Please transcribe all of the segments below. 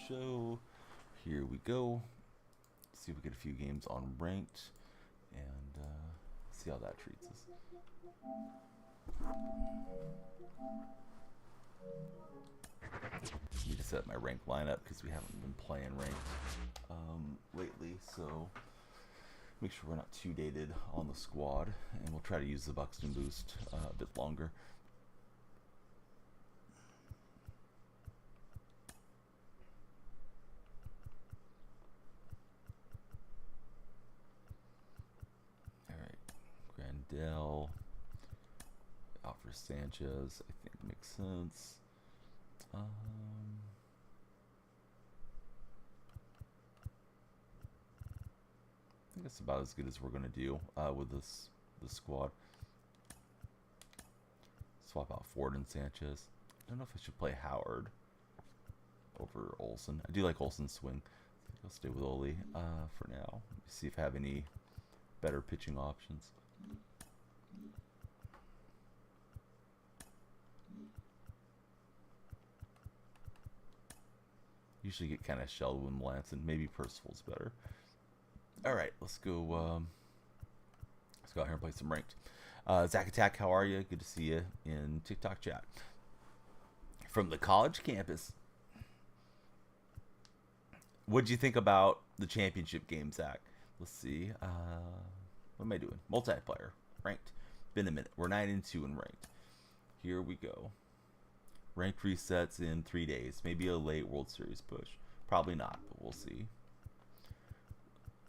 show. Here we go. See if we get a few games on ranked and see how that treats us. Need to set my rank lineup because we haven't been playing ranked lately, so make sure we're not too dated on the squad, and we'll try to use the Buxton boost a bit longer. Grandel, Alfred Sanchez, I think makes sense. I think that's about as good as we're gonna do with this squad. Swap out Ford and Sanchez. I don't know if I should play Howard over Olsen. I do like Olsen's swing. I think I'll stay with Oli for now. Let me see if I have any better pitching options. Usually get kind of shelled with Melanson. Maybe Percival's better. All right, let's go. Let's go out here and play some ranked. Zach Attack, how are you? Good to see you in TikTok chat from the college campus. What'd you think about the championship game, Zach? Let's see. What am I doing? Multiplayer, ranked. Been a minute. We're 9-2 in ranked. Here we go. Ranked resets in 3 days. Maybe a late World Series push. Probably not, but we'll see.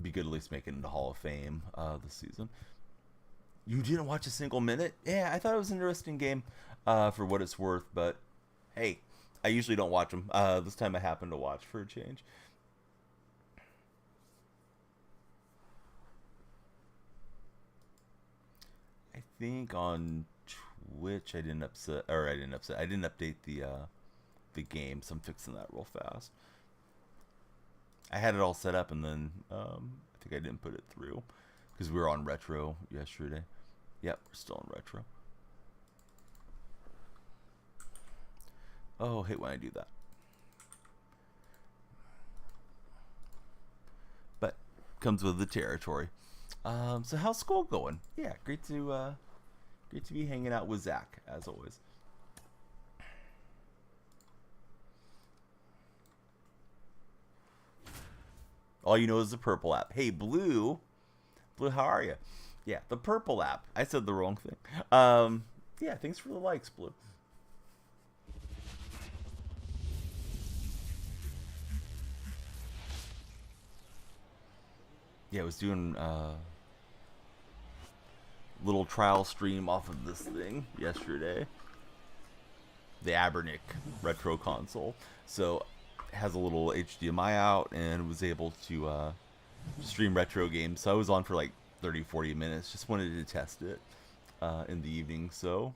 Be good at least making it into Hall of Fame this season. You didn't watch a single minute? Yeah, I thought it was an interesting game for what it's worth, but hey, I usually don't watch them. This time I happened to watch for a change. I think on Twitch I didn't update the game, so I'm fixing that real fast. I had it all set up, and then I think I didn't put it through because we were on retro yesterday. Yep, we're still on retro. Oh, I hate when I do that. But comes with the territory. So how's school going? Yeah, great to be hanging out with Zach as always. All you know is the purple app. Hey, Blue, how are you? Yeah, the purple app. I said the wrong thing. Yeah, thanks for the likes, Blue. Yeah, I was doing little trial stream off of this thing yesterday. The Abernic retro console. So it has a little HDMI out and was able to stream retro games. So I was on for like 30-40 minutes. Just wanted to test it in the evening. So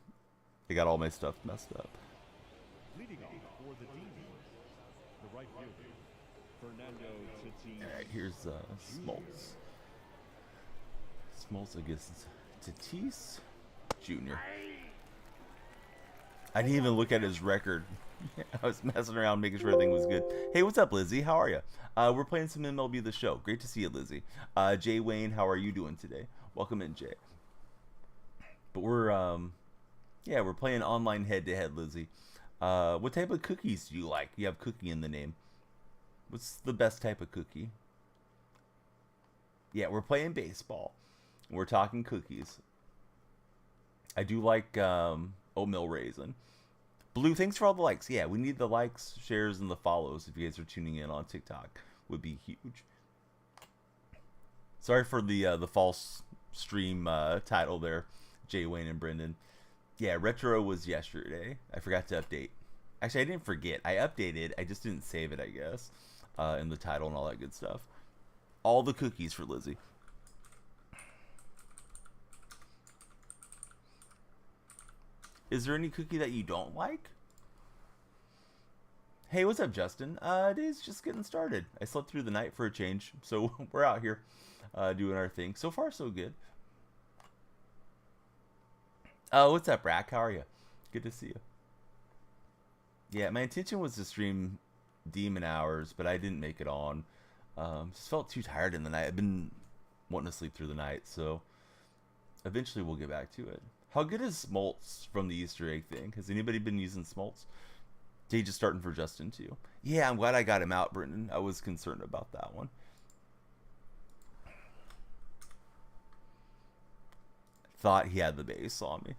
I got all my stuff messed up. Alright, here's Smoltz. Smoltz against Tatis Jr. I didn't even look at his record. I was messing around making sure everything was good. Hey, what's up, Lizzie? How are you? We're playing some MLB The Show. Great to see you, Lizzie. Jay Wayne, how are you doing today? Welcome in, Jay. But we're playing online head-to-head, Lizzie. What type of cookies do you like? You have cookie in the name. What's the best type of cookie? Yeah, we're playing baseball. We're talking cookies. I do like oatmeal raisin. Blue, thanks for all the likes. Yeah, we need the likes, shares, and the follows if you guys are tuning in on TikTok. Would be huge. Sorry for the false stream title there, Jay Wayne and Brendan. Yeah, retro was yesterday. I forgot to update. Actually, I didn't forget. I updated. I just didn't save it, I guess, in the title and all that good stuff. All the cookies for Lizzie. Is there any cookie that you don't like? Hey, what's up, Justin? Day's just getting started. I slept through the night for a change, so we're out here doing our thing. So far, so good. What's up, Rack? How are you? Good to see you. Yeah, my intention was to stream demon hours, but I didn't make it on. Just felt too tired in the night. I've been wanting to sleep through the night, so eventually we'll get back to it. How good is Smoltz from the Easter egg thing? Has anybody been using Smoltz? Gage is starting for Justin too. Yeah, I'm glad I got him out, Brendan. I was concerned about that one. Thought he had the base on me.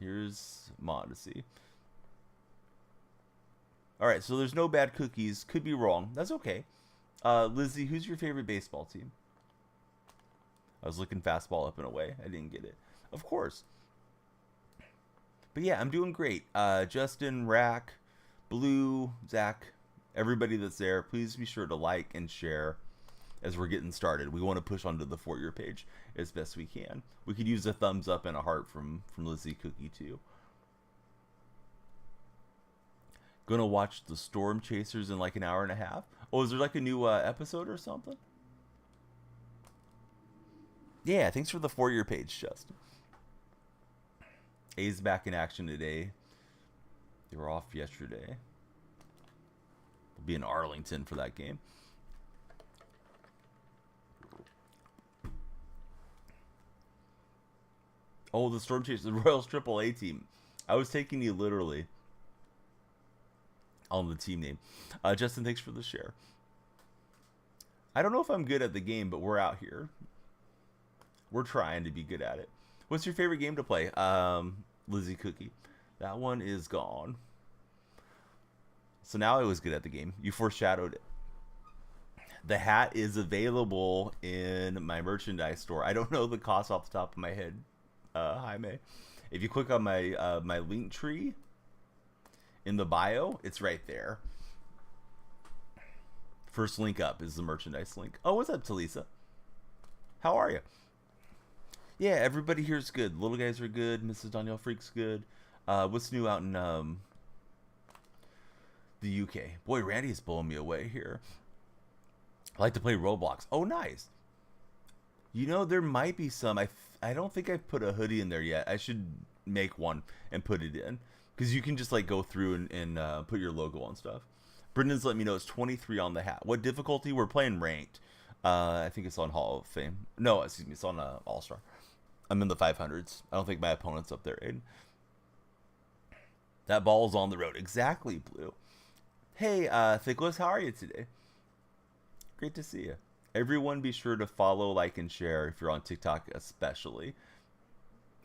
Here's Modesty. Alright, so there's no bad cookies. Could be wrong. That's okay. Lizzie, who's your favorite baseball team? I was looking fastball up and away. I didn't get it. Of course. But yeah, I'm doing great. Justin, Rack, Blue, Zach, everybody that's there, please be sure to like and share as we're getting started. We want to push onto the For Your page as best we can. We could use a thumbs up and a heart from Lizzie Cookie too. Gonna watch the Storm Chasers in like an hour and a half. Oh, is there like a new episode or something? Yeah, thanks for the For Your page, Justin. A's back in action today. They were off yesterday. We'll be in Arlington for that game. Oh, the Storm Chasers, the Royals AAA team. I was taking you literally on the team name. Justin, thanks for the share. I don't know if I'm good at the game, but we're out here. We're trying to be good at it. What's your favorite game to play? Lizzie Cookie. That one is gone. So now I was good at the game. You foreshadowed it. The hat is available in my merchandise store. I don't know the cost off the top of my head, Jaime. If you click on my my link tree in the bio, it's right there. First link up is the merchandise link. Oh, what's up, Talisa? How are you? Yeah, everybody here's good. Little guys are good. Mrs. Danielle Freak's good. What's new out in the UK? Boy, Randy is blowing me away here. I like to play Roblox. Oh, nice. You know, there might be some. I don't think I've put a hoodie in there yet. I should make one and put it in. Because you can just like go through and put your logo on stuff. Brendan's let me know it's 23 on the hat. What difficulty? We're playing ranked. I think it's on Hall of Fame. No, excuse me. It's on All-Star. I'm in the 500s. I don't think my opponent's up there, Aiden. That ball's on the road. Exactly, Blue. Hey, Thickless, how are you today? Great to see you. Everyone be sure to follow, like, and share if you're on TikTok especially.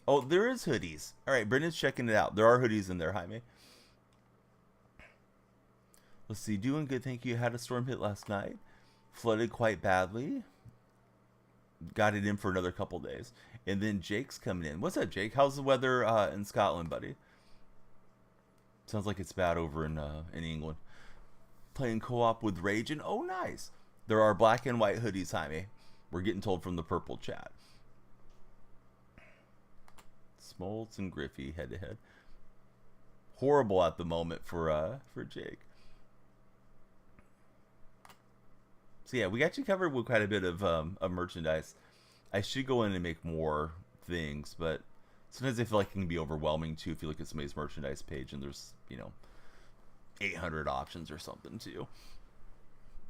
Oh, there is hoodies. All right, Brendan's checking it out. There are hoodies in there, Jaime. Let's see. Doing good, thank you. Had a storm hit last night. Flooded quite badly. Got it in for another couple days. And then Jake's coming in. What's up, Jake? How's the weather in Scotland, buddy? Sounds like it's bad over in England. Playing co-op with Rage. And oh, nice. There are black and white hoodies, Jaime. We're getting told from the purple chat. Smoltz and Griffey head to head. Horrible at the moment for Jake. So yeah, we got you covered with quite a bit of merchandise. I should go in and make more things, but sometimes I feel like it can be overwhelming too if you look at somebody's merchandise page and there's, you know, 800 options or something too.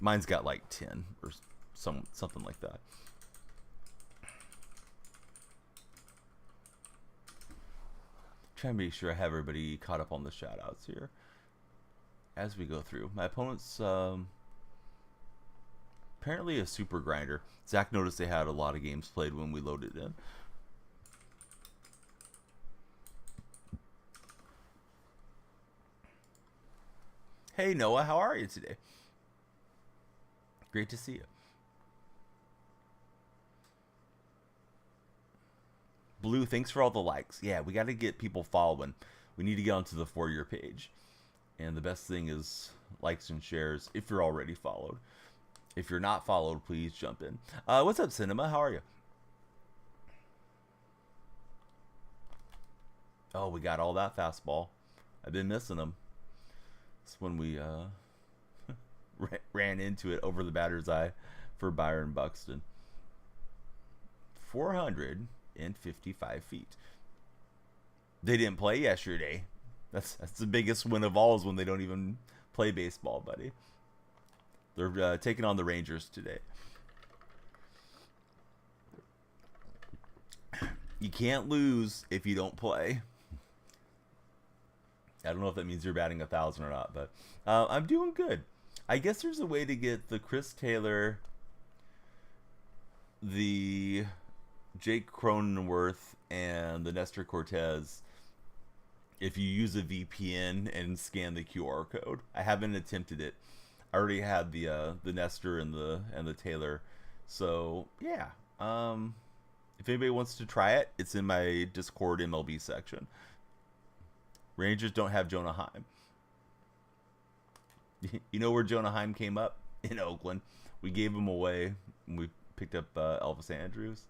Mine's got like 10 or something like that. Trying to make sure I have everybody caught up on the shout outs here as we go through. My opponent's apparently a super grinder. Zach noticed they had a lot of games played when we loaded in. Hey Noah, how are you today? Great to see you. Blue, thanks for all the likes. Yeah, we got to get people following. We need to get onto the For Your page. And the best thing is likes and shares if you're already followed. If you're not followed, please jump in. What's up, Cinema? How are you? Oh, we got all that fastball. I've been missing them. It's when we ran into it over the batter's eye for Byron Buxton. 455 feet. They didn't play yesterday. That's the biggest win of all, is when they don't even Play baseball, buddy. They're taking on the Rangers today. You can't lose if you don't play. I don't know if that means you're batting 1,000 or not, but I'm doing good. I guess there's a way to get the Chris Taylor, the Jake Cronenworth, and the Nestor Cortez if you use a VPN and scan the QR code. I haven't attempted it. I already had the Nestor and the Taylor. So yeah. If anybody wants to try it, it's in my Discord MLB section. Rangers don't have Jonah Heim. You know where Jonah Heim came up? In Oakland. We gave him away. We picked up Elvis Andrus.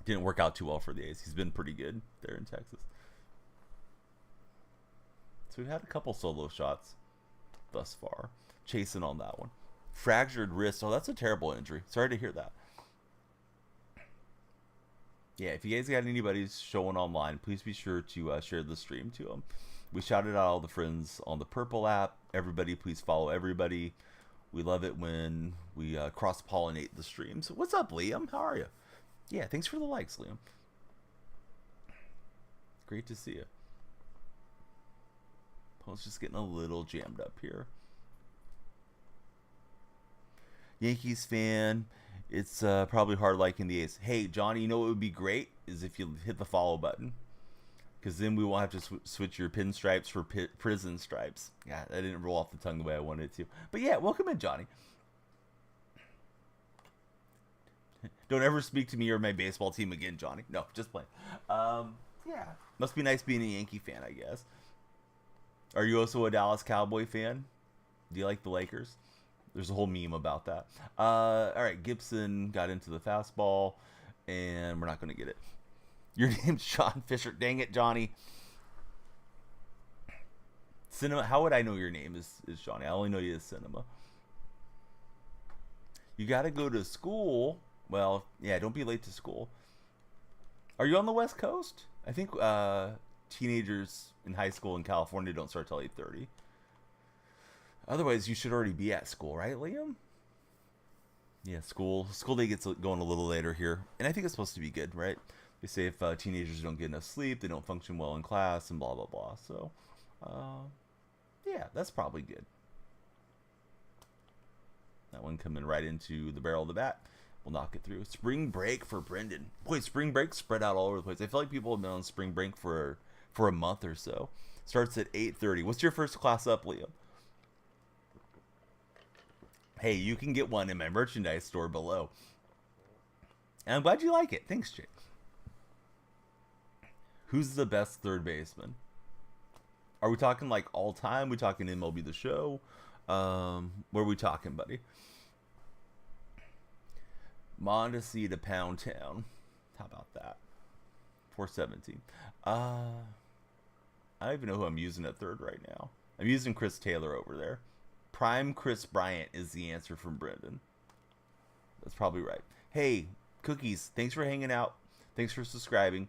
Didn't work out too well for the A's. He's been pretty good there in Texas. So we've had a couple solo shots thus far. Chasing on that one. Fractured wrist. Oh, that's a terrible injury. Sorry to hear that. Yeah, if you guys got anybody showing online, please be sure to share the stream to them. We shouted out all the friends on the Purple app. Everybody, please follow everybody. We love it when we cross-pollinate the streams. What's up, Liam? How are you? Yeah, thanks for the likes, Liam. Great to see you. Post just getting a little jammed up here. Yankees fan. It's probably hard liking the A's. Hey, Johnny, you know what would be great is if you hit the follow button. Because then we won't have to switch your pinstripes for prison stripes. Yeah, that didn't roll off the tongue the way I wanted it to. But yeah, welcome in, Johnny. Don't ever speak to me or my baseball team again, Johnny. No, just playing. Yeah, must be nice being a Yankee fan, I guess. Are you also a Dallas Cowboy fan? Do you like the Lakers? There's a whole meme about that. All right, Gibson got into the fastball, and we're not going to get it. Your name's Sean Fisher. Dang it, Johnny. Cinema. How would I know your name is Johnny? I only know you as Cinema. You got to go to school. Well, yeah, don't be late to school. Are you on the West Coast? I think teenagers in high school in California don't start till 8:30. Otherwise, you should already be at school, right, Liam? Yeah, school day gets going a little later here. And I think it's supposed to be good, right? They say if teenagers don't get enough sleep, they don't function well in class and blah, blah, blah. So, yeah, that's probably good. That one coming right into the barrel of the bat. We'll knock it through. Spring break for Brendan. Boy, spring break spread out all over the place. I feel like people have been on spring break for a month or so. Starts at 8:30. What's your first class up, Liam? Hey, you can get one in my merchandise store below. And I'm glad you like it. Thanks, Jake. Who's the best third baseman? Are we talking like all time? We talking MLB The Show? Where are we talking, buddy? Mondesi to Pound Town. How about that? 417. I don't even know who I'm using at third right now. I'm using Chris Taylor over there. Prime Chris Bryant is the answer from Brendan. That's probably right. Hey, Cookies, thanks for hanging out. Thanks for subscribing.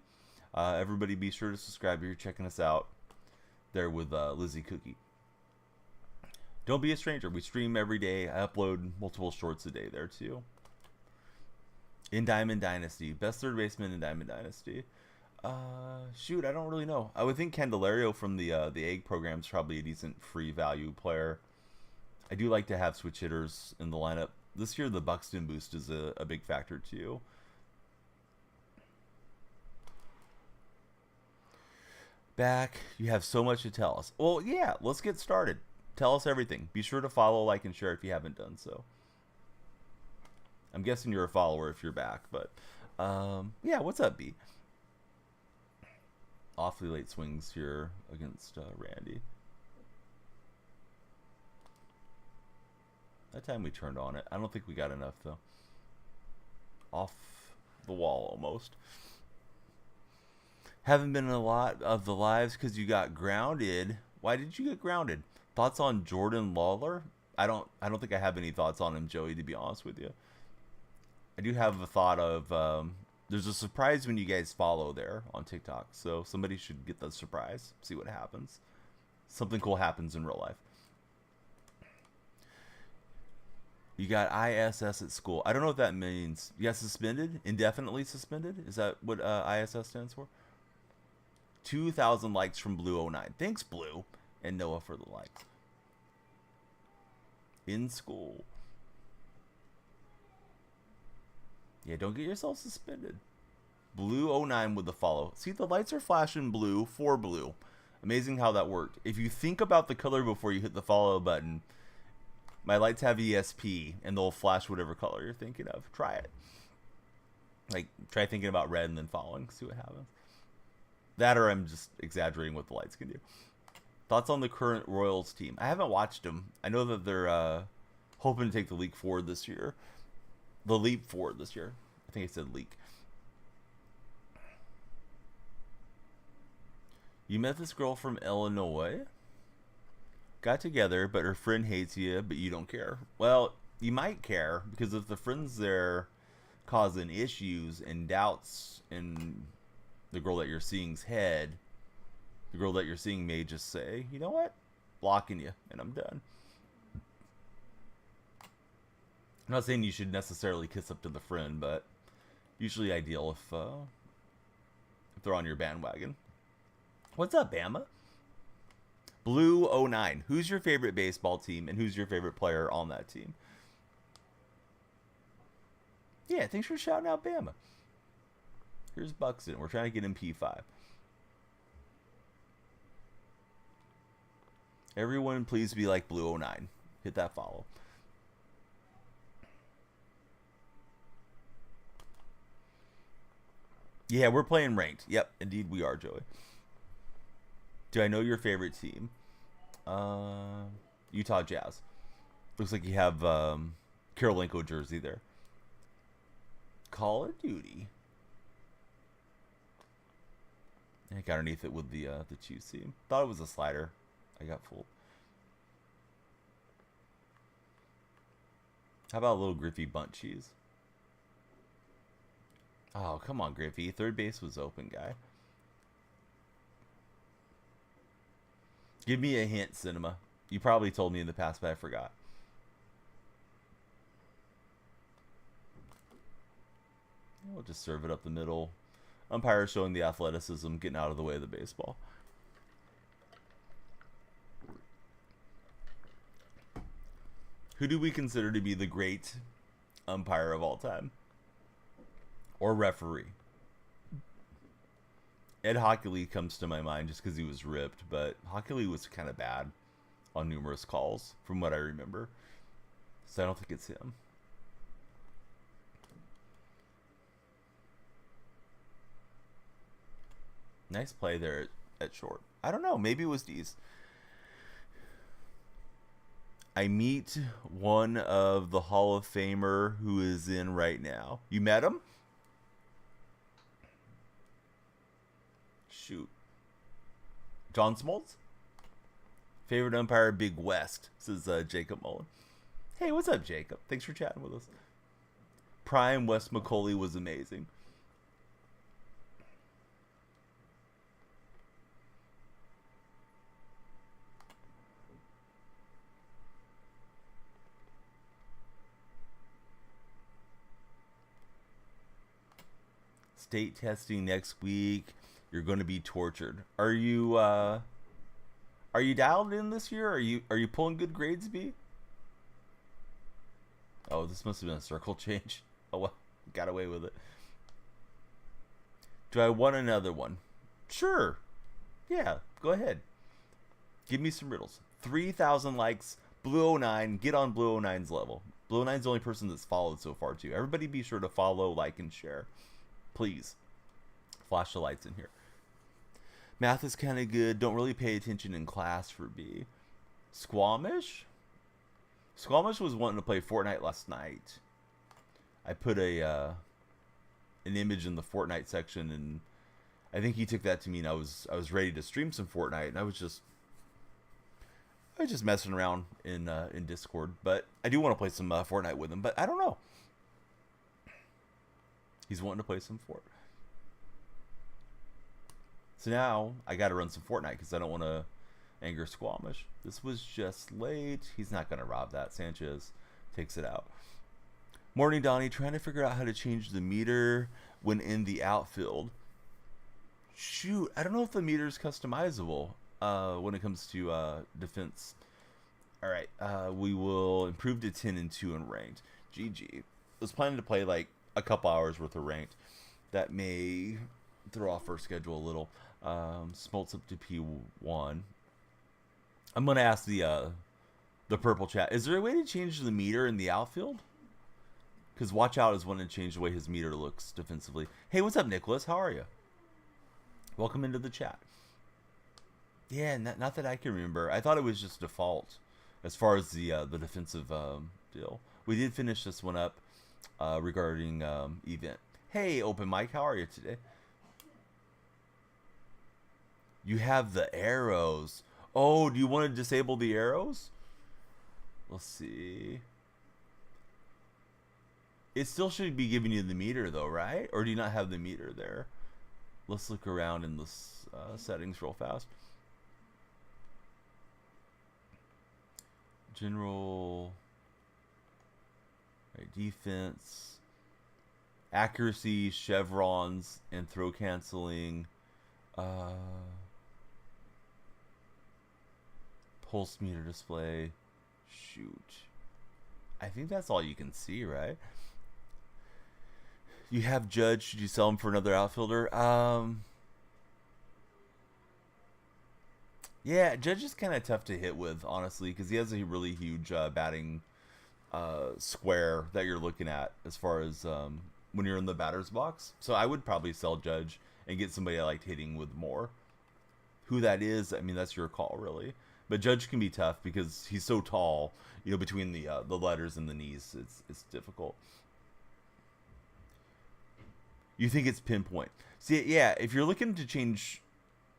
Everybody be sure to subscribe if you're checking us out there with Lizzie Cookie. Don't be a stranger. We stream every day. I upload multiple shorts a day there too. In Diamond Dynasty. Best third baseman in Diamond Dynasty. Shoot, I don't really know. I would think Candelario from the Egg program is probably a decent free value player. I do like to have switch hitters in the lineup. This year, the Buxton boost is a big factor, too. Back, you have so much to tell us. Well, yeah, let's get started. Tell us everything. Be sure to follow, like, and share if you haven't done so. I'm guessing you're a follower if you're back, but yeah, what's up, B? Awfully late swings here against Randy. That time we turned on it. I don't think we got enough, though. Off the wall, almost. Haven't been in a lot of the lives because you got grounded. Why did you get grounded? Thoughts on Jordan Lawler? I don't think I have any thoughts on him, Joey, to be honest with you. I do have a thought of... there's a surprise when you guys follow there on TikTok. So somebody should get the surprise. See what happens. something cool happens in real life. You got ISS at school. I don't know what that means. You got suspended? Indefinitely suspended? Is that what ISS stands for? 2,000 likes from Blue09. Thanks, Blue and Noah, for the likes. In school. Yeah, don't get yourself suspended. Blue09 with the follow. See, the lights are flashing blue for blue. Amazing how that worked. If you think about the color before you hit the follow button, my lights have ESP, and they'll flash whatever color you're thinking of. Try it. Like, try thinking about red and then following. See what happens. That, or I'm just exaggerating what the lights can do. Thoughts on the current Royals team? I haven't watched them. I know that they're hoping to take the leap forward this year. The leap forward this year. I think I said leak. You met this girl from Illinois. Got together, but her friend hates you, but you don't care. Well, you might care, because if the friend's there causing issues and doubts in the girl that you're seeing's head, the girl that you're seeing may just say, you know what? Blocking you, and I'm done. I'm not saying you should necessarily kiss up to the friend, but usually ideal if they're on your bandwagon. What's up, Bama? Blue09. Who's your favorite baseball team, and who's your favorite player on that team? Yeah, thanks for shouting out Bama. Here's Buxton. We're trying to get him P5. Everyone, please be like Blue09. Hit that follow. Yeah, we're playing ranked. Yep, indeed we are, Joey. Do I know your favorite team? Utah Jazz. Looks like you have Karolinko jersey there. Call of Duty. I got underneath it with the cheese seam. Thought it was a slider. I got fooled. How about a little Griffey bunt cheese? Oh, come on, Griffey. Third base was open, guy. Give me a hint, Cinema. You probably told me in the past, but I forgot. We'll just serve it up the middle. Umpire showing the athleticism, getting out of the way of the baseball. Who do we consider to be the great umpire of all time? Or referee? Ed Hockley comes to my mind just because he was ripped, but Hockley was kind of bad on numerous calls, from what I remember. So I don't think it's him. Nice play there at short. I don't know. Maybe it was D's. I meet one of the Hall of Famer who is in right now. You met him? Shoot. John Smoltz? Favorite umpire, Big West, says Jacob Mullen. Hey, what's up, Jacob? Thanks for chatting with us. Prime Wes McCauley was amazing. State testing next week. You're going to be tortured. Are you dialed in this year? Are you pulling good grades, B? Oh, this must have been a circle change. Oh well, got away with it. Do I want another one? Sure. Yeah, go ahead. Give me some riddles. 3,000 likes. Blue09. Get on Blue09's level. Blue09's the only person that's followed so far too. Everybody be sure to follow, like, and share. Please. Flash the lights in here. Math is kind of good. Don't really pay attention in class for B. Squamish? Squamish was wanting to play Fortnite last night. I put an image in the Fortnite section, and I think he took that to mean I was ready to stream some Fortnite, and I was just messing around in Discord. But I do want to play some Fortnite with him, but I don't know. He's wanting to play some Fortnite. So now I got to run some Fortnite because I don't want to Anger Squamish. This was just late. He's not going to rob that. Sanchez takes it out. Morning, Donnie. Trying to figure out how to change the meter when in the outfield. Shoot, I don't know if the meter is customizable when it comes to defense. All right, we will improve to 10 and 2 in ranked. GG. I was planning to play like a couple hours worth of ranked. That may throw off our schedule a little. Smoltz up to P1. I'm gonna ask the purple chat. Is there a way to change the meter in the outfield? Because Watch Out is one to change the way his meter looks defensively. Hey, what's up, Nicholas? How are you? Welcome into the chat. Yeah, not that I can remember. I thought it was just default as far as the defensive deal. We did finish this one up regarding event. Hey, Open Mike, how are you today? You have the arrows. Oh, do you want to disable the arrows? Let's see. It still should be giving you the meter though, right? Or do you not have the meter there? Let's look around in the settings real fast. General, right, defense, accuracy, chevrons, and throw canceling. Pulse meter display. Shoot. I think that's all you can see, right? You have Judge. Should you sell him for another outfielder? Yeah, Judge is kind of tough to hit with, honestly, because he has a really huge batting square that you're looking at as far as when you're in the batter's box. So I would probably sell Judge and get somebody I liked hitting with more. Who that is, I mean, that's your call, really. But Judge can be tough because he's so tall, you know, between the letters and the knees, it's difficult. You think it's pinpoint. See, yeah, if you're looking to change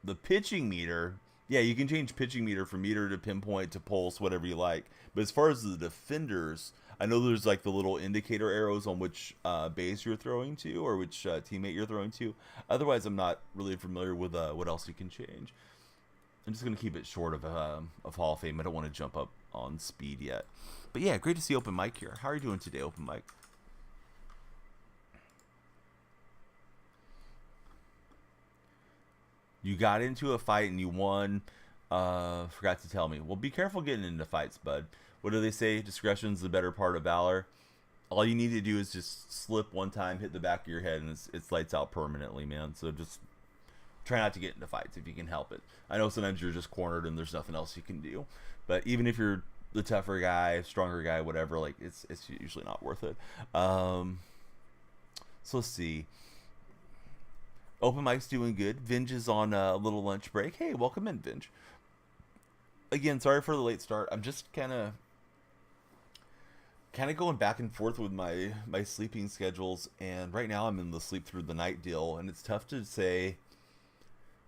the pitching meter, yeah, you can change pitching meter from meter to pinpoint to pulse, whatever you like. But as far as the defenders, I know there's like the little indicator arrows on which base you're throwing to or which teammate you're throwing to. Otherwise, I'm not really familiar with what else you can change. I'm just going to keep it short of Hall of Fame. I don't want to jump up on speed yet. But yeah, great to see Open Mike here. How are you doing today, Open Mike? You got into a fight and you won. Forgot to tell me. Well, be careful getting into fights, bud. What do they say? Discretion's the better part of valor. All you need to do is just slip one time, hit the back of your head, and it's lights out permanently, man. So just try not to get into fights if you can help it. I know sometimes you're just cornered and there's nothing else you can do. But even if you're the tougher guy, stronger guy, whatever, like it's usually not worth it. So let's see. Open Mike's doing good. Vinge is on a little lunch break. Hey, welcome in, Vinge. Again, sorry for the late start. I'm just kind of going back and forth with my sleeping schedules, and right now I'm in the sleep through the night deal, and it's tough to say,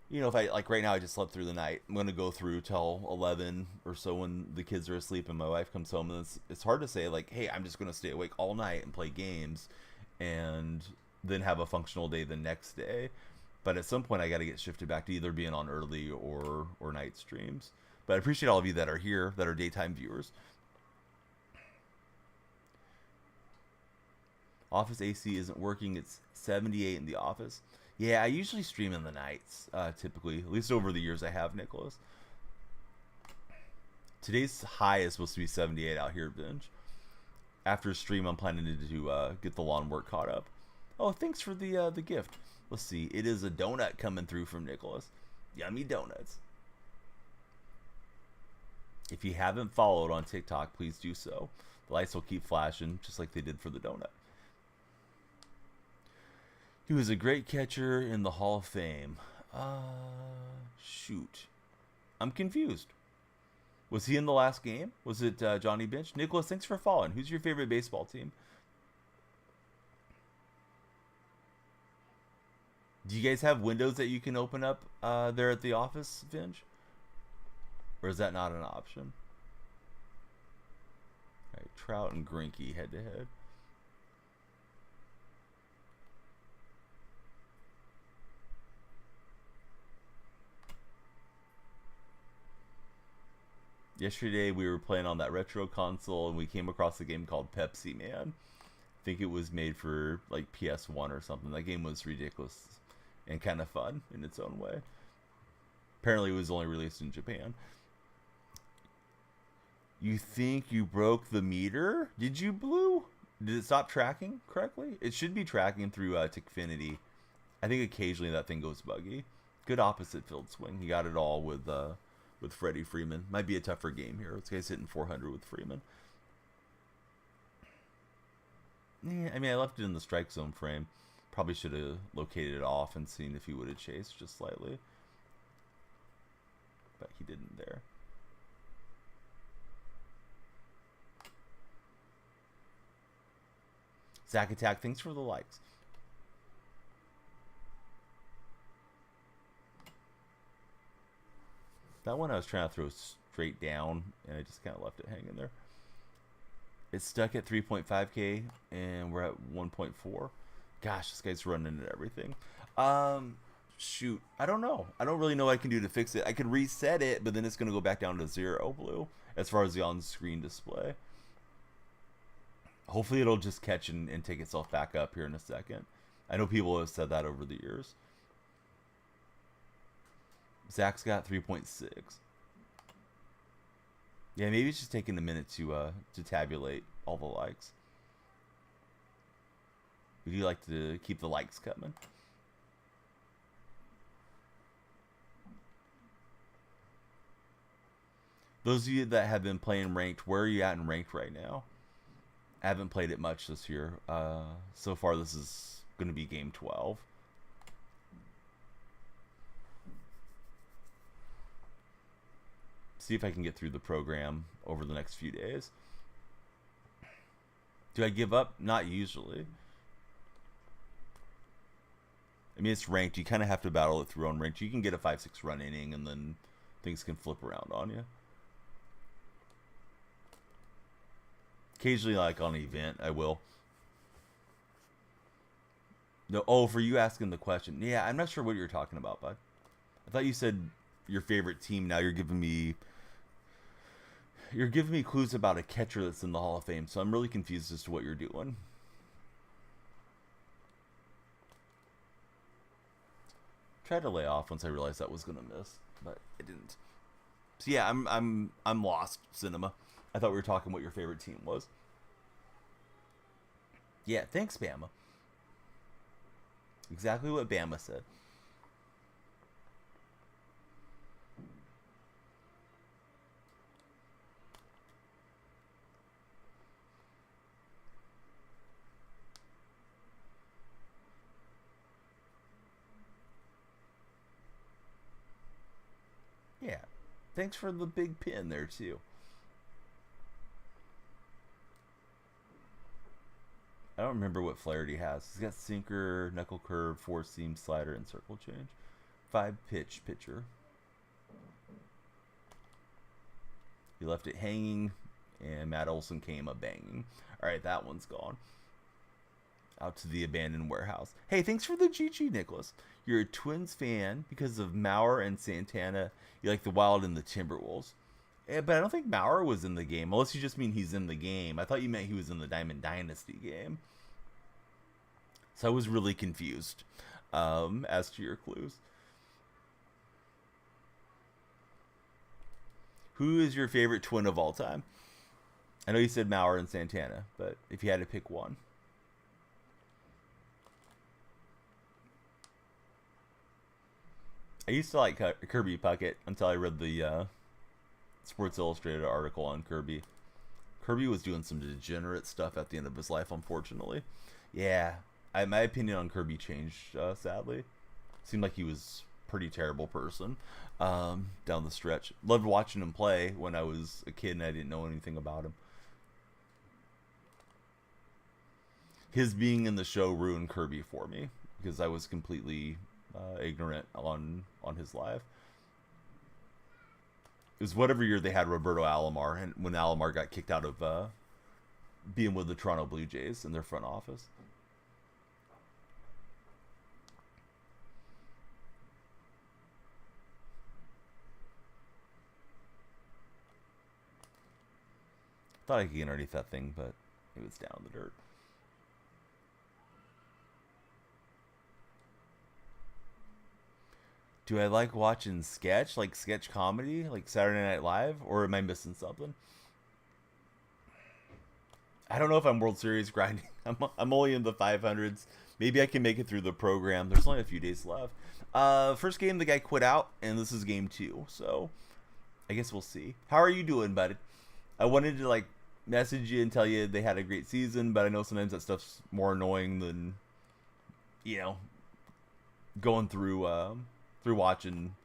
you know, if I, like right now I just slept through the night. I'm going to go through till 11 or so when the kids are asleep and my wife comes home, and it's hard to say, like, hey, I'm just going to stay awake all night and play games and then have a functional day the next day. But at some point I got to get shifted back to either being on early or night streams. But I appreciate all of you that are here, that are daytime viewers. Office AC isn't working. It's 78 in the office. Yeah, I usually stream in the nights, typically. At least over the years I have, Nicholas. Today's high is supposed to be 78 out here, Binge. After stream, I'm planning to get the lawn work caught up. Oh, thanks for the gift. Let's see. It is a donut coming through from Nicholas. Yummy donuts. If you haven't followed on TikTok, please do so. The lights will keep flashing, just like they did for the donut. He was a great catcher in the Hall of Fame. Shoot. I'm confused. Was he in the last game? Was it Johnny Bench? Nicholas, thanks for following. Who's your favorite baseball team? Do you guys have windows that you can open up there at the office, Vinge? Or is that not an option? All right, Trout and Greinke head to head. Yesterday we were playing on that retro console and we came across a game called Pepsi Man. I think it was made for like PS1 or something. That game was ridiculous and kind of fun in its own way. Apparently it was only released in Japan. You think you broke the meter? Did you, Blue? Did it stop tracking correctly? It should be tracking through Tikfinity. I think occasionally that thing goes buggy. Good opposite field swing. He got it all with Freddie Freeman. Might be a tougher game here. This guy's hitting 400 with Freeman. Yeah, I mean, I left it in the strike zone frame. Probably should have located it off and seen if he would have chased just slightly. But he didn't there. Zach Attack, thanks for the likes. That one I was trying to throw straight down, and I just kind of left it hanging there. It's stuck at 3.5K, and we're at 1.4. Gosh, this guy's running at everything. Shoot, I don't know. I don't really know what I can do to fix it. I could reset it, but then it's going to go back down to 0, Blue, as far as the on-screen display. Hopefully it'll just catch and take itself back up here in a second. I know people have said that over the years. Zach's got 3.6. Yeah, maybe it's just taking a minute to tabulate all the likes. Would you like to keep the likes coming? Those of you that have been playing ranked, where are you at in ranked right now? I haven't played it much this year. So far, this is going to be game 12. See if I can get through the program over the next few days. Do I give up? Not usually. I mean, it's ranked. You kind of have to battle it through on ranked. You can get a 5-6 run inning, and then things can flip around on you. Occasionally, like on an event, I will. No, oh, for you asking the question. Yeah, I'm not sure what you're talking about, bud. I thought you said your favorite team. Now you're giving me clues about a catcher that's in the Hall of Fame, so I'm really confused as to what you're doing. Tried to lay off once I realized that was gonna miss, but I didn't. So yeah, I'm lost, Cinema. I thought we were talking what your favorite team was. Yeah, thanks, Bama. Exactly what Bama said. Yeah, thanks for the big pin there, too. I don't remember what Flaherty has. He's got sinker, knuckle curve, 4-seam, slider, and circle change. 5-pitch pitcher. He left it hanging, and Matt Olson came a banging. All right, that one's gone. Out to the abandoned warehouse. Hey, thanks for the GG, Nicholas. You're a Twins fan because of Mauer and Santana. You like the Wild and the Timberwolves. Yeah, but I don't think Mauer was in the game, unless you just mean he's in the game. I thought you meant he was in the Diamond Dynasty game. So I was really confused as to your clues. Who is your favorite Twin of all time? I know you said Mauer and Santana, but if you had to pick one. I used to like Kirby Puckett until I read the Sports Illustrated article on Kirby. Kirby was doing some degenerate stuff at the end of his life, unfortunately. Yeah, my opinion on Kirby changed, sadly. Seemed like he was a pretty terrible person down the stretch. Loved watching him play when I was a kid and I didn't know anything about him. His being in the show ruined Kirby for me because I was completely ignorant on his life. It was whatever year they had Roberto Alomar, and when Alomar got kicked out of being with the Toronto Blue Jays in their front office. Thought I could get underneath that thing, but it was down in the dirt. Do I like watching sketch, like sketch comedy, like Saturday Night Live, or am I missing something? I don't know if I'm World Series grinding. I'm only in the 500s. Maybe I can make it through the program. There's only a few days left. First game, the guy quit out, and this is game 2. So I guess we'll see. How are you doing, bud? I wanted to like message you and tell you they had a great season, but I know sometimes that stuff's more annoying than going through watching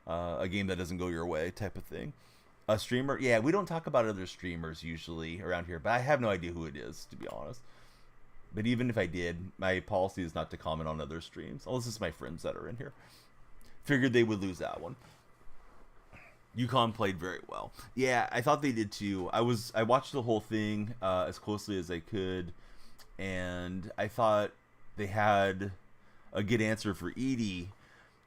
a game that doesn't go your way type of thing. A streamer? Yeah, we don't talk about other streamers usually around here, but I have no idea who it is, to be honest. But even if I did, my policy is not to comment on other streams, unless it's my friends that are in here. Figured they would lose that one. UConn played very well. Yeah, I thought they did too. I watched the whole thing as closely as I could, and I thought they had a good answer for Edey,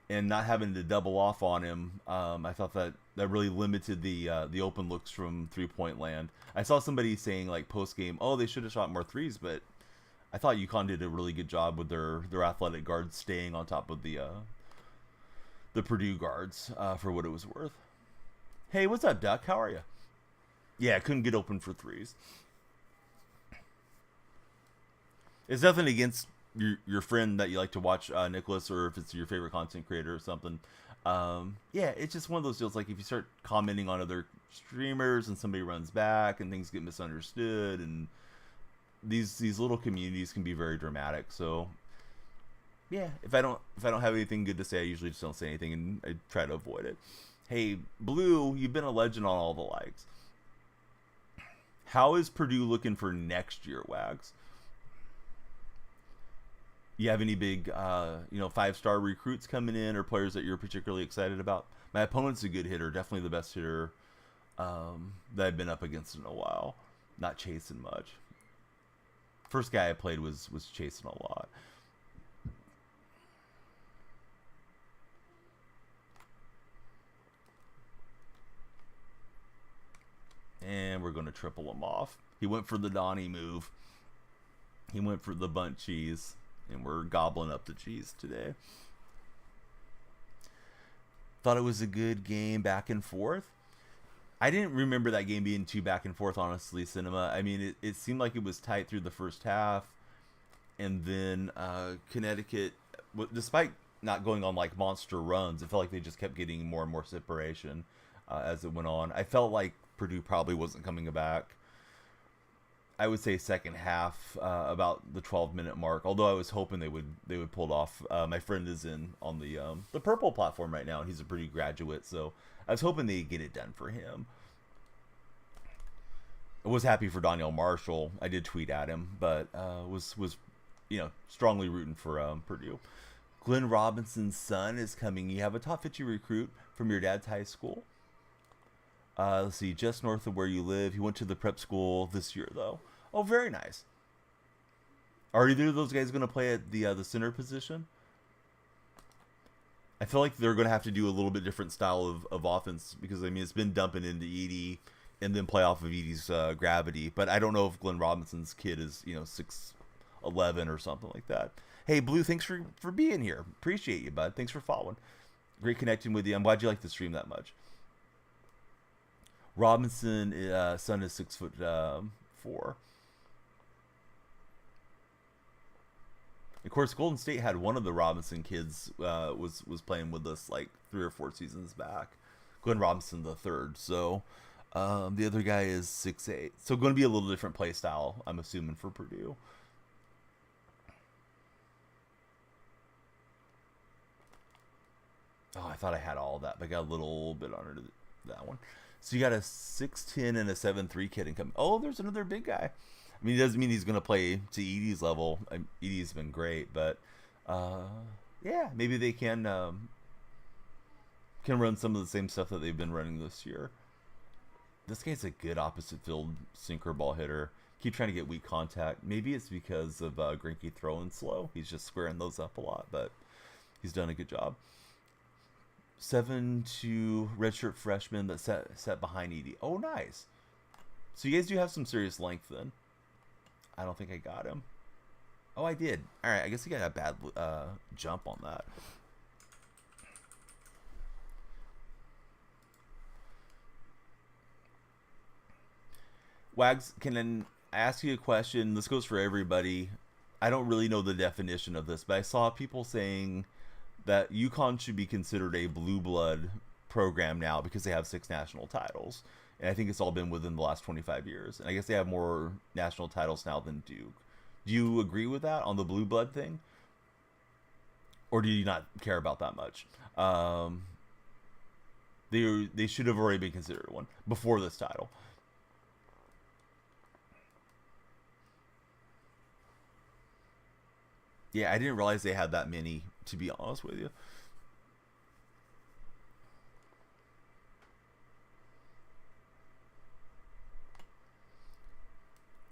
and not having to double off on him. I thought that really limited the open looks from 3-point land. I saw somebody saying like post game, oh, they should have shot more threes, but I thought UConn did a really good job with their athletic guards staying on top of the Purdue guards for what it was worth. Hey, what's up, Duck? How are you? Yeah, I couldn't get open for threes. It's nothing against your friend that you like to watch, Nicholas, or if it's your favorite content creator or something. Yeah, it's just one of those deals. Like if you start commenting on other streamers and somebody runs back and things get misunderstood, and these little communities can be very dramatic. So yeah, if I don't have anything good to say, I usually just don't say anything, and I try to avoid it. Hey, Blue, you've been a legend on all the likes. How is Purdue looking for next year, Wags? You have any big, 5-star recruits coming in, or players that you're particularly excited about? My opponent's a good hitter, definitely the best hitter that I've been up against in a while. Not chasing much. First guy I played was chasing a lot. And we're going to triple him off. He went for the Donnie move. He went for the bunt cheese. And we're gobbling up the cheese today. Thought it was a good game back and forth. I didn't remember that game being too back and forth, honestly, Cinema. I mean, it seemed like it was tight through the first half. And then Connecticut, despite not going on like monster runs, it felt like they just kept getting more and more separation as it went on. I felt like Purdue probably wasn't coming back. I would say second half, about the 12-minute mark. Although I was hoping they would pull it off. My friend is on the Purple platform right now, and he's a Purdue graduate, so I was hoping they'd get it done for him. I was happy for Donnell Marshall. I did tweet at him, but was strongly rooting for Purdue. Glenn Robinson's son is coming. You have a top 50 recruit from your dad's high school. Let's see, just north of where you live. He went to the prep school this year, though. Oh, very nice. Are either of those guys going to play at the center position? I feel like they're going to have to do a little bit different style of offense, because, I mean, it's been dumping into Edey and then play off of Edey's gravity. But I don't know if Glenn Robinson's kid is, 6'11" or something like that. Hey, Blue, thanks for being here. Appreciate you, bud. Thanks for following. Great connecting with you. I'm glad you like the stream that much. Robinson, son is 6'4". Of course, Golden State had one of the Robinson kids was playing with us like 3 or 4 seasons back. Glenn Robinson the third. So the other guy is 6'8". So going to be a little different play style, I'm assuming, for Purdue. Oh, I thought I had all of that, but I got a little bit under that one. So you got a 6'10" and a 7'3" kid income. Oh, there's another big guy. I mean, it doesn't mean he's going to play to Edey's level. Edey's been great, but yeah, maybe they can run some of the same stuff that they've been running this year. This guy's a good opposite field sinker ball hitter. Keep trying to get weak contact. Maybe it's because of Grinke throwing slow. He's just squaring those up a lot, but he's done a good job. 7'2" redshirt freshman that sat behind Edey. Oh, nice. So you guys do have some serious length then. I don't think I got him. Oh, I did. All right, I guess he got a bad jump on that. Wags, can I ask you a question? This goes for everybody. I don't really know the definition of this, but I saw people saying that UConn should be considered a blue blood program now because they have 6 national titles. And I think it's all been within the last 25 years. And I guess they have more national titles now than Duke. Do you agree with that on the blue blood thing? Or do you not care about that much? They should have already been considered one before this title. Yeah, I didn't realize they had that many, to be honest with you.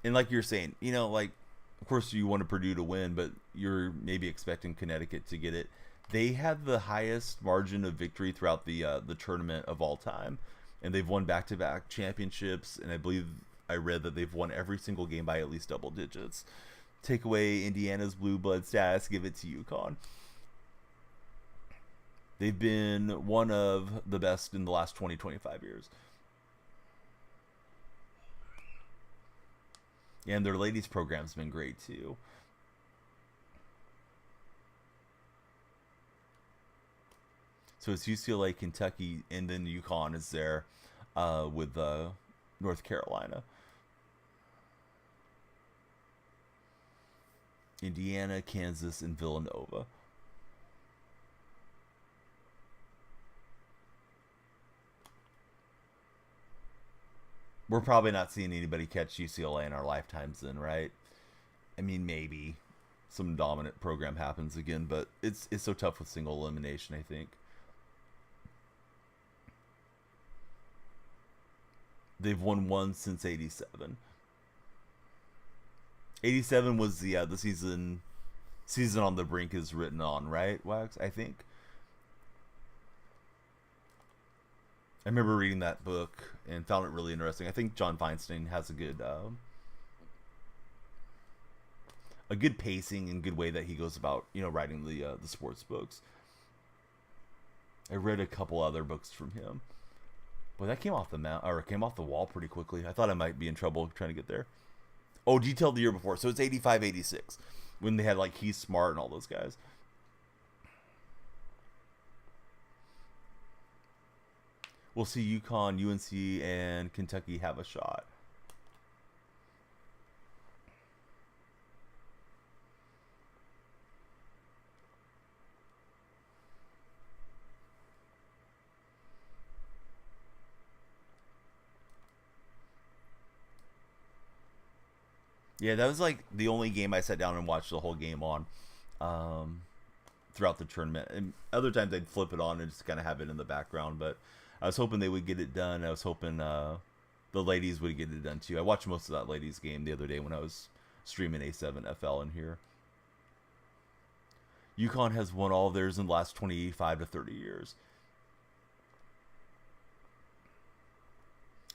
And like you're saying, you know, like, of course you want Purdue to win, but you're maybe expecting Connecticut to get it. They had the highest margin of victory throughout the tournament of all time, and they've won back-to-back championships. And I believe I read that they've won every single game by at least double digits. Take away Indiana's blue blood status, give it to UConn. They've been one of the best in the last 20-25 years. And their ladies program's been great too. So it's UCLA, Kentucky, and then UConn is there with North Carolina. Indiana, Kansas, and Villanova. We're probably not seeing anybody catch UCLA in our lifetimes then, right? I mean, maybe some dominant program happens again, but it's so tough with single elimination, I think. They've won one since 87. 87 was the season on the brink is written on, right, Wax? I think. I remember reading that book and found it really interesting. I think John Feinstein has a good pacing and good way that he goes about, you know, writing the sports books. I read a couple other books from him. Boy, that came off the wall pretty quickly. I thought I might be in trouble trying to get there. Oh, detailed the year before. So it's 85, 86 when they had like Heath Smart and all those guys. We'll see UConn, UNC, and Kentucky have a shot. Yeah, that was like the only game I sat down and watched the whole game on throughout the tournament. And other times I'd flip it on and just kind of have it in the background. But I was hoping they would get it done. I was hoping the ladies would get it done too. I watched most of that ladies game the other day when I was streaming A7FL in here. UConn has won all of theirs in the last 25 to 30 years.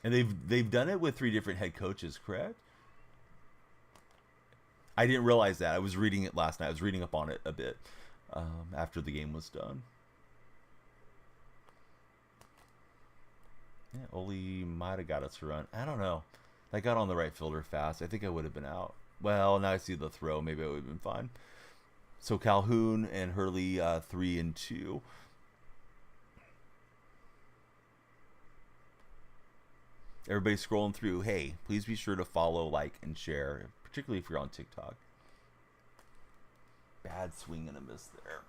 And they've done it with 3 different head coaches, correct? I didn't realize that. I was reading it last night. I was reading up on it a bit after the game was done. Yeah, Oli might have got us to run. I don't know. I got on the right fielder fast. I think I would have been out. Well, now I see the throw. Maybe I would have been fine. So Calhoun and Hurley 3 and 2. Everybody scrolling through. Hey, please be sure to follow, like, and share, particularly if you're on TikTok. Bad swing and a miss there.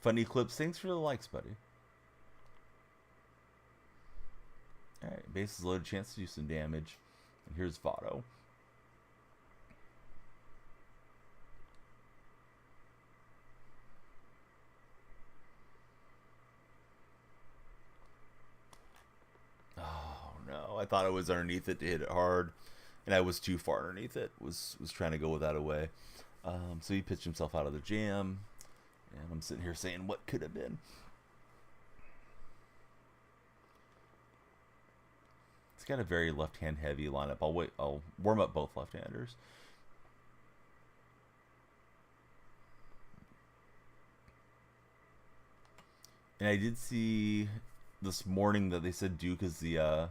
Funny clips. Thanks for the likes, buddy. Alright, base is loaded. Chance to do some damage. And here's Votto. Oh, no. I thought it was underneath it to hit it hard. and I was too far underneath it. Was trying to go without a way. So he pitched himself out of the jam, and I'm sitting here saying, what could have been? It's got a very left-hand heavy lineup. I'll warm up both left-handers. And I did see this morning that they said Duke is the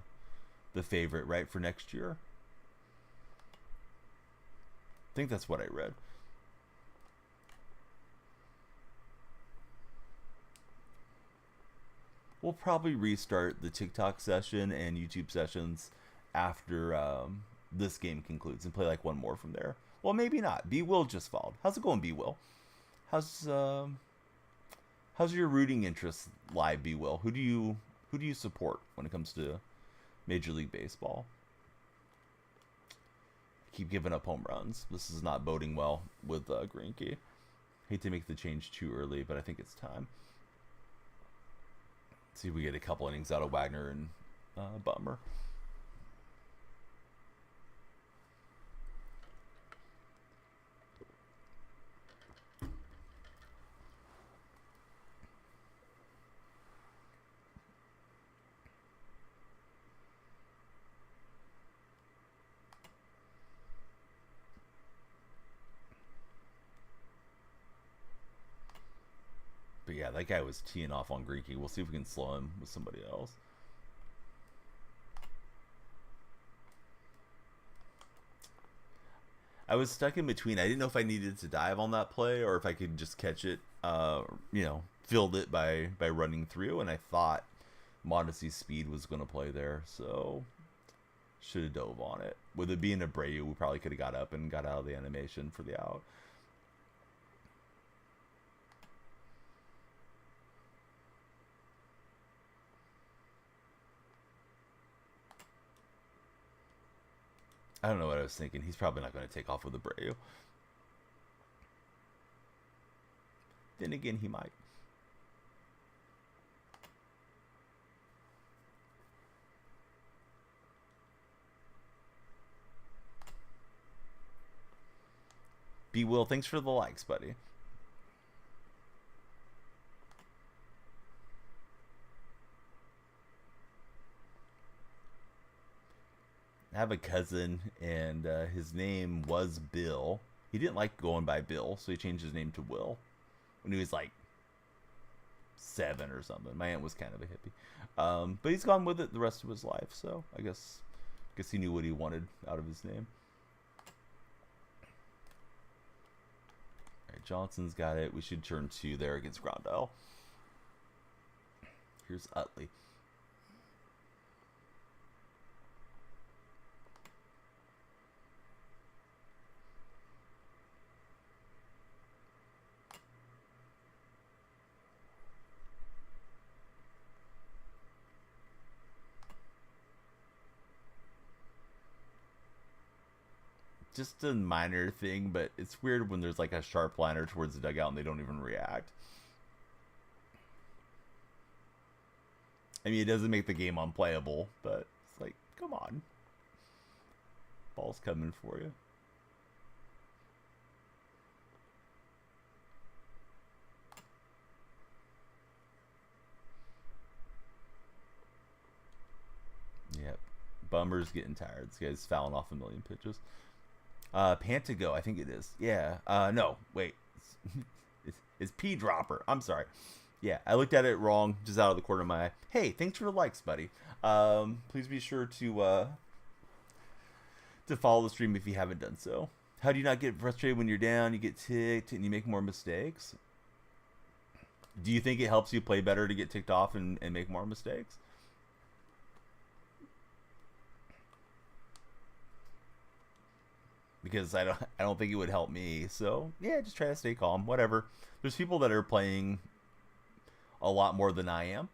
favorite, right, for next year. I think that's what I read. We'll probably restart the TikTok session and YouTube sessions after this game concludes and play like one more from there. Well, maybe not. B Will just followed. How's it going, B Will? How's your rooting interest lie, B Will? Who do you support when it comes to Major League Baseball? I keep giving up home runs. This is not boding well with Greinke. Hate to make the change too early, but I think it's time. See if we get a couple innings out of Wagner and Bummer. But yeah, that guy was teeing off on Greinke. We'll see if we can slow him with somebody else. I was stuck in between. I didn't know if I needed to dive on that play or if I could just catch it, field it by running through. And I thought Mondesi's speed was going to play there, so should have dove on it. With it being Abreu, we probably could have got up and got out of the animation for the out. I don't know what I was thinking. He's probably not going to take off with Abreu. Then again, he might. B Will, thanks for the likes, buddy. I have a cousin, and his name was Bill. He didn't like going by Bill, so he changed his name to Will when he was like 7 or something. My aunt was kind of a hippie, but he's gone with it the rest of his life. So I guess he knew what he wanted out of his name. All right, Johnson's got it. We should turn 2 there against Grandal. Here's Utley. Just a minor thing, but it's weird when there's like a sharp liner towards the dugout and they don't even react. I mean, it doesn't make the game unplayable, but it's like, come on. Ball's coming for you. Yep. Bummer's getting tired. This guy's fouling off a million pitches. Pantago, I think it is. Yeah. No, wait. It's P Dropper. I'm sorry. Yeah, I looked at it wrong, just out of the corner of my eye. Hey, thanks for the likes, buddy. Please be sure to follow the stream if you haven't done so. How do you not get frustrated when you're down, you get ticked, and you make more mistakes? Do you think it helps you play better to get ticked off and make more mistakes? Because I don't think it would help me. So yeah, just try to stay calm. Whatever. There's people that are playing a lot more than I am,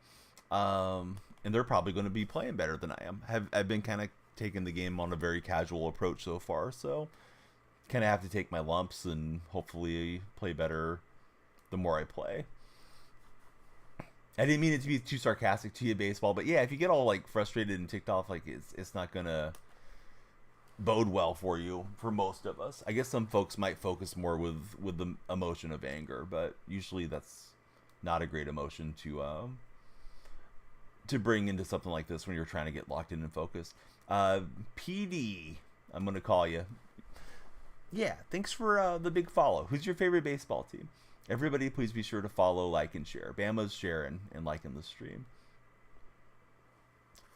and they're probably going to be playing better than I am. I've been kind of taking the game on a very casual approach so far, so kind of have to take my lumps and hopefully play better the more I play. I didn't mean it to be too sarcastic to you, baseball, but yeah, if you get all like frustrated and ticked off, like it's not gonna bode well for you for most of us. I guess some folks might focus more with the emotion of anger, but usually that's not a great emotion to bring into something like this when you're trying to get locked in and focused. PD, I'm gonna call you. Yeah, thanks for the big follow. Who's your favorite baseball team? Everybody, please be sure to follow, like, and share. Bama's sharing and liking the stream.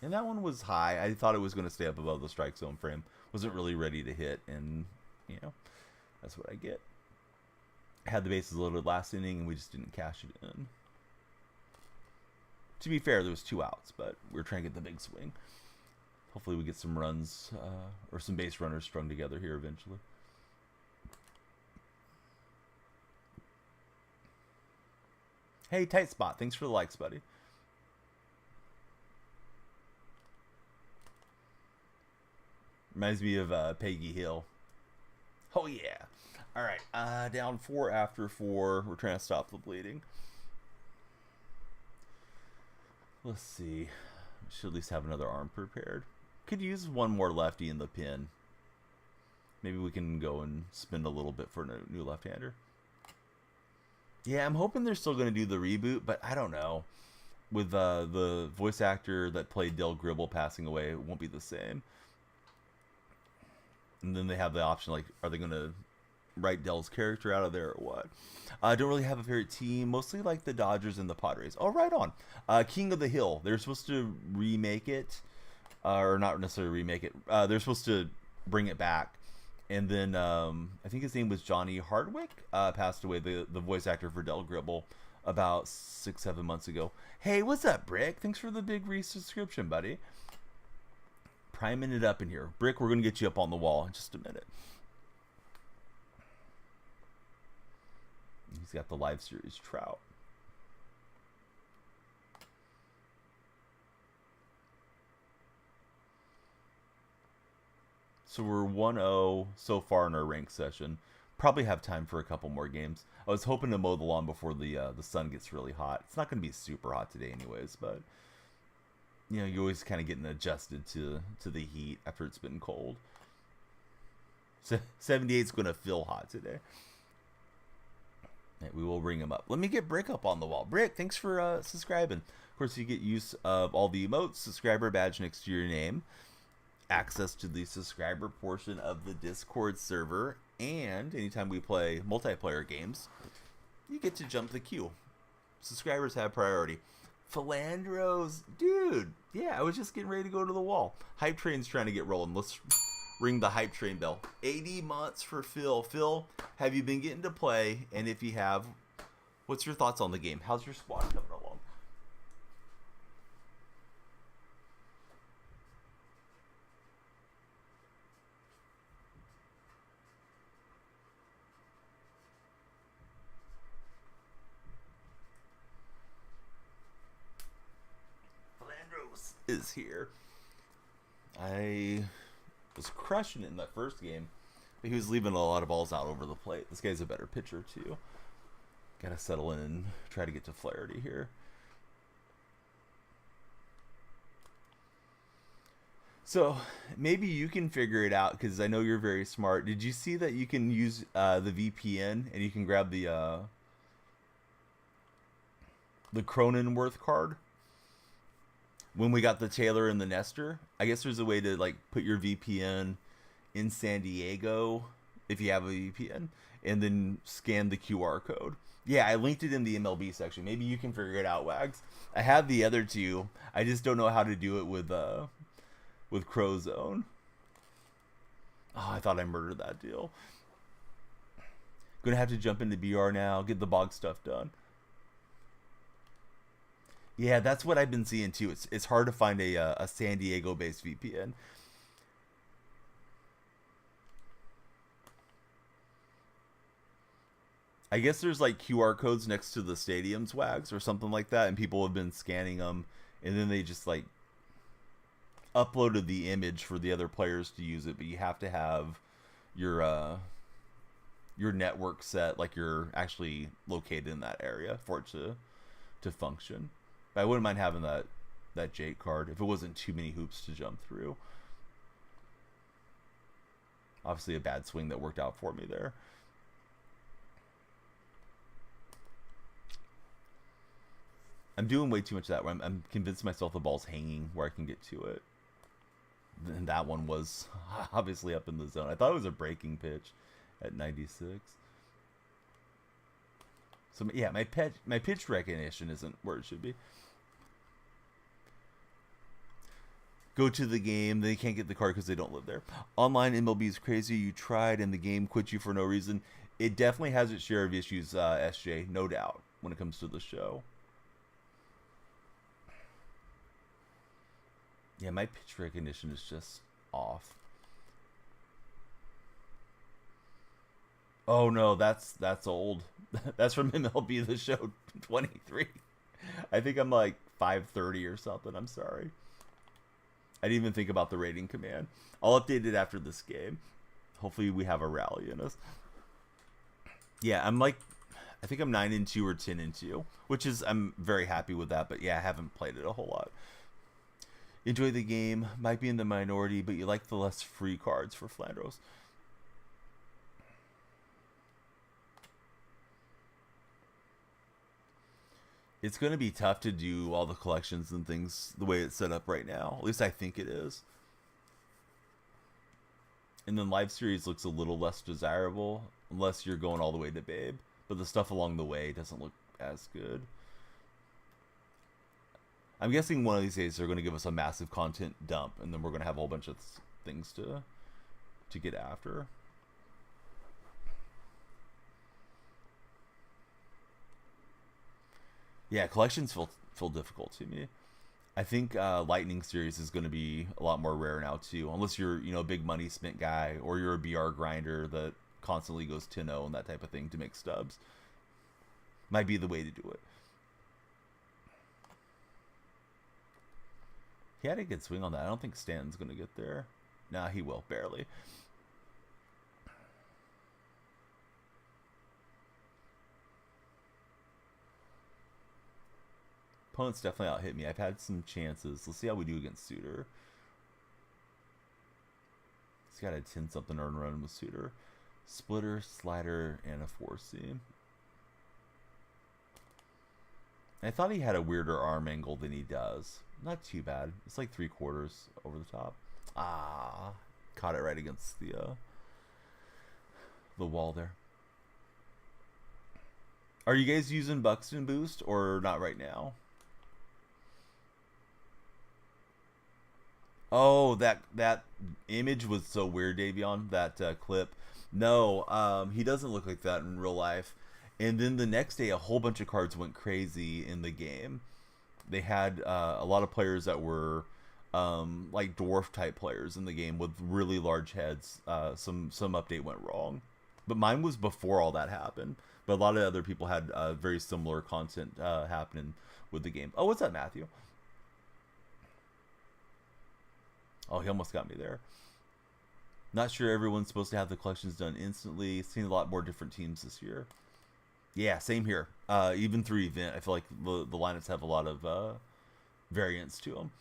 And that one was high. I thought it was going to stay up above the strike zone frame. Wasn't really ready to hit, and, you know, that's what I get. Had the bases loaded last inning, and we just didn't cash it in. To be fair, there was 2 outs, but we were trying to get the big swing. Hopefully we get some runs or some base runners strung together here eventually. Hey, Tight Spot. Thanks for the likes, buddy. Reminds me of Peggy Hill. Oh, yeah. All right. Down 4 after 4. We're trying to stop the bleeding. Let's see. Should at least have another arm prepared. Could use one more lefty in the pin. Maybe we can go and spend a little bit for a new left-hander. Yeah, I'm hoping they're still going to do the reboot, but I don't know. With the voice actor that played Del Gribble passing away, it won't be the same. And then they have the option, like, are they going to write Del's character out of there or what? I don't really have a favorite team. Mostly like the Dodgers and the Padres. Oh, right on. King of the Hill. They're supposed to remake it. Or not necessarily remake it. They're supposed to bring it back. And then I think his name was Johnny Hardwick. Passed away, the voice actor for Del Gribble, about 6-7 months ago. Hey, what's up, Brick? Thanks for the big resubscription, buddy. Priming it up in here. Brick, we're going to get you up on the wall in just a minute. He's got the live series Trout. So we're 1-0 so far in our ranked session. Probably have time for a couple more games. I was hoping to mow the lawn before the sun gets really hot. It's not going to be super hot today anyways, but you know, you're always kind of getting adjusted to the heat after it's been cold. So 78 is going to feel hot today. We will bring him up. Let me get Brick up on the wall. Brick, thanks for subscribing. Of course, you get use of all the emotes, subscriber badge next to your name, access to the subscriber portion of the Discord server, and anytime we play multiplayer games, you get to jump the queue. Subscribers have priority. Philandros, dude. Yeah, I was just getting ready to go to the wall. Hype Train's trying to get rolling. Let's ring the Hype Train bell. 80 months for Phil. Phil, have you been getting to play? And if you have, what's your thoughts on the game? How's your squad coming along? Philandros is here. I was crushing it in that first game, but he was leaving a lot of balls out over the plate. This guy's a better pitcher too. Gotta settle in and try to get to Flaherty here. So maybe you can figure it out because I know you're very smart. Did you see that you can use the VPN and you can grab the Cronenworth card? When we got the Taylor and the Nestor, I guess there's a way to like put your VPN in San Diego if you have a VPN and then scan the QR code. Yeah, I linked it in the MLB section. Maybe you can figure it out, Wags. I have the other two. I just don't know how to do it with Crowzone. Oh, I thought I murdered that deal. Gonna have to jump into BR now, get the bog stuff done. Yeah, that's what I've been seeing too. It's hard to find a San Diego-based VPN. I guess there's like QR codes next to the stadium's Wags or something like that, and people have been scanning them, and then they just like uploaded the image for the other players to use it, but you have to have your network set, like you're actually located in that area for it to function. But I wouldn't mind having that Jake card if it wasn't too many hoops to jump through. Obviously a bad swing that worked out for me there. I'm doing way too much of that where I'm convincing myself the ball's hanging where I can get to it. And that one was obviously up in the zone. I thought it was a breaking pitch at 96. So yeah, my pitch recognition isn't where it should be. Go to the game, they can't get the card because they don't live there. Online MLB is crazy. You tried and the game quit you for no reason. It definitely has its share of issues, SJ, no doubt, when it comes to the show. Yeah, my pitch recognition is just off. Oh no, that's old. That's from MLB The Show 23. I think I'm like 530 or something. I'm sorry. I didn't even think about the rating command. I'll update it after this game. Hopefully we have a rally in us. Yeah, I think I'm 9-2 or 10-2, which is, I'm very happy with that. But yeah, I haven't played it a whole lot. Enjoy the game. Might be in the minority, but you like the less free cards for Flandros. It's going to be tough to do all the collections and things the way it's set up right now. At least I think it is. And then live series looks a little less desirable unless you're going all the way to Babe. But the stuff along the way doesn't look as good. I'm guessing one of these days they're going to give us a massive content dump, and then we're going to have a whole bunch of things to get after. Yeah, collections feel difficult to me. I think Lightning series is going to be a lot more rare now too, unless you're a big money spent guy or you're a BR grinder that constantly goes 10-0 and that type of thing to make stubs. Might be the way to do it. He had a good swing on that. I don't think Stanton's going to get there. Nah, he will, barely. Opponents definitely out-hit me. I've had some chances. Let's see how we do against Suter. He's got a 10-something earned run with Suter. Splitter, slider, and a 4-seam. I thought he had a weirder arm angle than he does. Not too bad. It's like 3/4 over the top. Ah, caught it right against the wall there. Are you guys using Buxton Boost or not right now? Oh, that image was so weird, Davion. That clip. No, he doesn't look like that in real life. And then the next day, a whole bunch of cards went crazy in the game. They had a lot of players that were like dwarf type players in the game with really large heads. Some update went wrong, but mine was before all that happened. But a lot of other people had very similar content happening with the game. Oh, what's up, Matthew? Oh, he almost got me there. Not sure everyone's supposed to have the collections done instantly. Seen a lot more different teams this year. Yeah, same here. Even through event, I feel like the lineups have a lot of variance to them.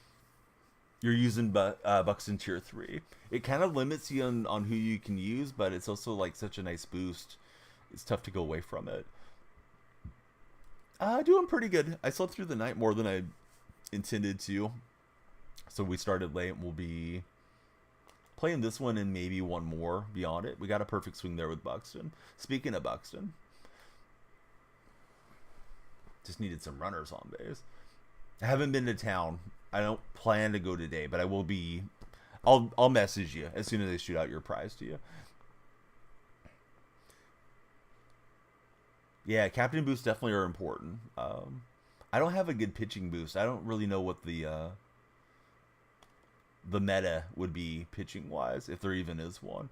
You're using Buxton Tier 3. It kind of limits you on who you can use, but it's also like such a nice boost. It's tough to go away from it. Doing pretty good. I slept through the night more than I intended to. So we started late. We'll be playing this one and maybe one more beyond it. We got a perfect swing there with Buxton. Speaking of Buxton, just needed some runners on base. I haven't been to town. I don't plan to go today, but I will be. I'll message you as soon as they shoot out your prize to you. Yeah, captain boosts definitely are important. I don't have a good pitching boost. I don't really know what the meta would be pitching wise, if there even is one.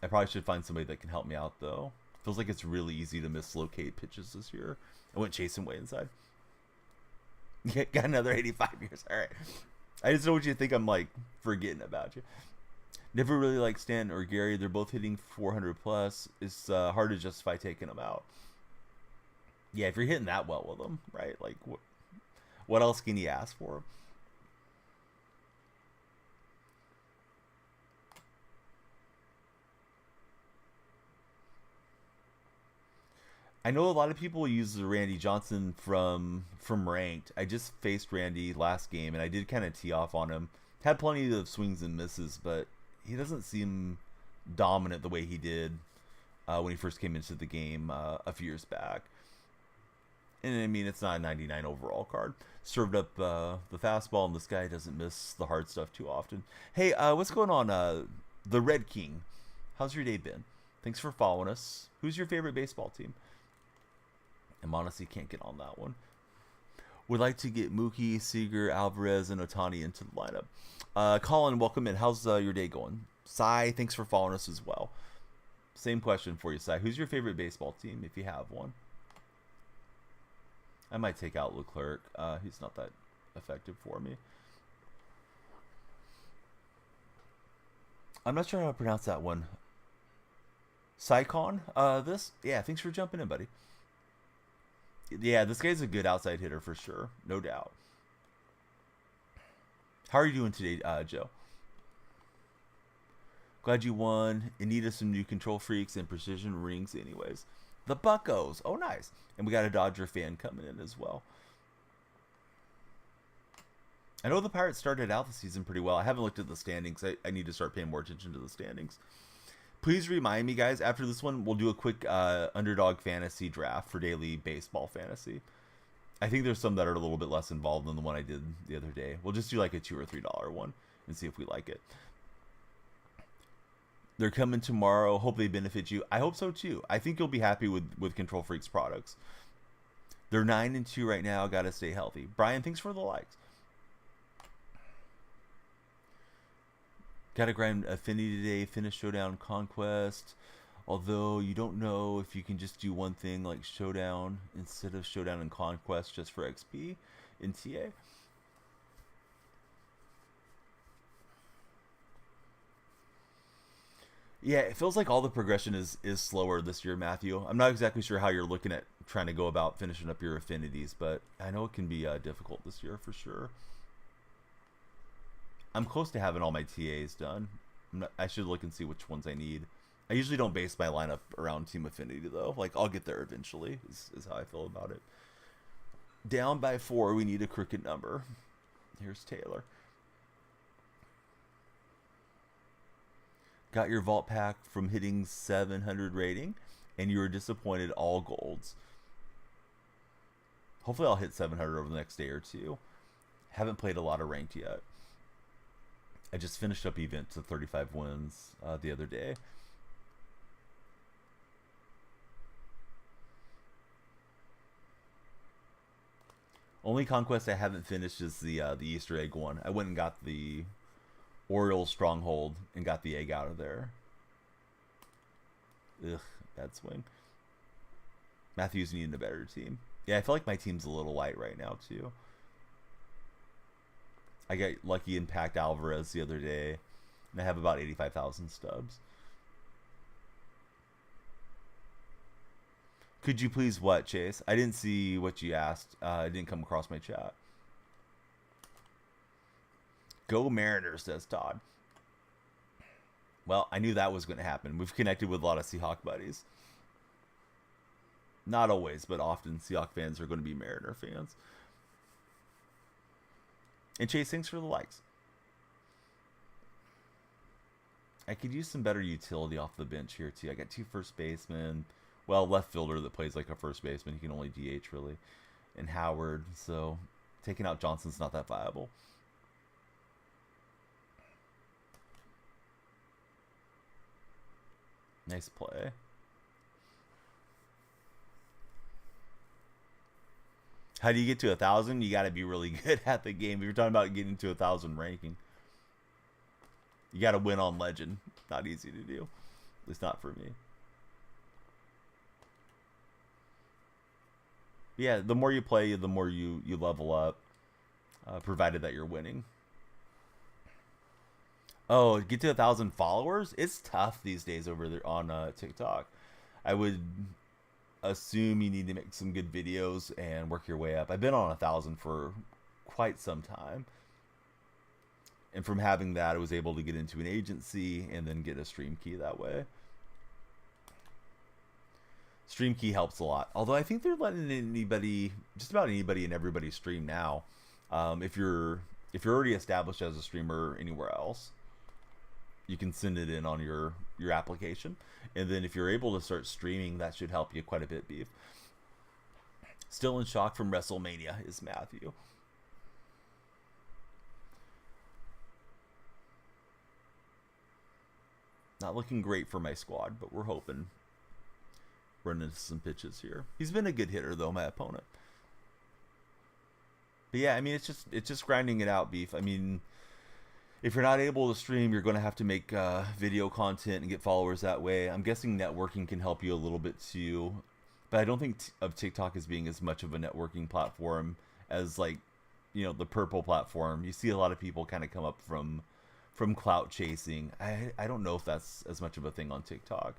I probably should find somebody that can help me out though. Feels like it's really easy to mislocate pitches this year. I went chasing way inside. Got another 85 years. All right. I just don't want you to think I'm like forgetting about you. Never really liked Stan or Gary. They're both hitting 400 plus. It's hard to justify taking them out. Yeah, if you're hitting that well with them, right? Like, what else can you ask for? I know a lot of people use the Randy Johnson from ranked. I just faced Randy last game, and I did kind of tee off on him. Had plenty of swings and misses, but he doesn't seem dominant the way he did when he first came into the game a few years back. And I mean, it's not a 99 overall card. Served up the fastball, and this guy doesn't miss the hard stuff too often. Hey, what's going on? The Red King, how's your day been? Thanks for following us. Who's your favorite baseball team? I honestly can't get on that one. Would like to get Mookie, Seager, Alvarez, and Ohtani into the lineup. Colin, welcome in. How's your day going? Sai, thanks for following us as well. Same question for you, Sai. Who's your favorite baseball team, if you have one? I might take out Leclerc. He's not that effective for me. I'm not sure how to pronounce that one. Saikon, this? Yeah, thanks for jumping in, buddy. Yeah, this guy's a good outside hitter for sure. No doubt. How are you doing today, Joe? Glad you won. In need of some new control freaks and precision rings anyways. The Buccos. Oh, nice. And we got a Dodger fan coming in as well. I know the Pirates started out the season pretty well. I haven't looked at the standings. I need to start paying more attention to the standings. Please remind me, guys, after this one, we'll do a quick underdog fantasy draft for daily baseball fantasy. I think there's some that are a little bit less involved than the one I did the other day. We'll just do like a $2 or $3 one and see if we like it. They're coming tomorrow. Hope they benefit you. I hope so too. I think you'll be happy with Control Freaks products. They're 9-2 right now. Got to stay healthy. Brian, thanks for the likes. Got to grind Affinity today. Finish Showdown Conquest. Although you don't know if you can just do one thing like Showdown instead of Showdown and Conquest just for XP in TA. Yeah, it feels like all the progression is slower this year, Matthew. I'm not exactly sure how you're looking at trying to go about finishing up your affinities, but I know it can be difficult this year for sure. I'm close to having all my TAs done. I should look and see which ones I need. I usually don't base my lineup around Team Affinity, though. Like, I'll get there eventually, is how I feel about it. Down by 4, we need a crooked number. Here's Taylor. Got your vault pack from hitting 700 rating, and you were disappointed all golds. Hopefully I'll hit 700 over the next day or two. Haven't played a lot of ranked yet. I just finished up event to 35 wins the other day. Only conquest I haven't finished is the Easter egg one. I went and got the Orioles stronghold and got the egg out of there. Ugh, bad swing. Matthew's needing a better team. Yeah, I feel like my team's a little light right now too. I got lucky and packed Alvarez the other day, and I have about 85,000 stubs. Could you please what, Chase? I didn't see what you asked. It didn't come across my chat. Go Mariners, says Todd. Well, I knew that was going to happen. We've connected with a lot of Seahawk buddies. Not always, but often Seahawk fans are going to be Mariner fans. And Chase, thanks for the likes. I could use some better utility off the bench here, too. I got 2 first basemen. Well, left fielder that plays like a first baseman. He can only DH, really. And Howard. So, taking out Johnson's not that viable. Nice play. How do you get to 1,000? You got to be really good at the game. If you're talking about getting to 1,000 ranking, you got to win on Legend. Not easy to do. At least not for me. Yeah, the more you play, the more you level up, provided that you're winning. Oh, get to 1,000 followers? It's tough these days over there on TikTok. I would assume you need to make some good videos and work your way up. I've been on 1,000 for quite some time. And from having that, I was able to get into an agency and then get a stream key that way. Stream key helps a lot. Although I think they're letting anybody, just about anybody and everybody stream now. If you're already established as a streamer anywhere else, you can send it in on your application, and then if you're able to start streaming, that should help you quite a bit, Beef. Still in shock from WrestleMania is Matthew. Not looking great for my squad, but we're hoping. Running into some pitches here. He's been a good hitter though, my opponent. But yeah, I mean, it's just grinding it out, Beef. I mean, if you're not able to stream, you're going to have to make video content and get followers that way. I'm guessing networking can help you a little bit too, but I don't think of TikTok as being as much of a networking platform as, like, you know, the purple platform. You see a lot of people kind of come up from clout chasing. I don't know if that's as much of a thing on TikTok.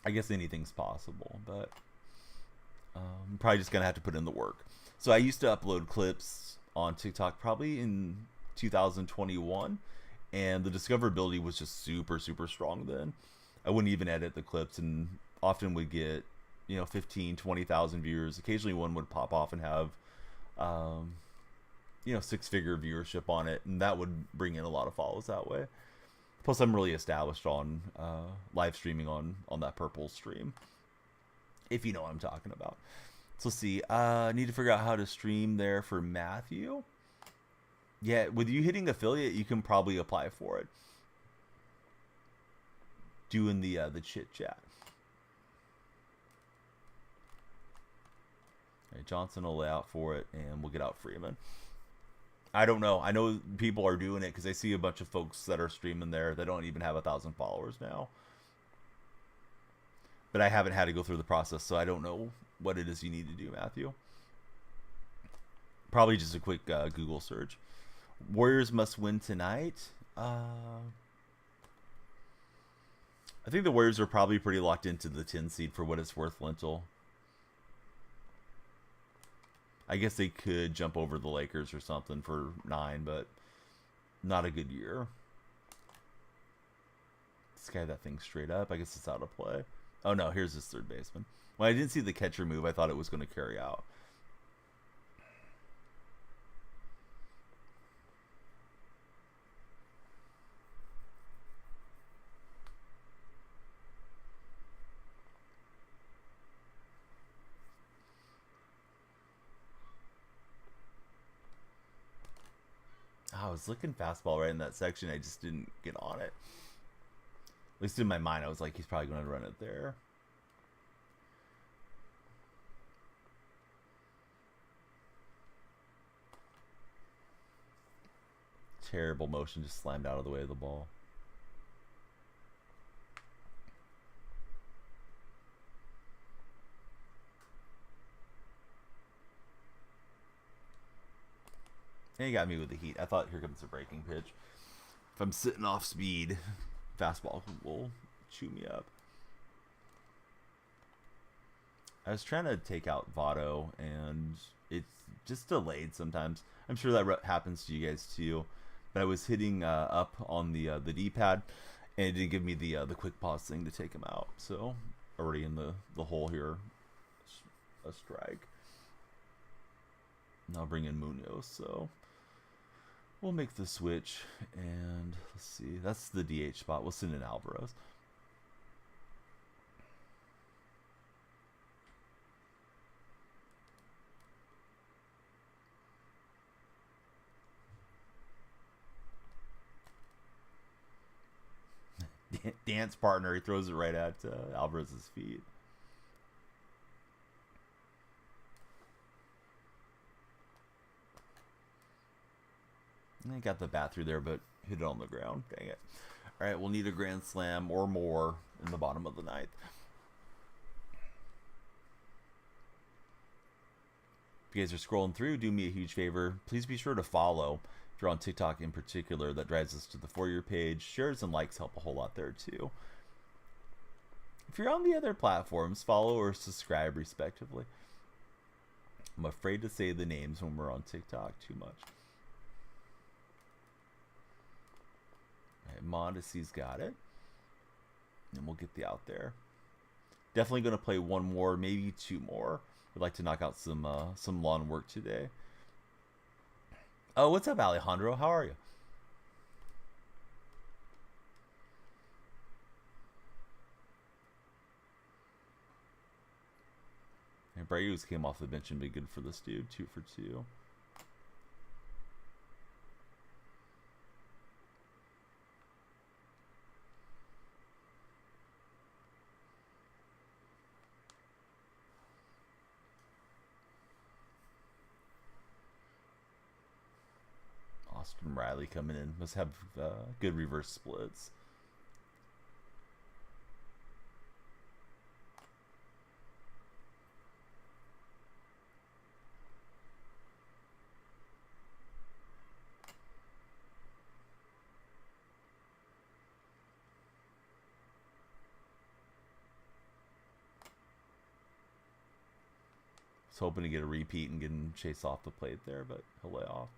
I guess anything's possible, but I'm probably just gonna have to put in the work. So I used to upload clips on TikTok probably in 2021, and the discoverability was just super strong then. I wouldn't even edit the clips, and often would get, you know, 15-20,000 viewers. Occasionally one would pop off and have you know, 6-figure viewership on it, and that would bring in a lot of follows that way. Plus, I'm really established on live streaming on that purple stream, if you know what I'm talking about. So let's see. I need to figure out how to stream there for Matthew. Yeah, with you hitting affiliate, you can probably apply for it. Doing the chit chat. All right, Johnson will lay out for it, and we'll get out Freeman. I don't know. I know people are doing it because I see a bunch of folks that are streaming there that don't even have 1,000 followers now. But I haven't had to go through the process, so I don't know what it is you need to do, Matthew. Probably just a quick Google search. Warriors must win tonight. I think the Warriors are probably pretty locked into the 10 seed for what it's worth, Lentil. I guess they could jump over the Lakers or something for 9, but not a good year. Sky that thing straight up. I guess it's out of play. Oh no, here's his third baseman. When I didn't see the catcher move, I thought it was going to carry out. I was looking fastball right in that section. I just didn't get on it. At least in my mind, I was like, he's probably going to run it there. Terrible motion, just slammed out of the way of the ball. And he got me with the heat. I thought, here comes the breaking pitch. If I'm sitting off speed, fastball will chew me up. I was trying to take out Votto, and it's just delayed sometimes. I'm sure that happens to you guys too. But I was hitting up on the D-pad, and it didn't give me the quick pause thing to take him out. So already in the hole here, a strike. Now bring in Munoz. So we'll make the switch, and let's see. That's the DH spot. We'll send in Alvarez. Dance partner. He throws it right at Alvarez's feet. I got the bat through there, but hit it on the ground. Dang it. All right, we'll need a grand slam or more in the bottom of the ninth. If you guys are scrolling through, do me a huge favor. Please be sure to follow. If you're on TikTok in particular, that drives us to the For You page. Shares and likes help a whole lot there too. If you're on the other platforms, follow or subscribe respectively. I'm afraid to say the names when we're on TikTok too much. All right, Mondesi's got it. And we'll get the out there. Definitely going to play one more, maybe two more. Would like to knock out some lawn work today. Oh, what's up, Alejandro? How are you? And Brayus came off the bench and been good for this dude. 2 for 2. Austin Riley coming in. Must have good reverse splits. Was hoping to get a repeat and get him chase off the plate there, but he'll lay off.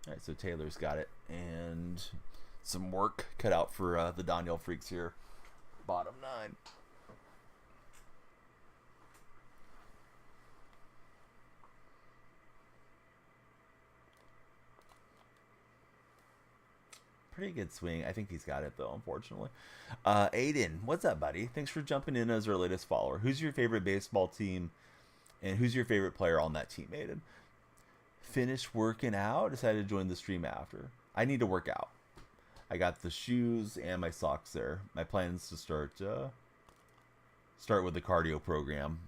All right, so Taylor's got it, and some work cut out for the Daniel Freaks here. Bottom 9. Pretty good swing. I think he's got it, though, unfortunately. Aiden, what's up, buddy? Thanks for jumping in as our latest follower. Who's your favorite baseball team, and who's your favorite player on that team, Aiden? Finished working out. Decided to join the stream after. I need to work out. I got the shoes and my socks there. My plan is to start with the cardio program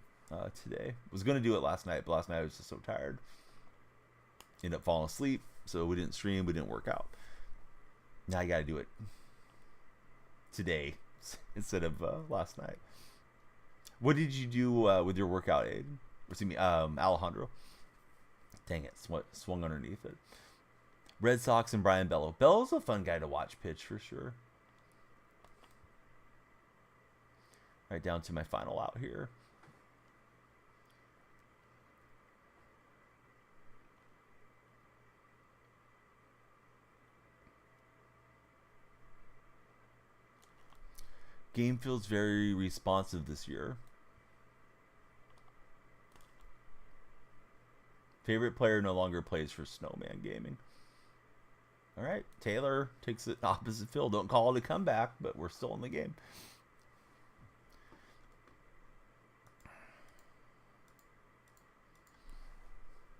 today. Was going to do it last night, but last night I was just so tired. Ended up falling asleep, so we didn't stream. We didn't work out. Now I got to do it today instead of last night. What did you do with your workout, Aiden? Or excuse me, Alejandro. Dang it, swung underneath it. Red Sox and Brian Bello. Bello's a fun guy to watch pitch for sure. Right down to my final out here. Game feels very responsive this year. Favorite player no longer plays for Snowman Gaming. All right, Taylor takes it opposite field. Don't call it a comeback, but we're still in the game.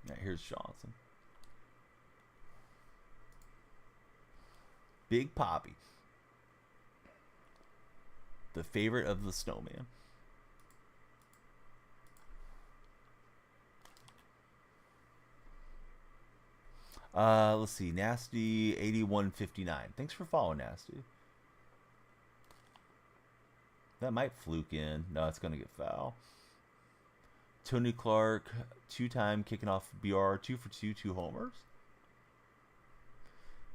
All right, here's Johnson. Big Poppy. The favorite of the Snowman. Let's see. Nasty 8159. Thanks for following, Nasty. That might fluke in. No, it's going to get foul. Tony Clark, 2-time kicking off BR, 2 for 2, 2 homers.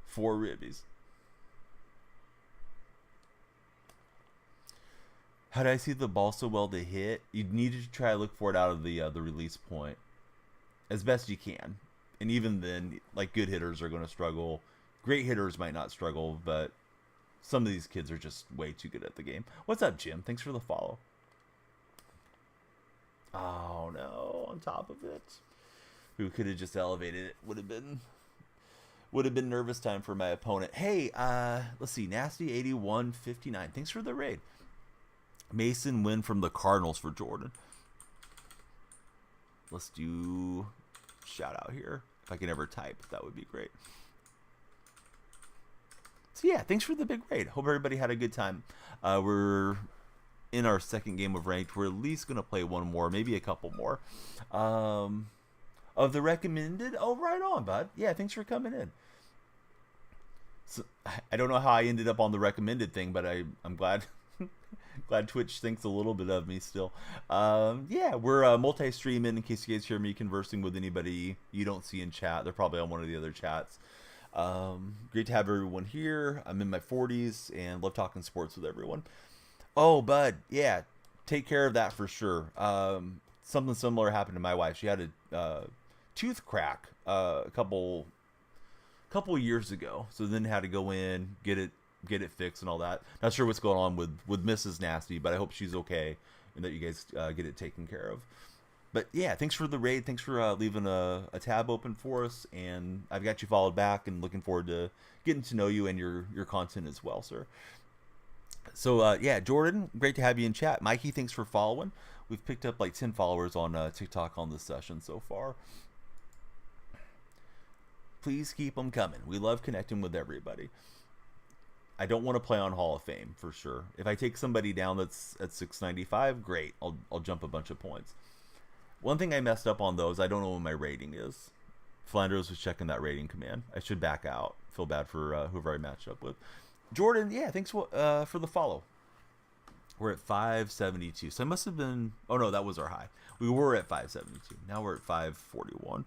4 ribbies. How did I see the ball so well to hit? You needed to try to look for it out of the release point as best you can. And even then, like, good hitters are going to struggle. Great hitters might not struggle, but some of these kids are just way too good at the game. What's up, Jim? Thanks for the follow. Oh, no. On top of it. Who could have just elevated it? Would have been nervous time for my opponent. Hey, let's see. Nasty 8159. Thanks for the raid. Mason win from the Cardinals for Jordan. Let's do shout out here. If I can ever type, that would be great. So yeah, thanks for the big raid. Hope everybody had a good time. We're in our second game of ranked. We're at least going to play one more, maybe a couple more. Of the recommended. Oh, right on, bud. Yeah, thanks for coming in. So, I don't know how I ended up on the recommended thing, but I'm glad. Glad Twitch thinks a little bit of me still. Yeah, we're multi-streaming in case you guys hear me conversing with anybody you don't see in chat. They're probably on one of the other chats. Great to have everyone here. I'm in my 40s and love talking sports with everyone. Oh, bud, yeah, take care of that for sure. Something similar happened to my wife. She had a tooth crack a couple couple years ago. So then had to go in, get it fixed and all that. Not sure what's going on with Mrs. Nasty, but I hope she's okay and that you guys get it taken care of. But yeah, thanks for the raid. Thanks for leaving a tab open for us, and I've got you followed back, and looking forward to getting to know you and your content as well, sir. So yeah, Jordan, great to have you in chat. Mikey, thanks for following. We've picked up like 10 followers on TikTok on this session so far. Please keep them coming. We love connecting with everybody. I don't want to play on Hall of Fame for sure. If I take somebody down that's at 695, great. I'll jump a bunch of points. One thing I messed up on though is I don't know what my rating is. Flanders was checking that rating command. I should back out. Feel bad for whoever I matched up with. Jordan, yeah, thanks for the follow. We're at 572. So I must have been... Oh, no, that was our high. We were at 572. Now we're at 541.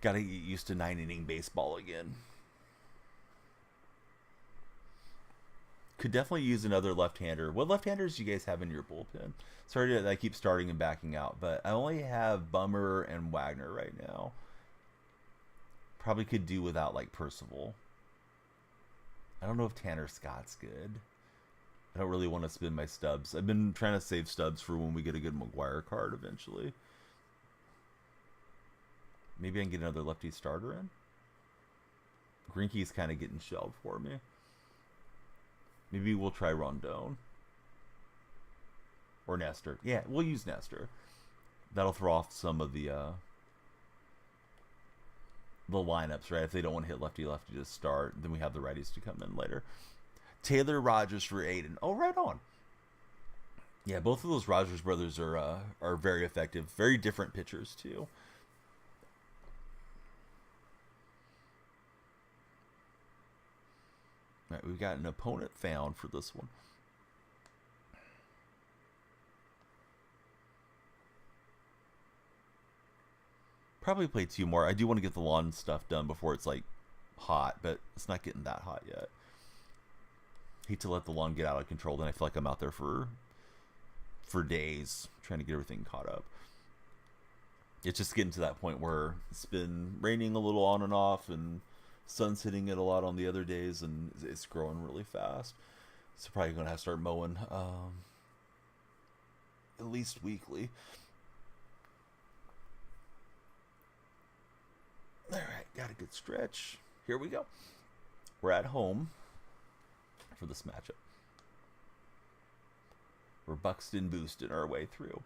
Gotta get used to 9-inning baseball again. Could definitely use another left-hander. What left-handers do you guys have in your bullpen? Sorry that I keep starting and backing out, but I only have Bummer and Wagner right now. Probably could do without, like, Percival. I don't know if Tanner Scott's good. I don't really want to spin my Stubbs. I've been trying to save Stubbs for when we get a good McGuire card eventually. Maybe I can get another lefty starter in. Greinke's kind of getting shelved for me. Maybe we'll try Rondon. Or Nestor. Yeah, we'll use Nestor. That'll throw off some of the lineups, right? If they don't want to hit lefty-lefty to start, then we have the righties to come in later. Taylor Rogers for Aiden. Oh, right on. Yeah, both of those Rogers brothers are very effective. Very different pitchers, too. All right, we've got an opponent found for this one. Probably play 2 more. I do want to get the lawn stuff done before it's like hot, but it's not getting that hot yet. Hate to let the lawn get out of control, then I feel like I'm out there for days trying to get everything caught up. It's just getting to that point where it's been raining a little on and off, and sun's hitting it a lot on the other days, and it's growing really fast. So probably gonna have to start mowing at least weekly. All right, got a good stretch. Here we go. We're at home for this matchup. We're Buxton boosting our way through.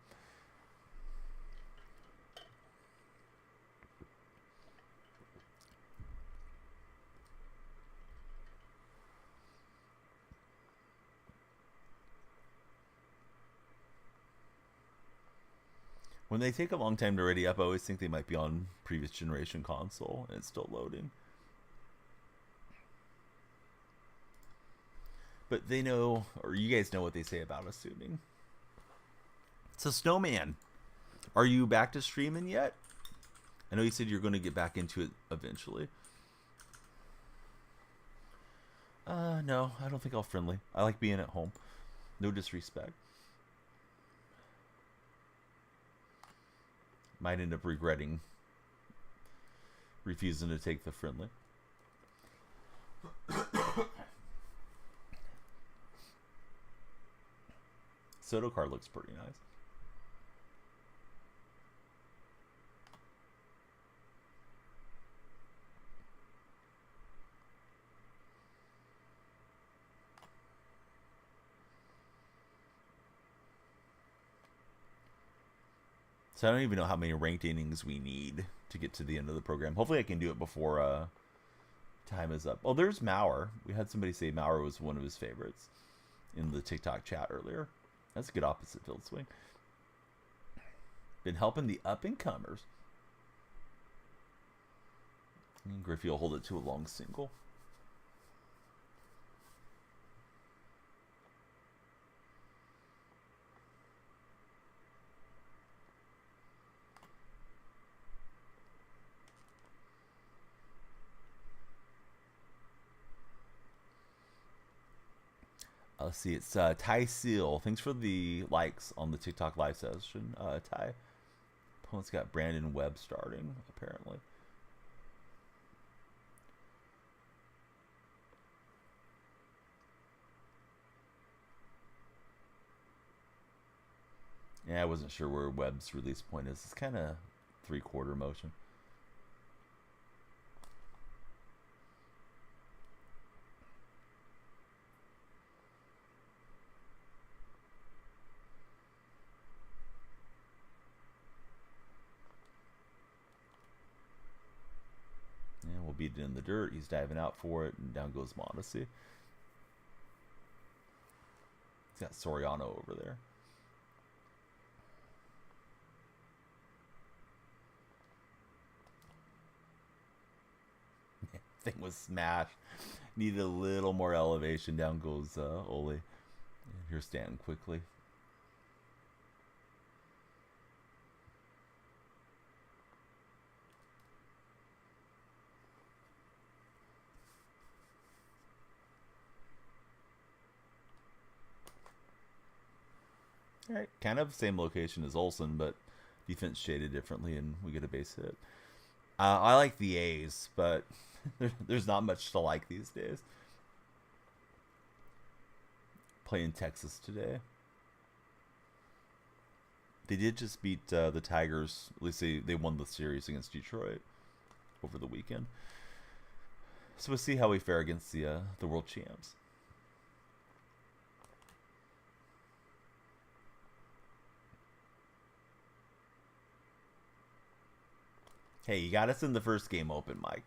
When they take a long time to ready up, I always think they might be on previous generation console, and it's still loading. But they know, or you guys know what they say about assuming. So, Snowman, are you back to streaming yet? I know you said you're going to get back into it eventually. No, I don't think I'll friendly. I like being at home. No disrespect. Might end up regretting refusing to take the friendly. Soto card looks pretty nice. So I don't even know how many ranked innings we need to get to the end of the program. Hopefully I can do it before time is up. Oh, there's Mauer. We had somebody say Mauer was one of his favorites in the TikTok chat earlier. That's a good opposite field swing. Been helping the up-and-comers. Griffey will hold it to a long single. Let's see, it's Ty Seal. Thanks for the likes on the TikTok live session, Ty. Opponent's got Brandon Webb starting, apparently. Yeah, I wasn't sure where Webb's release point is. It's kind of 3/4 motion. And we'll beat it in the dirt. He's diving out for it, and down goes Mondesi. He's got Soriano over there. Thing was smashed. Needed a little more elevation. Down goes Ole. And here's Stanton quickly. All right, kind of same location as Olsen, but defense shaded differently, and we get a base hit. I like the A's, but there's not much to like these days. Playing Texas today. They did just beat the Tigers. At least they won the series against Detroit over the weekend. So we'll see how we fare against the world champs. Hey, you got us in the first game open, Mike.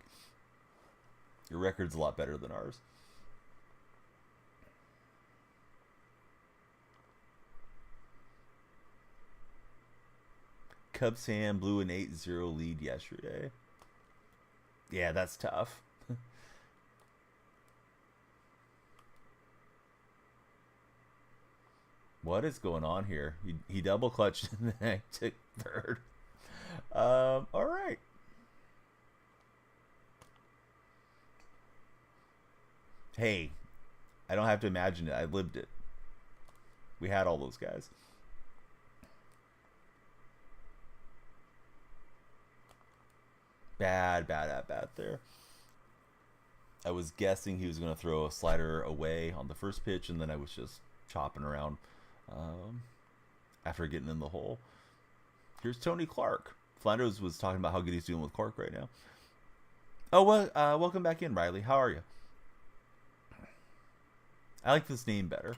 Your record's a lot better than ours. Cubs fan blew an 8-0 lead yesterday. Yeah, that's tough. What is going on here? He double clutched and then I took third. All right. Hey, I don't have to imagine it. I lived it. We had all those guys. Bad there. I was guessing he was going to throw a slider away on the first pitch, and then I was just chopping around after getting in the hole. Here's Tony Clark. Flanders was talking about how good he's doing with Clark right now. Oh, well, welcome back in, Riley. How are you? I like this name better.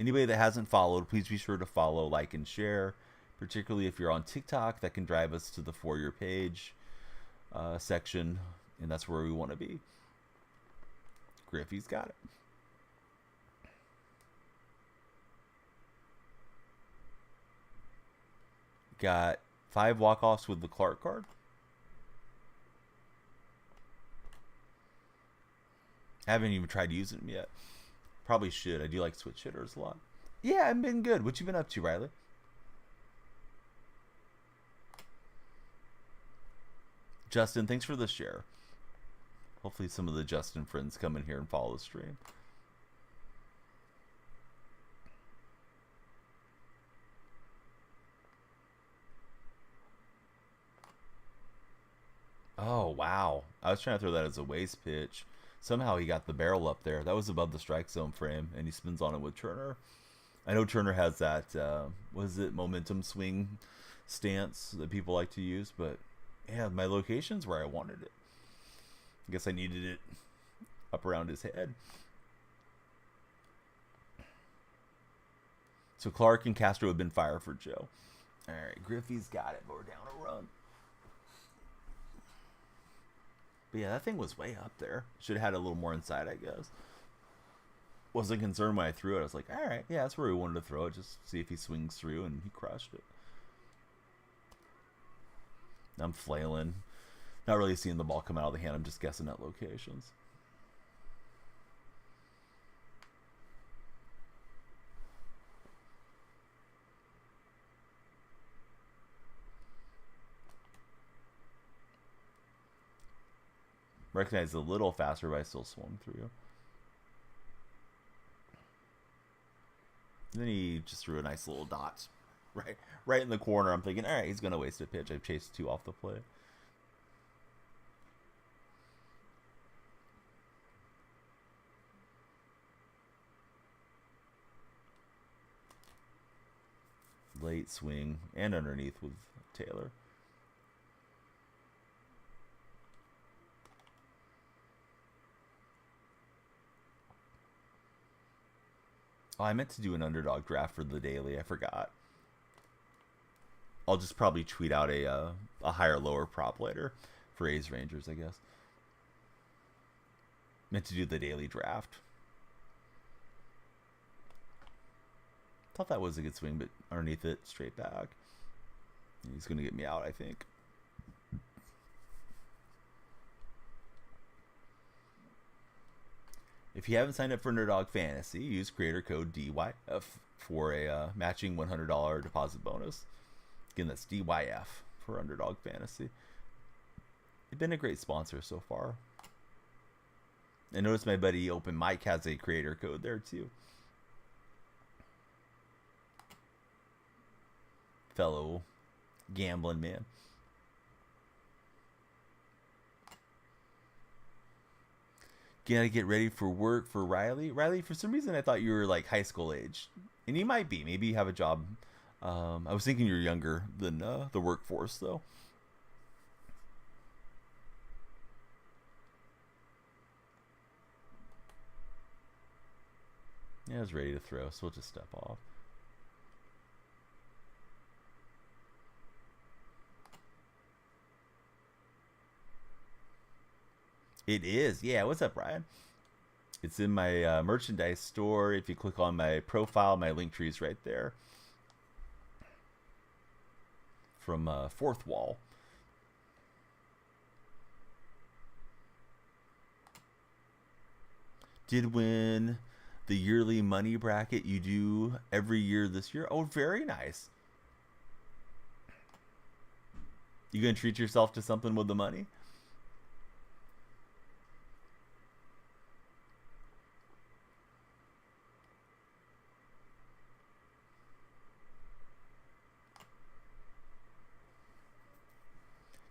Anybody that hasn't followed, please be sure to follow, like, and share. Particularly if you're on TikTok, that can drive us to the For Your Page section, and that's where we want to be. Griffey's got it. Got 5 walk-offs with the Clark card. Haven't even tried using them yet. Probably should. I do like switch hitters a lot. Yeah, I've been good. What you been up to, Riley? Justin, thanks for the share. Hopefully some of the Justin friends come in here and follow the stream. Oh, wow. I was trying to throw that as a waste pitch. Somehow he got the barrel up there. That was above the strike zone frame, and he spins on it with Turner. I know Turner has that, what is it, momentum swing stance that people like to use, but yeah, my location's where I wanted it. I guess I needed it up around his head. So Clark and Castro have been fire for Joe. All right, Griffey's got it, but we're down a run. But yeah, that thing was way up there. Should have had a little more inside, I guess. Wasn't concerned when I threw it. I was like, all right, yeah, that's where we wanted to throw it. Just see if he swings through, and he crushed it. I'm flailing. Not really seeing the ball come out of the hand. I'm just guessing at locations. Recognized a little faster, but I still swung through. And then he just threw a nice little dot right in the corner. I'm thinking, all right, he's gonna waste a pitch. I've chased 2 off the plate. Late swing and underneath with Taylor. Oh, I meant to do an underdog draft for the daily. I forgot. I'll just probably tweet out a higher lower prop later for A's Rangers, I guess. Meant to do the daily draft. Thought that was a good swing, but underneath it, straight back. He's going to get me out, I think. If you haven't signed up for Underdog Fantasy, use creator code DYF for a matching $100 deposit bonus. Again, that's DYF for Underdog Fantasy. They've been a great sponsor so far. And notice my buddy Open Mike has a creator code there too. Fellow gambling man. Gotta get ready for work for Riley. Riley, for some reason I thought you were like high school age. And you might be. Maybe you have a job. I was thinking you're younger than the workforce though. Yeah, I was ready to throw, so we'll just step off. It is. Yeah, what's up, Brian? It's in my merchandise store. If you click on my profile, my link tree is right there. From Fourth Wall. Did win the yearly money bracket you do every year this year. Oh, very nice. You gonna treat yourself to something with the money?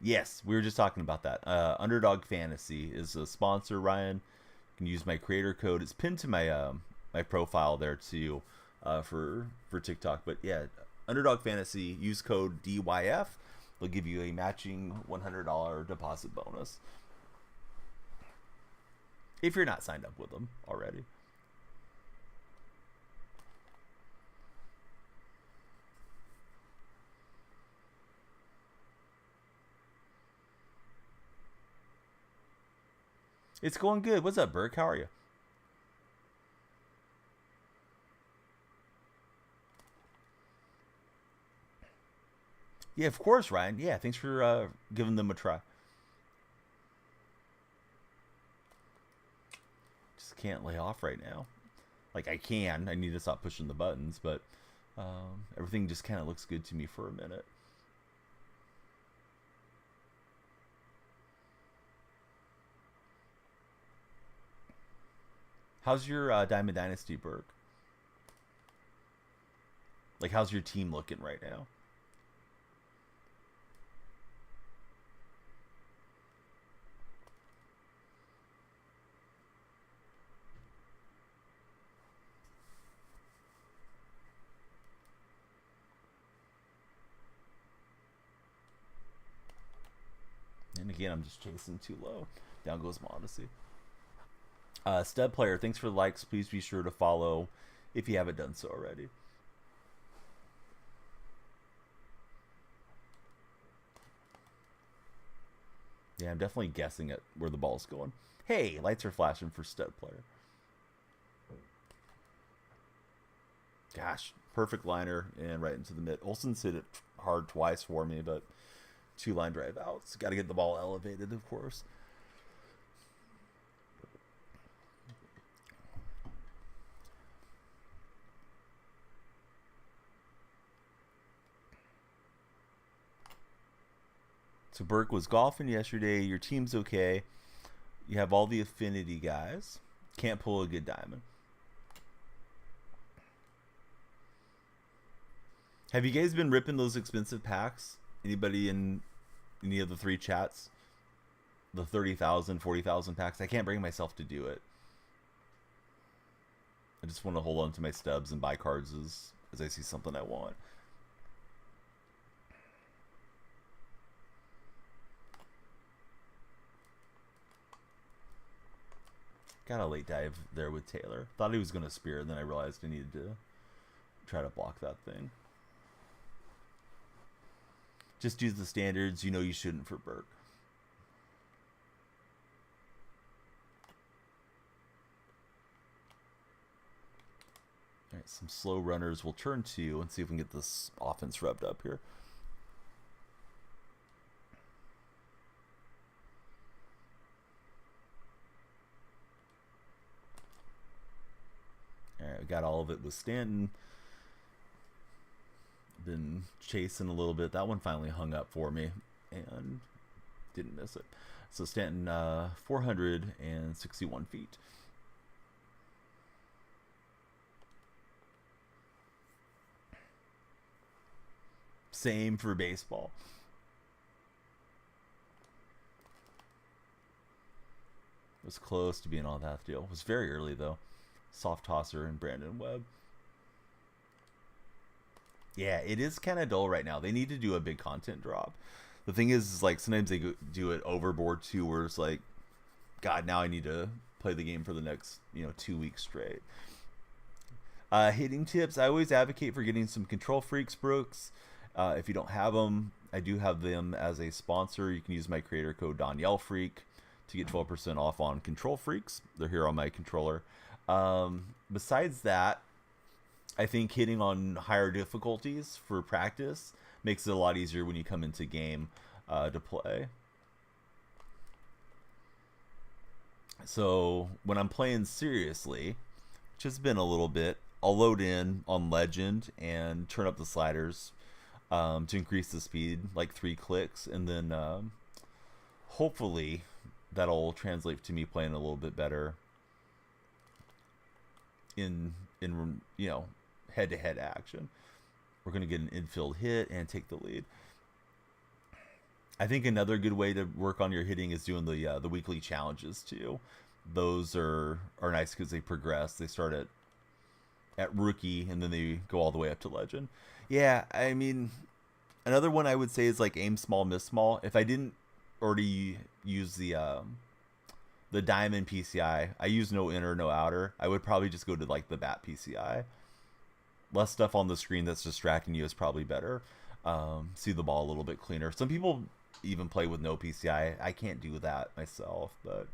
Yes, we were just talking about that. Underdog Fantasy is a sponsor, Ryan. You can use my creator code. It's pinned to my my profile there too for TikTok. But yeah, Underdog Fantasy, use code DYF. They'll give you a matching $100 deposit bonus. If you're not signed up with them already. It's going good. What's up, Burke? How are you? Yeah, of course, Ryan. Yeah, thanks for giving them a try. Just can't lay off right now. Like, I can. I need to stop pushing the buttons, but everything just kind of looks good to me for a minute. How's your Diamond Dynasty, Burke? Like, how's your team looking right now? And again, I'm just chasing too low. Down goes Mondesi. Stud Player, thanks for the likes. Please be sure to follow if you haven't done so already. Yeah, I'm definitely guessing at where the ball's going. Hey, lights are flashing for Stud Player. Gosh, perfect liner and right into the mid. Olsen's hit it hard twice for me, but 2 line drive outs. Got to get the ball elevated, of course. So Burke was golfing yesterday. Your team's okay. You have all the affinity guys. Can't pull a good diamond. Have you guys been ripping those expensive packs? Anybody in any of the 3 chats? The 30,000, 40,000 packs? I can't bring myself to do it. I just want to hold on to my stubs and buy cards as I see something I want. Got a late dive there with Taylor. Thought he was going to spear, and then I realized I needed to try to block that thing. Just use the standards. You know you shouldn't for Burke. All right, some slow runners. We'll turn 2 and see if we can get this offense revved up here. All right, we got all of it with Stanton. Been chasing a little bit. That one finally hung up for me and didn't miss it. So Stanton, 461 feet. Same for baseball. It was close to being on that deal. It was very early though. Soft tosser and Brandon Webb. Yeah, it is kind of dull right now. They need to do a big content drop. The thing is like sometimes they do it overboard too, where it's like, God, now I need to play the game for the next 2 weeks straight. Hitting tips. I always advocate for getting some Control Freaks, Brooks. If you don't have them, I do have them as a sponsor. You can use my creator code DanielleFreak to get 12% off on Control Freaks. They're here on my controller. Besides that, I think hitting on higher difficulties for practice makes it a lot easier when you come into game to play. So when I'm playing seriously, which has been a little bit, I'll load in on Legend and turn up the sliders to increase the speed, like 3 clicks, and then hopefully that'll translate to me playing a little bit better in head-to-head action. We're going to get an infield hit and take the lead. I think another good way to work on your hitting is doing the weekly challenges too. Those are nice because they progress. They start at rookie and then they go all the way up to legend. Yeah, I mean, another one I would say is like aim small, miss small. If I didn't already use the diamond PCI, I use no inner, no outer. I would probably just go to like the bat PCI. Less stuff on the screen that's distracting you is probably better. See the ball a little bit cleaner. Some people even play with no PCI. I can't do that myself, but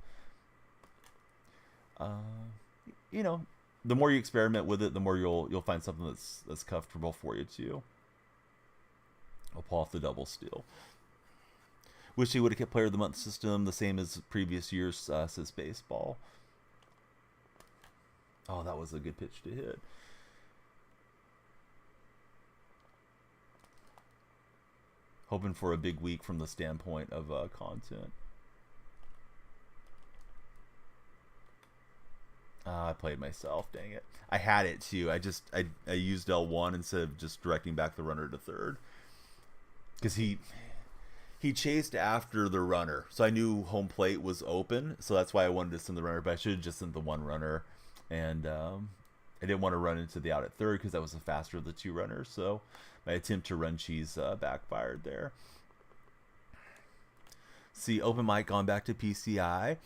the more you experiment with it, the more you'll find something that's comfortable for you too. I'll pull off the double steal. Wish they would have kept Player of the Month system the same as previous years, says Baseball. Oh, that was a good pitch to hit. Hoping for a big week from the standpoint of content. I played myself, dang it. I had it too. I used L1 instead of just directing back the runner to third. Because he chased after the runner. So I knew home plate was open. So that's why I wanted to send the runner. But I should have just sent the one runner. And I didn't want to run into the out at third because that was the faster of the 2 runners. So my attempt to run cheese backfired there. See, open mic gone back to PCI.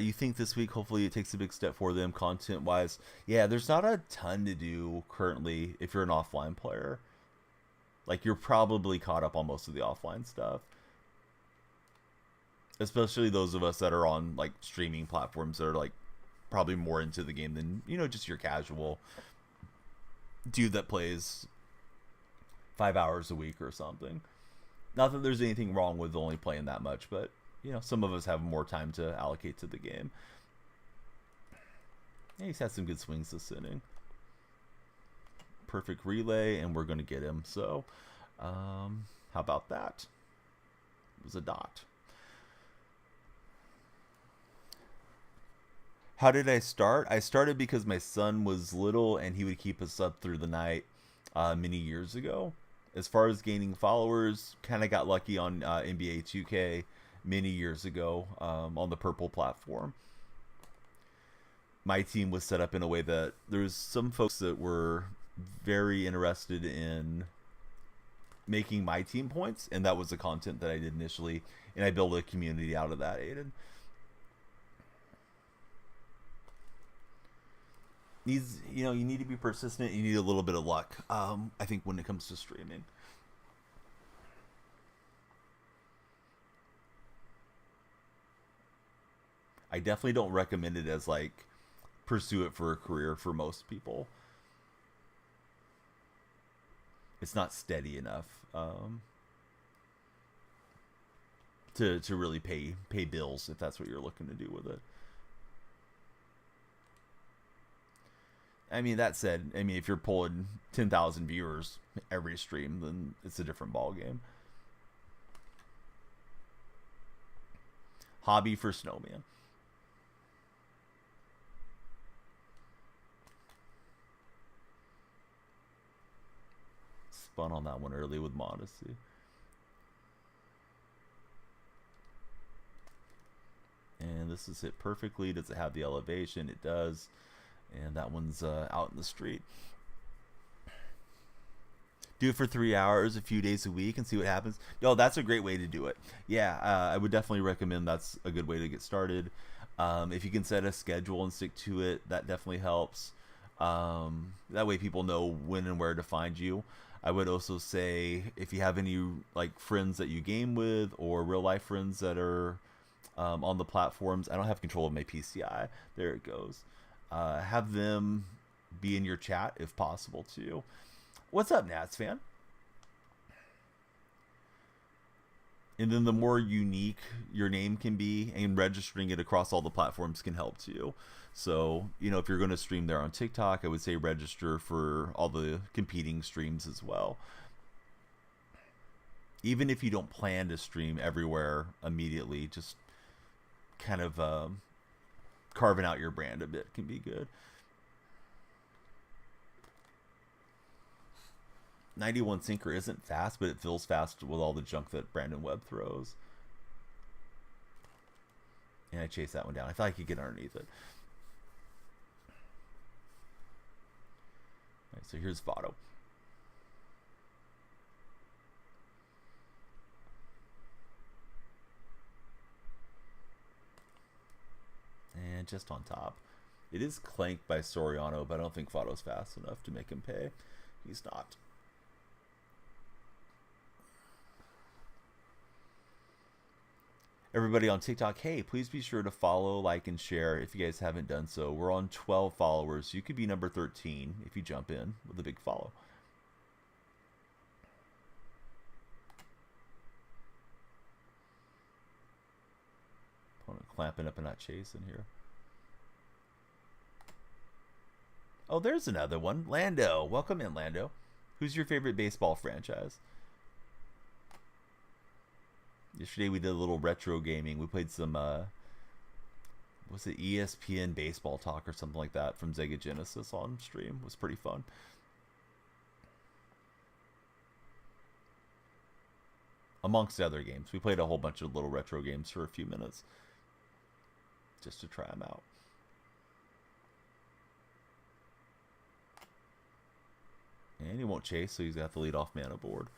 You think this week, hopefully it takes a big step for them content-wise. Yeah, there's not a ton to do currently if you're an offline player. Like, you're probably caught up on most of the offline stuff. Especially those of us that are on, like, streaming platforms that are, like, probably more into the game than, just your casual dude that plays 5 hours a week or something. Not that there's anything wrong with only playing that much, but, some of us have more time to allocate to the game. Yeah, he's had some good swings this inning. Perfect relay, and we're going to get him. So, how about that? It was a dot. How did I start? I started because my son was little, and he would keep us up through the night many years ago. As far as gaining followers, kind of got lucky on NBA 2K many years ago on the Purple platform. My team was set up in a way that there's some folks that were very interested in making my team points, and that was the content that I did initially, and I built a community out of that, Aiden. You need to be persistent. You need a little bit of luck. I think when it comes to streaming. I definitely don't recommend it as like pursue it for a career for most people. It's not steady enough to really pay bills if that's what you're looking to do with it. I mean, that said, if you're pulling 10,000 viewers every stream, then it's a different ball game. Hobby for Snowman. Spun on that one early with Modesty. And this is hit perfectly. Does it have the elevation? It does. And that one's out in the street. Do it for 3 hours, a few days a week, and see what happens. No, that's a great way to do it. Yeah, I would definitely recommend that's a good way to get started. If you can set a schedule and stick to it, that definitely helps. That way people know when and where to find you. I would also say if you have any like friends that you game with or real life friends that are on the platforms. I don't have control of my PCI. There it goes. Have them be in your chat if possible too. What's up, Nats fan? And then the more unique your name can be, and registering it across all the platforms can help too. So, if you're going to stream there on TikTok, I would say register for all the competing streams as well. Even if you don't plan to stream everywhere immediately, just kind of carving out your brand a bit can be good. 91 sinker isn't fast, but it feels fast with all the junk that Brandon Webb throws. And I chase that one down. I thought I could get underneath it. All right, so here's Votto. And just on top. It is clanked by Soriano, but I don't think Votto's fast enough to make him pay. He's not. Everybody on TikTok, hey, please be sure to follow, like, and share if you guys haven't done so. We're on 12 followers. You could be number 13 if you jump in with a big follow. Opponent clamping up and not chasing here. Oh, there's another one. Lando. Welcome in, Lando. Who's your favorite baseball franchise? Yesterday we did a little retro gaming. We played some, was it ESPN Baseball Talk or something like that from Sega Genesis on stream. It was pretty fun. Amongst other games. We played a whole bunch of little retro games for a few minutes. Just to try them out. And he won't chase, so he's got the leadoff man aboard.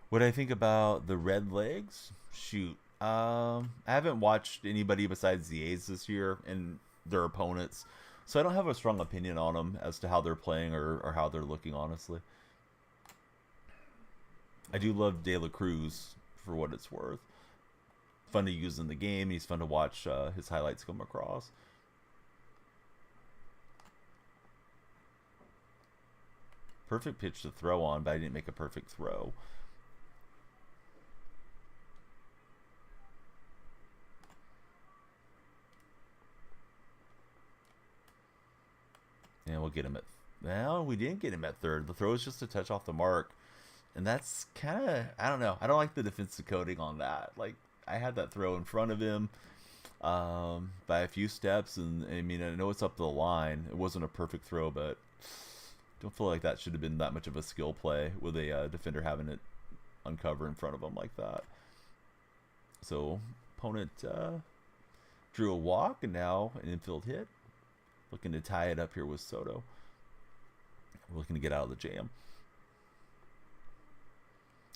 What I think about the Red Legs? Shoot. I haven't watched anybody besides the A's this year and their opponents, so I don't have a strong opinion on them as to how they're playing or how they're looking, honestly. I do love De La Cruz for what it's worth. Fun to use in the game. He's fun to watch his highlights come across. Perfect pitch to throw on, but I didn't make a perfect throw. And we'll get him at... Well, we didn't get him at third. The throw is just a touch off the mark. And that's kind of... I don't know. I don't like the defensive coding on that. Like, I had that throw in front of him by a few steps, and I mean, I know it's up the line. It wasn't a perfect throw, but don't feel like that should have been that much of a skill play with a defender having it uncover in front of him like that. So opponent drew a walk, and now an infield hit. Looking to tie it up here with Soto. We're looking to get out of the jam.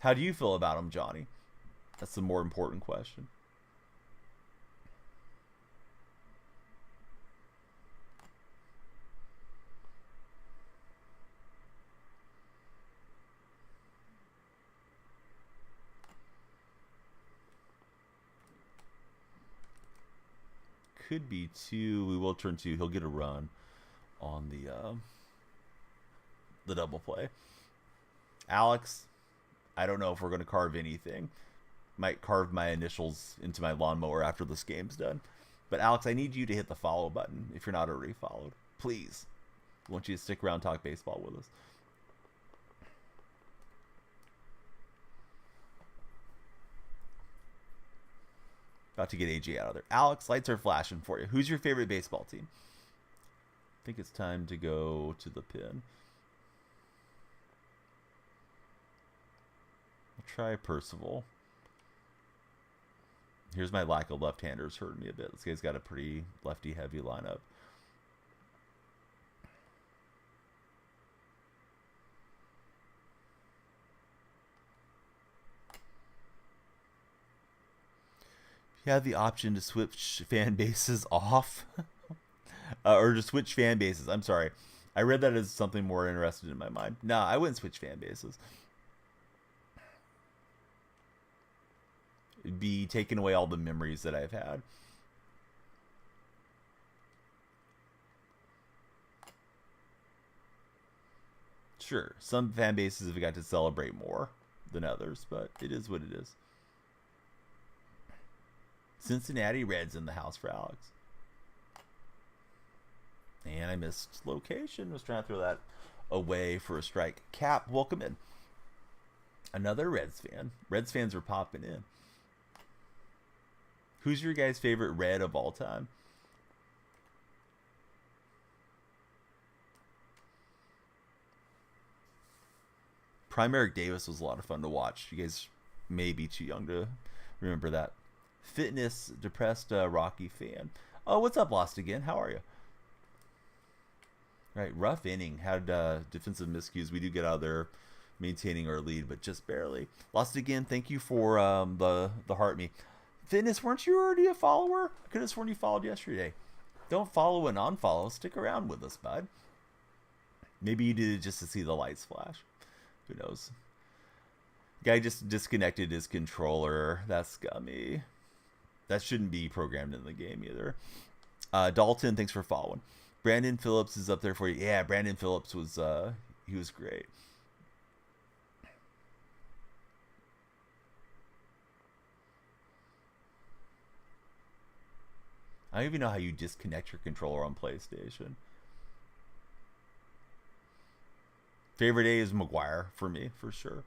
How do you feel about him, Johnny? That's the more important question. Could be 2. We will turn 2. He'll get a run on the double play. Alex, I don't know if we're going to carve anything. Might carve my initials into my lawnmower after this game's done. But Alex, I need you to hit the follow button if you're not already followed. Please. I want you to stick around, talk baseball with us. About to get AJ out of there. Alex, lights are flashing for you. Who's your favorite baseball team? I think it's time to go to the pin. I'll try Percival. Here's my lack of left-handers hurting me a bit. This guy's got a pretty lefty-heavy lineup. You have the option to switch fan bases off. Or to switch fan bases. I'm sorry. I read that as something more interested in my mind. Nah, I wouldn't switch fan bases. It'd be taking away all the memories that I've had. Sure, some fan bases have got to celebrate more than others, but it is what it is. Cincinnati Reds in the house for Alex. And I missed location. Was trying to throw that away for a strike. Cap, welcome in. Another Reds fan. Reds fans are popping in. Who's your guys' favorite Red of all time? Prime Eric Davis was a lot of fun to watch. You guys may be too young to remember that. Fitness, depressed Rocky fan. Oh, what's up, Lost Again? How are you? Right, rough inning. Had defensive miscues. We do get out of there maintaining our lead, but just barely. Lost Again, thank you for the heart me. Fitness, weren't you already a follower? I could have sworn you followed yesterday. Don't follow and unfollow. Stick around with us, bud. Maybe you did it just to see the lights flash. Who knows? Guy just disconnected his controller. That's scummy. That shouldn't be programmed in the game either. Dalton, thanks for following. Brandon Phillips is up there for you. Yeah, Brandon Phillips was he was great. I don't even know how you disconnect your controller on PlayStation. Favorite day is McGuire for me, for sure.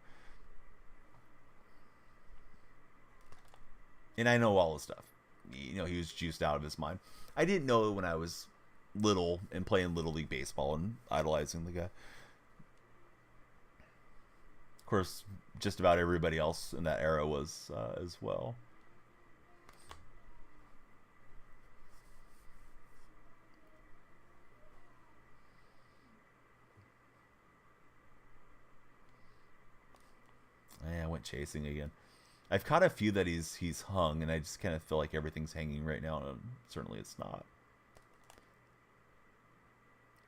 And I know all the stuff. You know, he was juiced out of his mind. I didn't know it when I was little and playing Little League Baseball and idolizing the guy. Of course, just about everybody else in that era was as well. I went chasing again. I've caught a few that he's hung, and I just kind of feel like everything's hanging right now, and certainly it's not.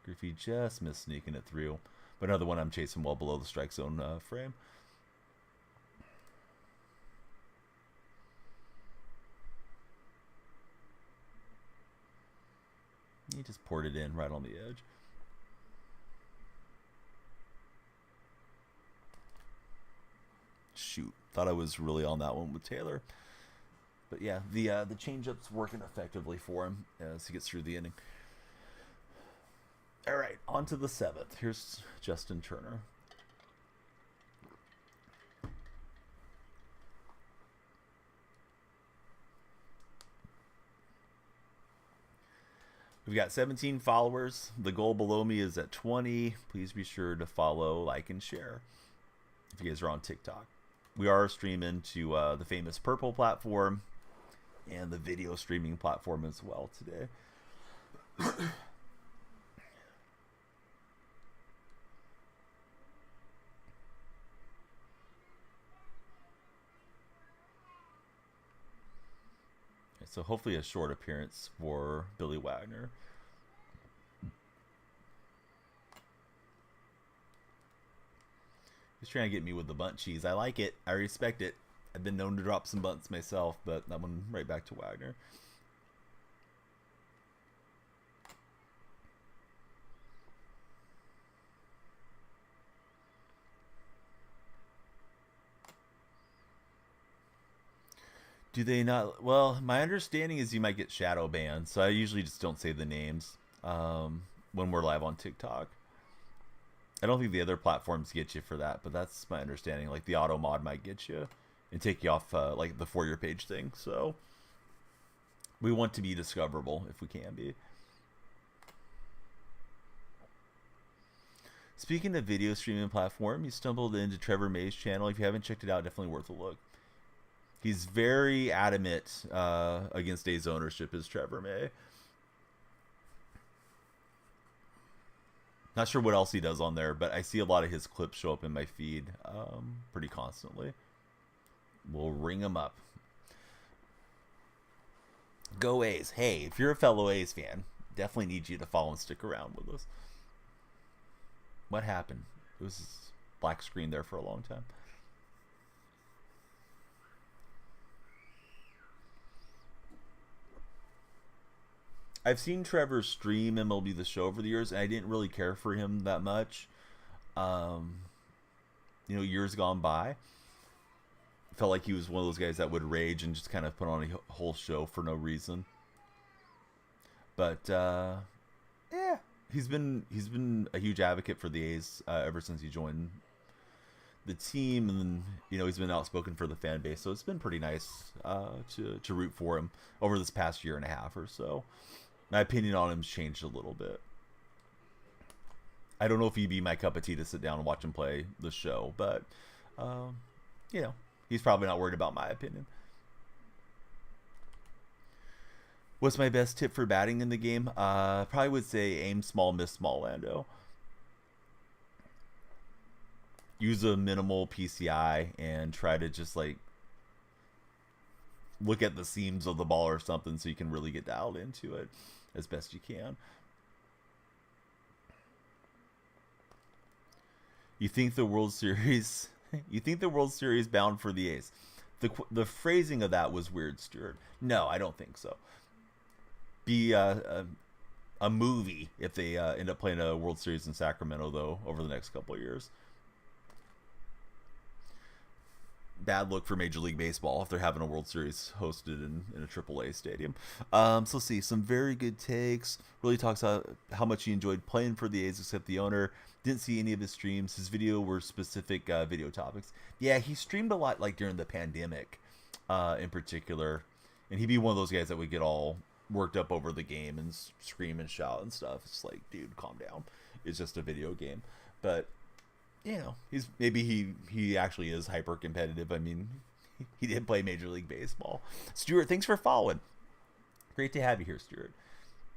Griffey just missed sneaking it through, but another one I'm chasing well below the strike zone frame. He just poured it in right on the edge. Shoot, thought I was really on that one with Taylor, but yeah, the changeup's working effectively for him as he gets through the inning. All right, on to the 7th. Here's Justin Turner. We've got 17 followers. The goal below me is at 20. Please be sure to follow, like, and share if you guys are on TikTok. We are streaming to the famous Purple platform and the video streaming platform as well today. So hopefully a short appearance for Billy Wagner. He's trying to get me with the bunt cheese. I like it. I respect it. I've been known to drop some bunts myself, but that one right back to Wagner. Do they not? Well, my understanding is you might get shadow banned, so I usually just don't say the names when we're live on TikTok. I don't think the other platforms get you for that, but that's my understanding. Like the auto mod might get you and take you off like the For Your Page thing. So we want to be discoverable if we can be. Speaking of video streaming platform, you stumbled into Trevor May's channel. If you haven't checked it out, definitely worth a look. He's very adamant against A's ownership, is Trevor May. Not sure what else he does on there, but I see a lot of his clips show up in my feed pretty constantly. We'll ring him up. Go A's. Hey, if you're a fellow A's fan, definitely need you to follow and stick around with us. What happened? It was black screen there for a long time. I've seen Trevor stream MLB The Show over the years, and I didn't really care for him that much. Years gone by, felt like he was one of those guys that would rage and just kind of put on a whole show for no reason. But yeah, he's been a huge advocate for the A's ever since he joined the team, and then he's been outspoken for the fan base. So it's been pretty nice to root for him over this past year and a half or so. My opinion on him's changed a little bit. I don't know if he'd be my cup of tea to sit down and watch him play the show, but he's probably not worried about my opinion. What's my best tip for batting in the game? Probably would say aim small, miss small, Lando. Use a minimal PCI and try to just like look at the seams of the ball or something so you can really get dialed into it as best you can. You think the World Series bound for the A's? The phrasing of that was weird, Stuart. No, I don't think so. Be a movie if they end up playing a World Series in Sacramento, though, over the next couple of years. Bad look for Major League Baseball if they're having a World Series hosted in a AAA stadium. So let's see. Some very good takes. Really talks about how much he enjoyed playing for the A's, except the owner. Didn't see any of his streams. His video were specific video topics. Yeah, he streamed a lot like during the pandemic in particular. And he'd be one of those guys that would get all worked up over the game and scream and shout and stuff. It's like, dude, calm down. It's just a video game. But he actually is hyper competitive. I mean, he did play Major League Baseball. Stuart, thanks for following. Great to have you here, Stuart.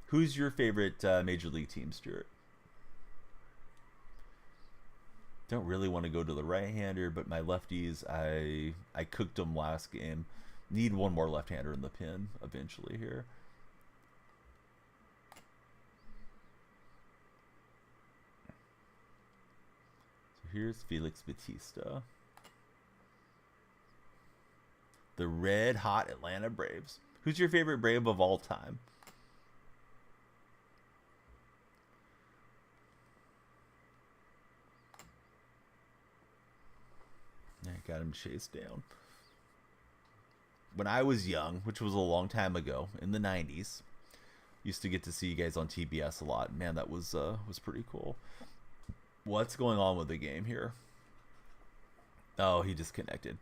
Who's your favorite Major League team, Stuart? Don't really want to go to the right-hander, but my lefties, I cooked them last game. Need one more left-hander in the pin eventually here. Here's Felix Bautista. The red hot Atlanta Braves. Who's your favorite Brave of all time? I got him chased down. When I was young, which was a long time ago, in the 90s, used to get to see you guys on TBS a lot. Man, that was pretty cool. What's going on with the game here? Oh, he disconnected.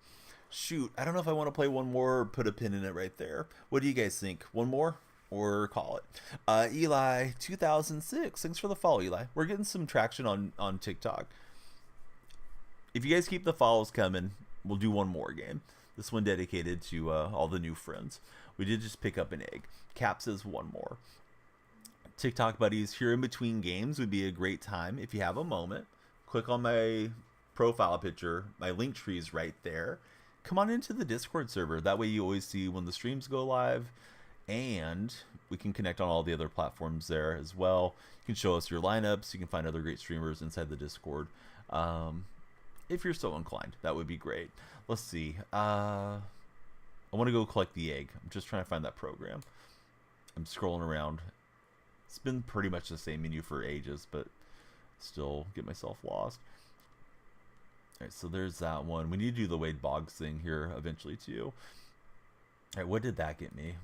Shoot, I don't know if I want to play one more or put a pin in it right there. What do you guys think? One more? or call it. Eli 2006. Thanks for the follow, Eli. We're getting some traction on TikTok. If you guys keep the follows coming, we'll do one more game. This one dedicated to all the new friends. We did just pick up an egg. Cap says one more. TikTok buddies, here in between games would be a great time if you have a moment. Click on my profile picture. My link tree is right there. Come on into the Discord server. That way you always see when the streams go live, and we can connect on all the other platforms there as well. You can show us your lineups. You can find other great streamers inside the Discord. If you're so inclined, that would be great. Let's see. I want to go collect the egg. I'm just trying to find that program. I'm scrolling around. It's been pretty much the same menu for ages, but still get myself lost. All right, so there's that one. We need to do the Wade Boggs thing here eventually too. All right, what did that get me?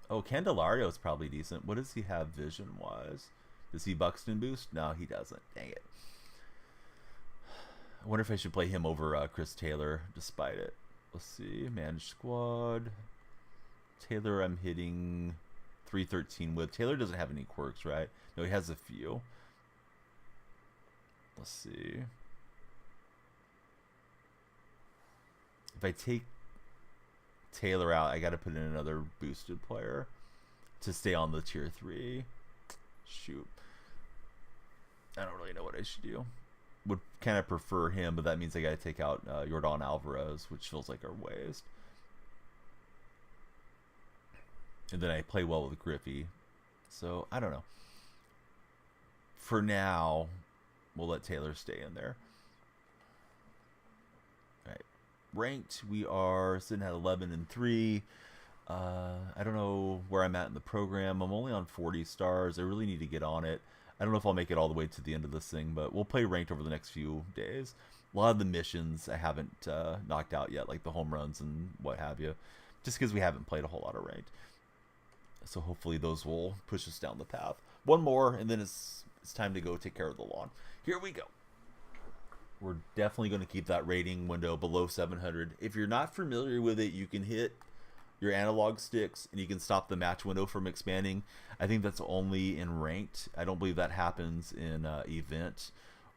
Oh, Candelario is probably decent. What does he have vision-wise? Does he Buxton boost? No, he doesn't. Dang it. I wonder if I should play him over Chris Taylor, despite it. Let's see. Managed squad. Taylor, I'm hitting 313 with. Taylor doesn't have any quirks, right? No, he has a few. Let's see. If I take Taylor out, I got to put in another boosted player to stay on the tier 3. Shoot. I don't really know what I should do. Would kind of prefer him, but that means I got to take out Yordan Alvarez, which feels like a waste. And then I play well with Griffey. So, I don't know. For now, we'll let Taylor stay in there. All right. Ranked, we are sitting at 11-3. I don't know where I'm at in the program. I'm only on 40 stars. I really need to get on it. I don't know if I'll make it all the way to the end of this thing, but we'll play ranked over the next few days. A lot of the missions I haven't knocked out yet, like the home runs and what have you, just because we haven't played a whole lot of ranked. So hopefully those will push us down the path. One more, and then it's time to go take care of the lawn. Here we go. We're definitely going to keep that rating window below 700. If you're not familiar with it, you can hit your analog sticks and you can stop the match window from expanding. I think that's only in ranked. I don't believe that happens in event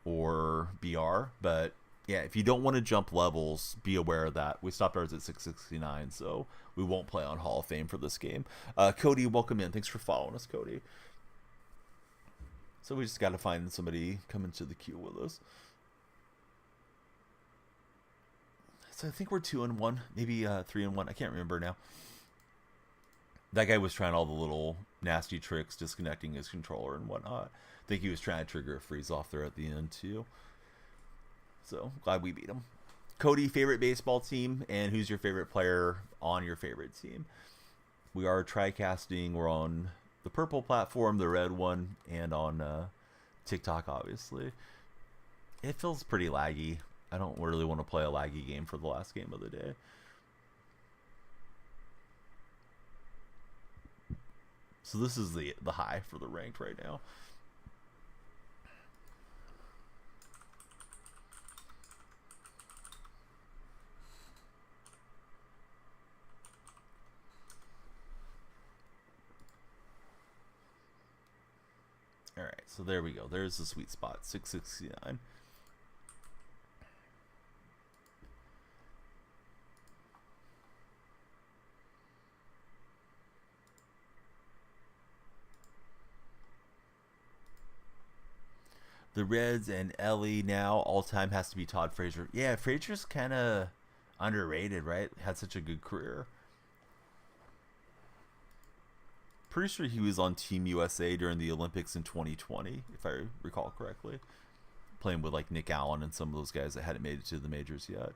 or BR, but yeah, if you don't want to jump levels, be aware of that. We stopped ours at 669, so we won't play on Hall of Fame for this game. Cody, welcome in. Thanks for following us, Cody. So we just got to find somebody come into the queue with us. So I think we're 2-1, maybe 3-1. I can't remember now. That guy was trying all the little nasty tricks, disconnecting his controller and whatnot. I think he was trying to trigger a freeze off there at the end too. So glad we beat him. Cody, favorite baseball team, and who's your favorite player on your favorite team? We are tri-casting. We're on the purple platform, the red one, and on TikTok, obviously. It feels pretty laggy. I don't really want to play a laggy game for the last game of the day. So this is the high for the ranked right now. All right, so there we go. There's the sweet spot, 669. The Reds and Ellie now. All-time has to be Todd Frazier. Yeah, Frazier's kind of underrated, right? Had such a good career. Pretty sure he was on Team USA during the Olympics in 2020, if I recall correctly. Playing with like Nick Allen and some of those guys that hadn't made it to the majors yet.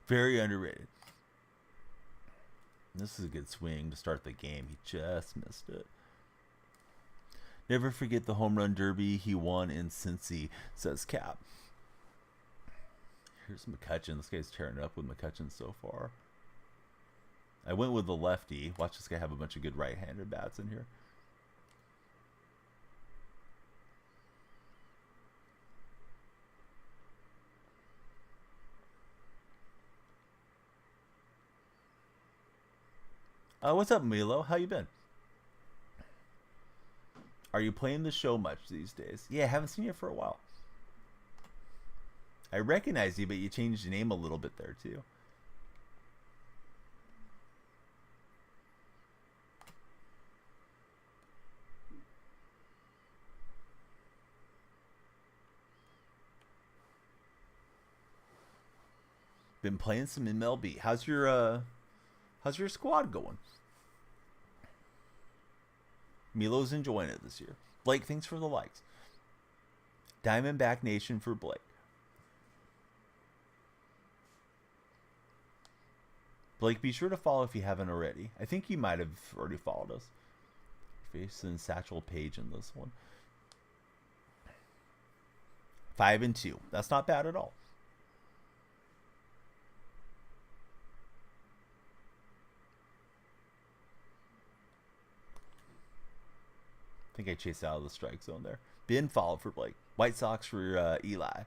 Very underrated. This is a good swing to start the game. He just missed it. Never forget the home run derby he won in Cincy, says Cap. Here's McCutchen. This guy's tearing it up with McCutchen so far. I went with the lefty. Watch this guy have a bunch of good right-handed bats in here. What's up, Milo? How you been? Are you playing the show much these days? Yeah, I haven't seen you for a while. I recognize you, but you changed your name a little bit there, too. Been playing some MLB. How's your squad going? Milo's enjoying it this year. Blake, thanks for the likes. Diamondback Nation for Blake. Blake, be sure to follow if you haven't already. I think you might have already followed us. Facing Satchel Paige in this one. 5-2. That's not bad at all. I think I chased out of the strike zone there. Ben followed for Blake. White Sox for Eli.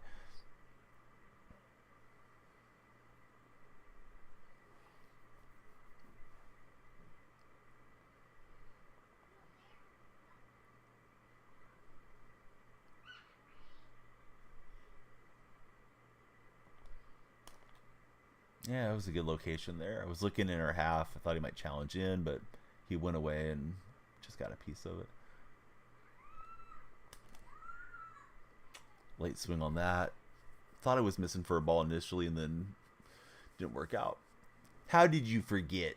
Yeah, it was a good location there. I was looking in our half. I thought he might challenge in, but he went away and just got a piece of it. Late swing on that. Thought I was missing for a ball initially and then didn't work out. How did you forget?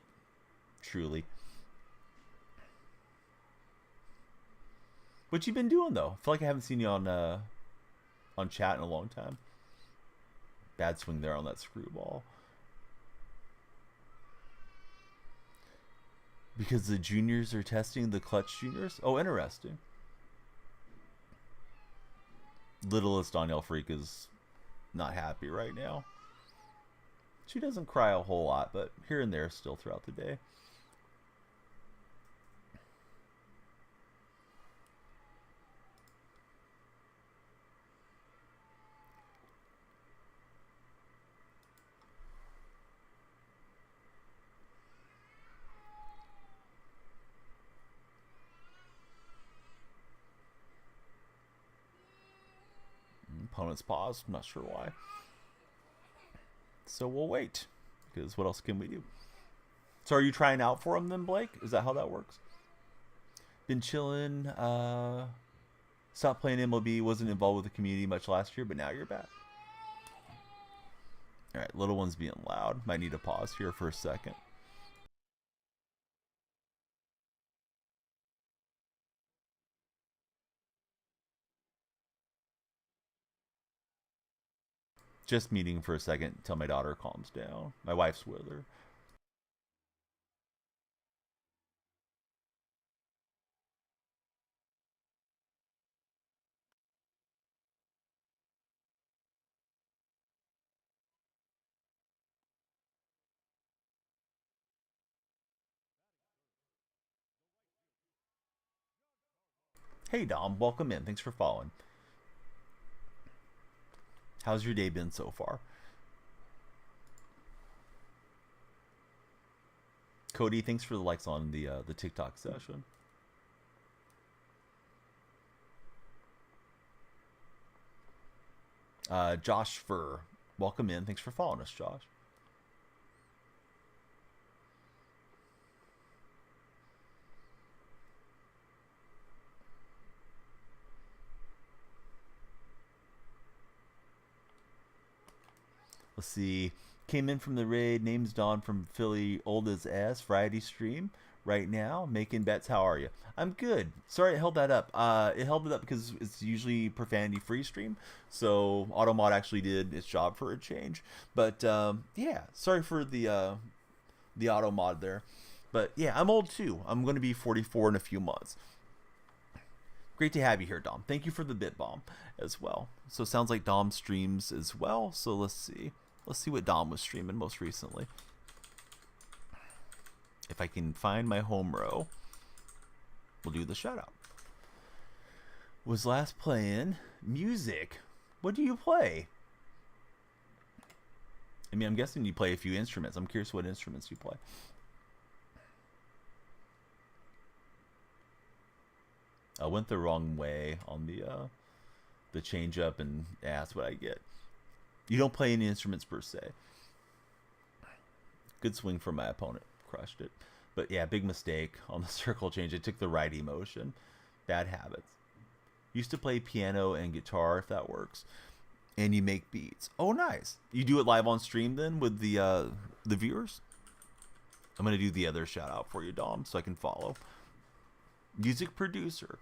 Truly. What you been doing though? I feel like I haven't seen you on chat in a long time. Bad swing there on that screwball. Because the juniors are testing the clutch juniors? Oh, interesting. Littlest Danielle Freak is not happy right now. She doesn't cry a whole lot, but here and there still throughout the day. Opponent's pause. I'm not sure why. So we'll wait. Because what else can we do? So are you trying out for him then, Blake? Is that how that works? Been chilling. Stopped playing MLB. Wasn't involved with the community much last year, but now you're back. Alright, little one's being loud. Might need to pause here for a second. Just meeting for a second until my daughter calms down. My wife's with her. Hey Dom, welcome in. Thanks for following. How's your day been so far? Cody, thanks for the likes on the TikTok session. Josh Fur, welcome in. Thanks for following us, Josh. Let's see. Came in from the raid. Name's Don from Philly. Old as S. Friday stream right now. Making bets. How are you? I'm good. Sorry it held that up. It held it up because it's usually profanity free stream. So Automod actually did its job for a change. But yeah, sorry for the the auto mod there. But yeah, I'm old too. I'm going to be 44 in a few months. Great to have you here, Dom. Thank you for the bit bomb as well. So it sounds like Dom streams as well. So let's see. Let's see what Dom was streaming most recently. If I can find my home row, we'll do the shout out. Was last playing music. What do you play? I mean, I'm guessing you play a few instruments. I'm curious what instruments you play. I went the wrong way on the change up, and yeah, that's what I get. You don't play any instruments per se. Good swing from my opponent. Crushed it. But yeah, big mistake on the circle change. I took the righty motion. Bad habits. Used to play piano and guitar, if that works. And you make beats. Oh, nice. You do it live on stream then with the viewers? I'm going to do the other shout out for you, Dom, so I can follow. Music producer.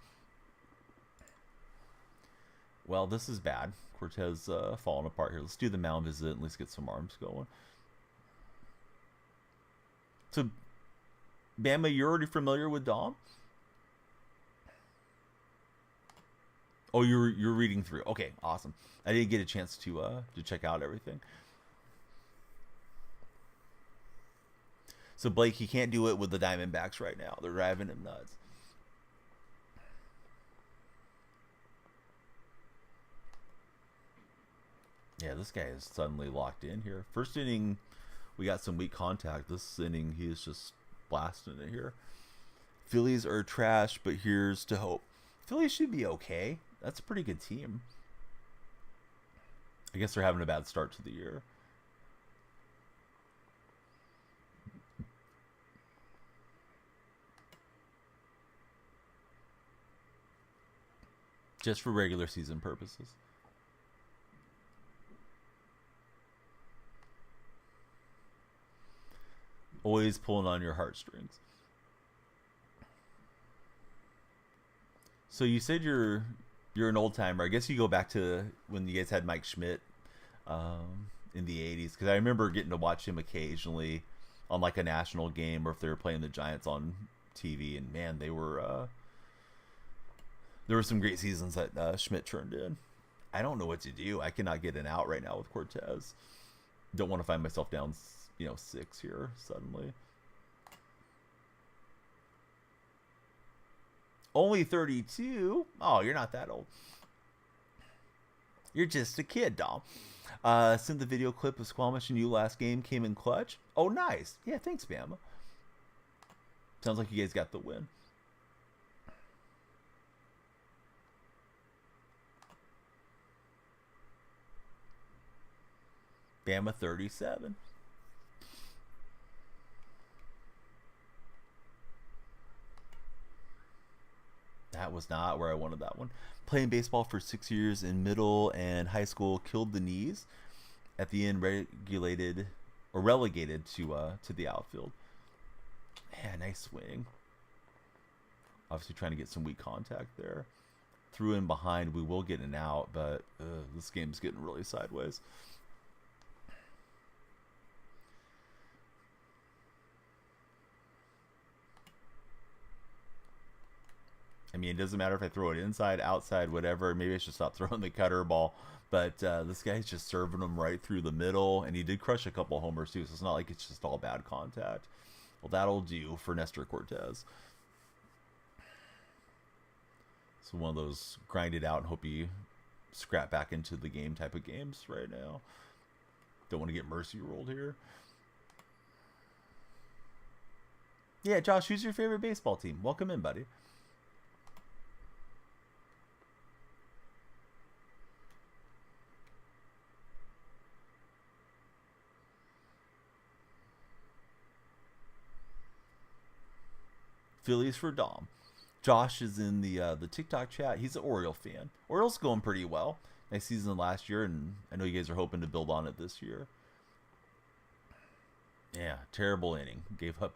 Well, this is bad. Cortez falling apart here. Let's do the mound visit and let's get some arms going. So, Bama, you're already familiar with Dom? Oh, you're reading through. Okay, awesome. I didn't get a chance to check out everything. So Blake, he can't do it with the Diamondbacks right now. They're driving him nuts. Yeah, this guy is suddenly locked in here. First inning, we got some weak contact. This inning, he is just blasting it here. Phillies are trash, but here's to hope. Phillies should be okay. That's a pretty good team. I guess they're having a bad start to the year. Just for regular season purposes. Always pulling on your heartstrings. So you said you're an old timer. I guess you go back to when you guys had Mike Schmidt in the 80s, because I remember getting to watch him occasionally on like a national game, or if they were playing the Giants on TV. And man, they were there were some great seasons that Schmidt turned in. I don't know what to do. I cannot get an out right now with Cortez. Don't want to find myself down, 6 here suddenly. Only 32? Oh, you're not that old. You're just a kid, Dom. Sent the video clip of Squamish and you last game. Came in clutch. Oh, nice. Yeah, thanks, Bama. Sounds like you guys got the win. Bama 37. That was not where I wanted that one. Playing baseball for 6 years in middle and high school, killed the knees. At the end, relegated to the outfield. Yeah, nice swing. Obviously trying to get some weak contact there. Threw in behind. We will get an out, but this game's getting really sideways. I mean, it doesn't matter if I throw it inside, outside, whatever. Maybe I should stop throwing the cutter ball. But this guy's just serving them right through the middle. And he did crush a couple homers, too. So it's not like it's just all bad contact. Well, that'll do for Nestor Cortez. So one of those grind it out and hope you scrap back into the game type of games right now. Don't want to get mercy rolled here. Yeah, Josh, who's your favorite baseball team? Welcome in, buddy. Phillies for Dom. Josh is in the TikTok chat. He's an Oriole fan. Orioles going pretty well. Nice season last year, and I know you guys are hoping to build on it this year. Yeah, terrible inning. Gave up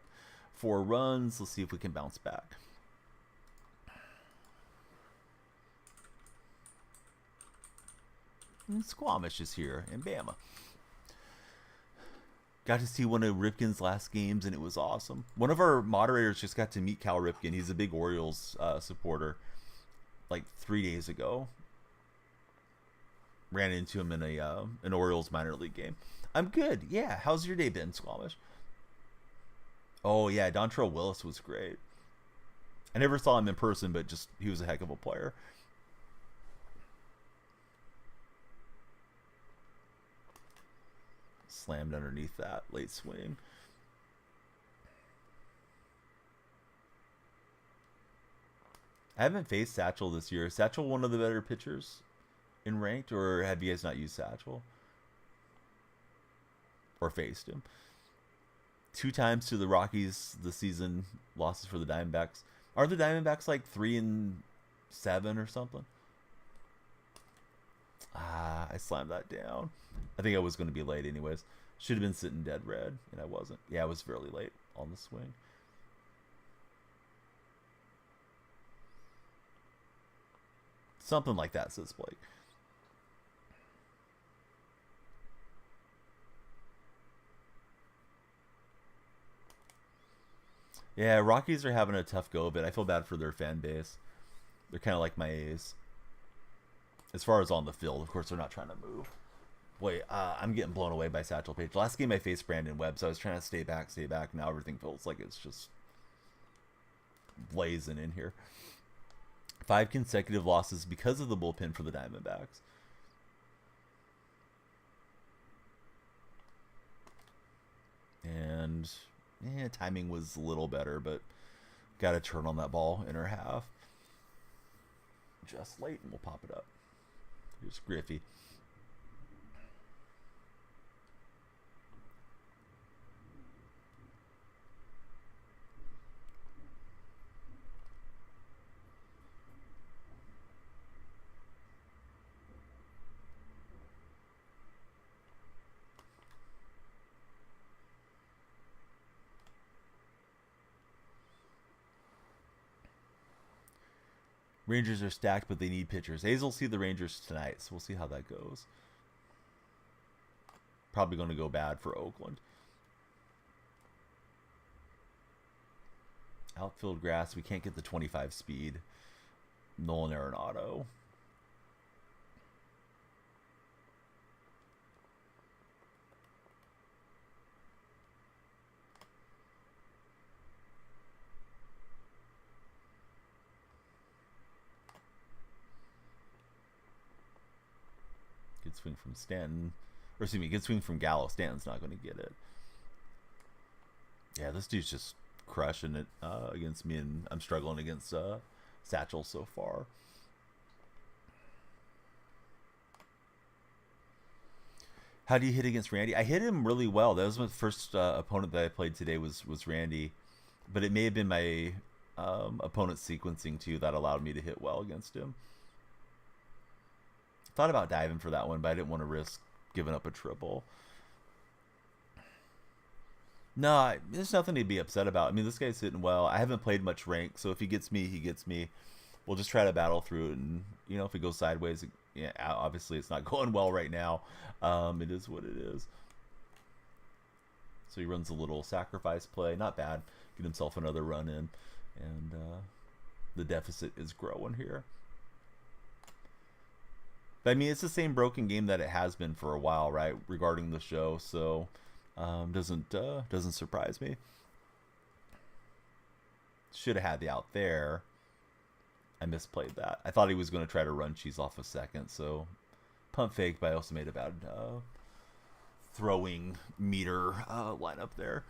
4 runs. Let's see if we can bounce back. And Squamish is here, and Bama. Got to see one of Ripken's last games, and it was awesome. One of our moderators just got to meet Cal Ripken. He's a big Orioles supporter. Like 3 days ago, ran into him in an Orioles minor league game. I'm good. Yeah. How's your day been, Squamish? Oh yeah, Dontrell Willis was great. I never saw him in person, but just he was a heck of a player. Slammed underneath that late swing. I haven't faced Satchel this year. Is Satchel one of the better pitchers in ranked, or have you guys not used Satchel? Or faced him? 2 times to the Rockies this season, losses for the Diamondbacks. Are the Diamondbacks like 3-7 or something? I slammed that down. I think I was going to be late anyways. Should have been sitting dead red, and I wasn't. Yeah, I was fairly late on the swing. Something like that, says Blake. Yeah, Rockies are having a tough go of it. I feel bad for their fan base. They're kind of like my A's. As far as on the field, of course, they're not trying to move. Boy, I'm getting blown away by Satchel Paige. Last game I faced Brandon Webb, so I was trying to stay back. Now everything feels like it's just blazing in here. 5 consecutive losses because of the bullpen for the Diamondbacks. And timing was a little better, but got to turn on that ball in her half. Just late, and we'll pop it up. Here's Griffey. Rangers are stacked, but they need pitchers. A's will see the Rangers tonight, so we'll see how that goes. Probably going to go bad for Oakland. Outfield grass. We can't get the 25 speed. Nolan Arenado. Good swing from Stanton. Or excuse me, good swing from Gallo. Stanton's not going to get it. Yeah, this dude's just crushing it against me, and I'm struggling against Satchel so far. How do you hit against Randy? I hit him really well. That was my first opponent that I played today was Randy. But it may have been my opponent sequencing, too, that allowed me to hit well against him. Thought about diving for that one, but I didn't want to risk giving up a triple. No, there's nothing to be upset about. I mean, this guy's hitting well. I haven't played much rank, so if he gets me, he gets me. We'll just try to battle through it, and if it goes sideways, yeah, obviously it's not going well right now. It is what it is. So he runs a little sacrifice play, not bad. Get himself another run in, and the deficit is growing here. But I mean, it's the same broken game that it has been for a while, right? Regarding the show, so doesn't surprise me. Should have had the out there. I misplayed that. I thought he was going to try to run cheese off a second, so pump fake, but I also made a bad throwing meter lineup there.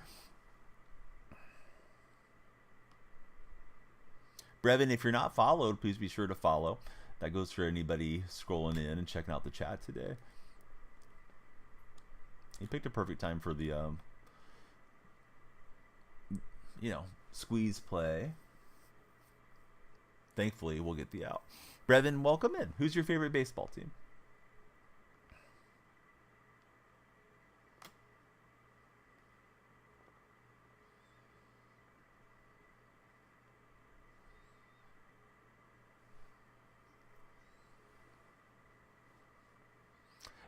Brevin, if you're not followed, please be sure to follow. That goes for anybody scrolling in and checking out the chat today. He picked a perfect time for the, squeeze play. Thankfully, we'll get the out. Brevin, welcome in. Who's your favorite baseball team?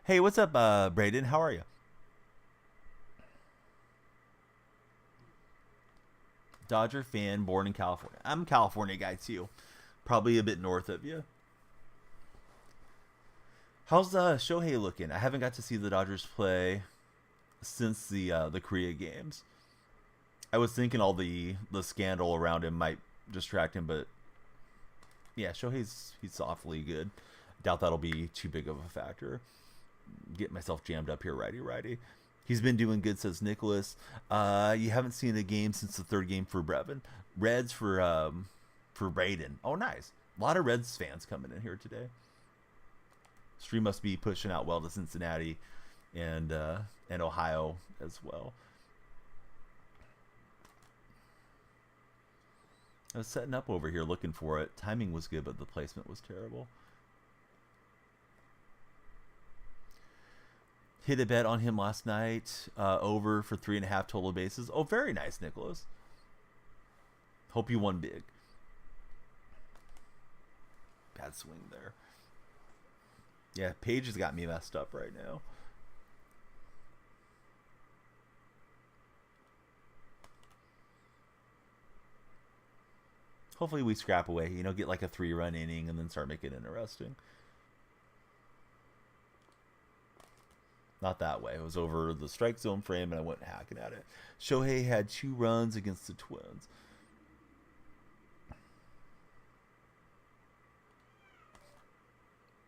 Hey, what's up, Braden? How are you? Dodger fan, born in California. I'm a California guy too. Probably a bit north of you. How's Shohei looking? I haven't got to see the Dodgers play since the Korea games. I was thinking all the scandal around him might distract him, but yeah, he's awfully good. Doubt that'll be too big of a factor. Get myself jammed up here, righty. He's been doing good, says Nicholas. You haven't seen a game since the third game for Brevin. Reds for Braden. Oh, nice. A lot of Reds fans coming in here today. Stream must be pushing out well to Cincinnati and Ohio as well. I was setting up over here looking for it. Timing was good, but the placement was terrible. Hit a bet on him last night. Over for 3.5 total bases. Oh, very nice, Nicholas. Hope you won big. Bad swing there. Yeah, Paige has got me messed up right now. Hopefully we scrap away, get like a 3-run inning and then start making it interesting. Not that way. It was over the strike zone frame and I went hacking at it. Shohei had 2 runs against the Twins.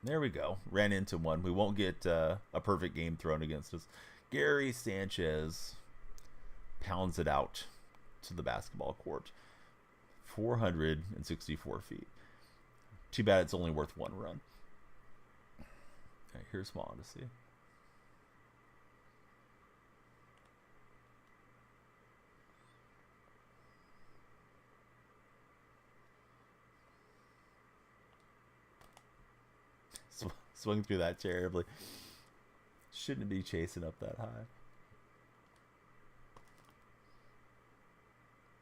There we go. Ran into one. We won't get a perfect game thrown against us. Gary Sanchez pounds it out to the basketball court. 464 feet. Too bad it's only worth 1 run. All right, here's Small Odyssey. Swung through that terribly. Shouldn't be chasing up that high.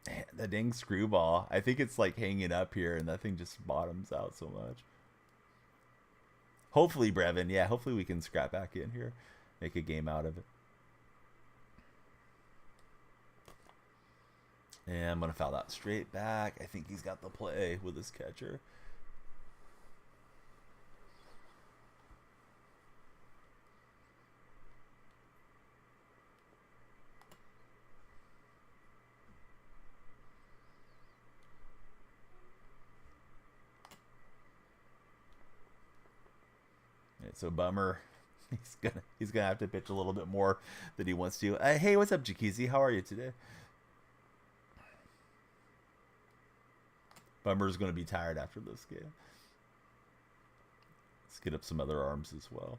Man, the dang screwball. I think it's like hanging up here and that thing just bottoms out so much. Hopefully, Brevin. Yeah, hopefully we can scrap back in here. Make a game out of it. And I'm going to foul that straight back. I think he's got the play with his catcher. So Bummer, he's gonna have to pitch a little bit more than he wants to. Hey, what's up, Jakizi? How are you today? Bummer's gonna be tired after this game. Let's get up some other arms as well.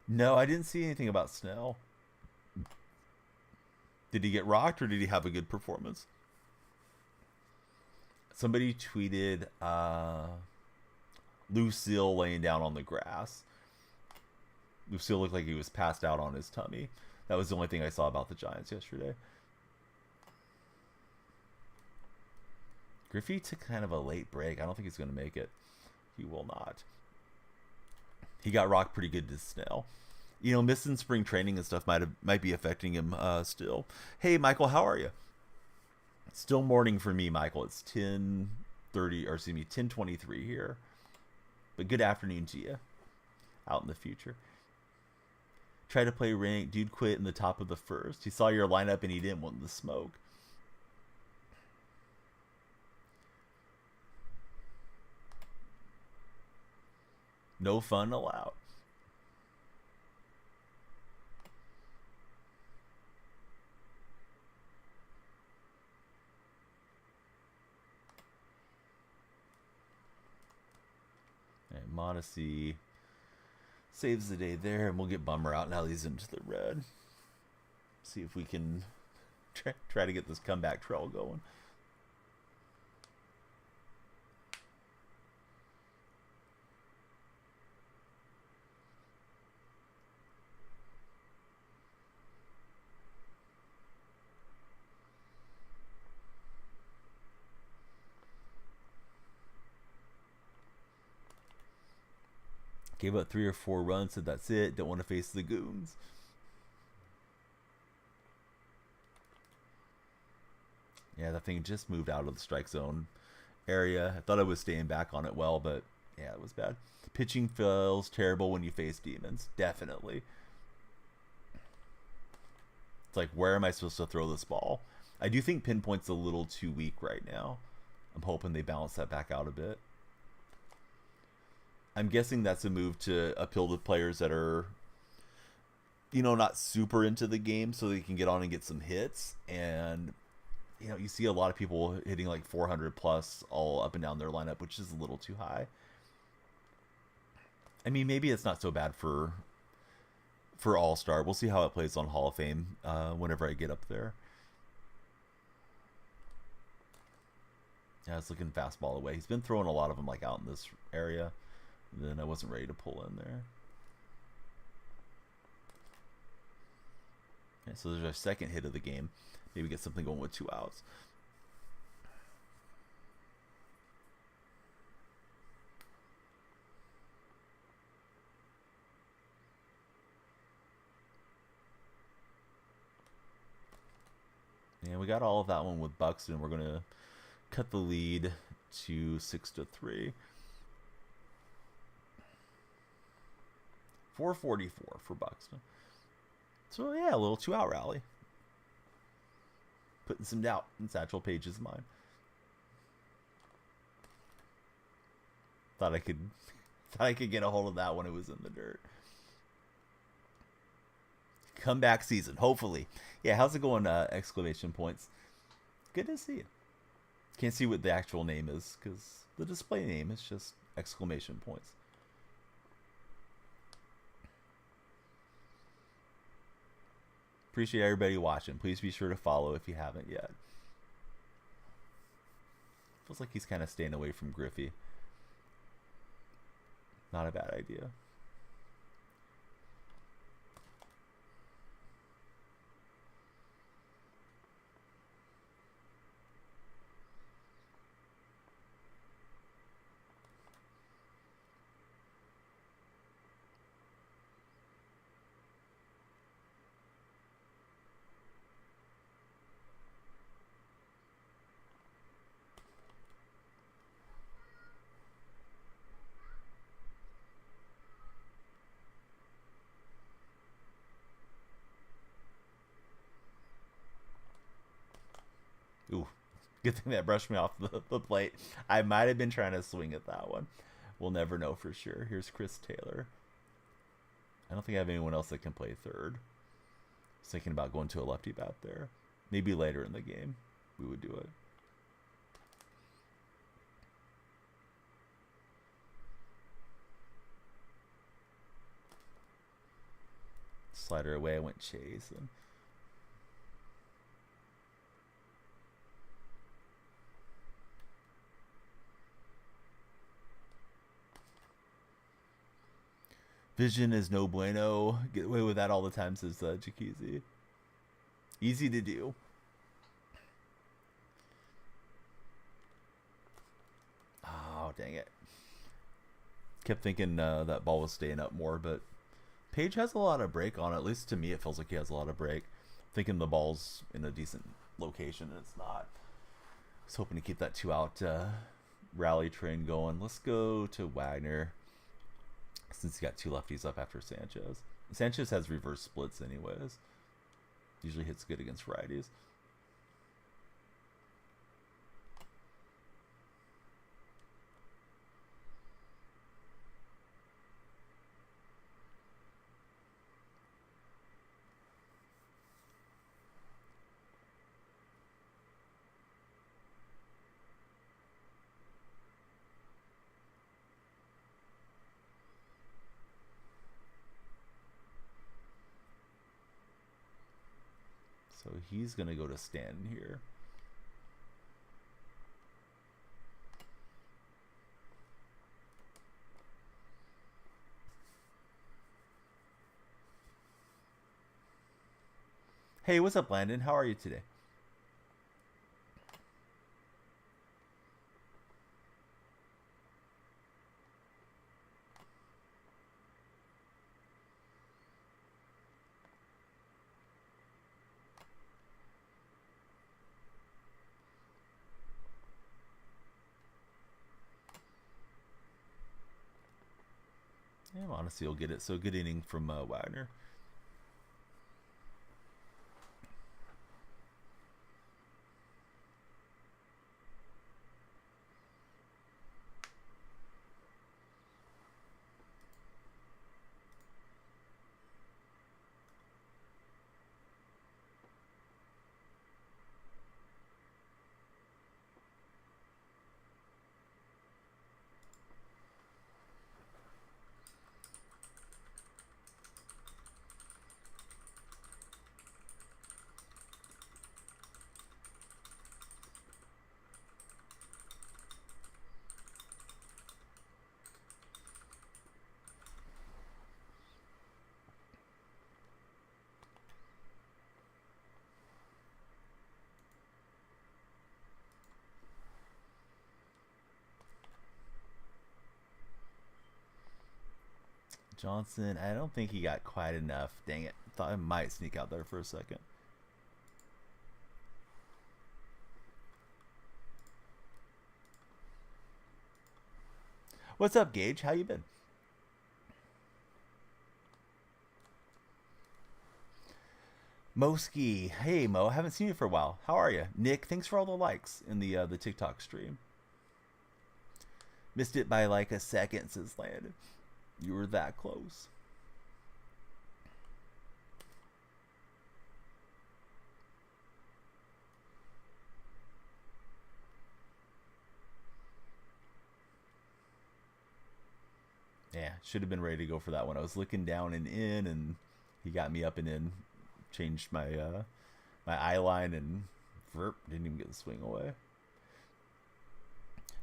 No, I didn't see anything about Snell. Did he get rocked or did he have a good performance? Somebody tweeted Lucille laying down on the grass. Lucille looked like he was passed out on his tummy. That was the only thing I saw about the Giants yesterday. Griffey took kind of a late break. I don't think he's going to make it. He will not. He got rocked pretty good to Snell. Missing spring training and stuff might be affecting him still. Hey, Michael, how are you? Still morning for me, Michael. It's 10:23 here. But good afternoon to you out in the future. Try to play rank. Dude quit in the top of the first. He saw your lineup and he didn't want the smoke. No fun allowed. And Modesty saves the day there, and we'll get Bummer out now. He's into the red. See if we can try to get this comeback trail going. Gave up 3 or 4 runs, said that's it. Don't want to face the Goons. Yeah, that thing just moved out of the strike zone area. I thought I was staying back on it well, but yeah, it was bad. Pitching feels terrible when you face demons. Definitely. It's like, where am I supposed to throw this ball? I do think Pinpoint's a little too weak right now. I'm hoping they balance that back out a bit. I'm guessing that's a move to appeal to players that are, you know, not super into the game so they can get on and get some hits. And, you know, you see a lot of people hitting like 400 plus all up and down their lineup, which is a little too high. I mean, maybe it's not so bad for All-Star. We'll see how it plays on Hall of Fame whenever I get up there. Yeah, it's looking fastball away. He's been throwing a lot of them like out in this area. Then I wasn't ready to pull in there. Okay, so there's our second hit of the game. Maybe get something going with 2 outs. And we got all of that one with Buxton. We're going to cut the lead to 6-3. 444 for Buxton. So yeah, a little 2-out rally. Putting some doubt in Satchel Paige's mind. Thought I could get a hold of that when it was in the dirt. Comeback season, hopefully. Yeah, how's it going? Exclamation points. Good to see you. Can't see what the actual name is because the display name is just exclamation points. Appreciate everybody watching. Please be sure to follow if you haven't yet. Feels like he's kind of staying away from Griffey. Not a bad idea. Ooh, good thing that brushed me off the plate. I might have been trying to swing at that one. We'll never know for sure. Here's Chris Taylor. I don't think I have anyone else that can play third. I was thinking about going to a lefty bat there. Maybe later in the game we would do it. Slider away, I went Chase. And Vision is no bueno. Get away with that all the time, says Jakizi. Easy to do. Oh, dang it. Kept thinking that ball was staying up more, but Page has a lot of break on it. At least to me, it feels like he has a lot of break. Thinking the ball's in a decent location, and it's not. I was hoping to keep that 2-out rally train going. Let's go to Wagner, since he got 2 lefties up after Sanchez. Sanchez has reverse splits anyways. Usually hits good against righties. So he's going to go to Stanton here. Hey, what's up, Landon? How are you today? Yeah, honestly, you'll get it. So good inning from Wagner. Johnson, I don't think he got quite enough. Dang it. Thought I might sneak out there for a second. What's up, Gage? How you been? Moski. Hey, Mo. Haven't seen you for a while. How are you? Nick, thanks for all the likes in the TikTok stream. Missed it by like a second, says Landon. You were that close. Yeah, should have been ready to go for that one. I was looking down and in, and he got me up and in. Changed my eye line and didn't even get the swing away.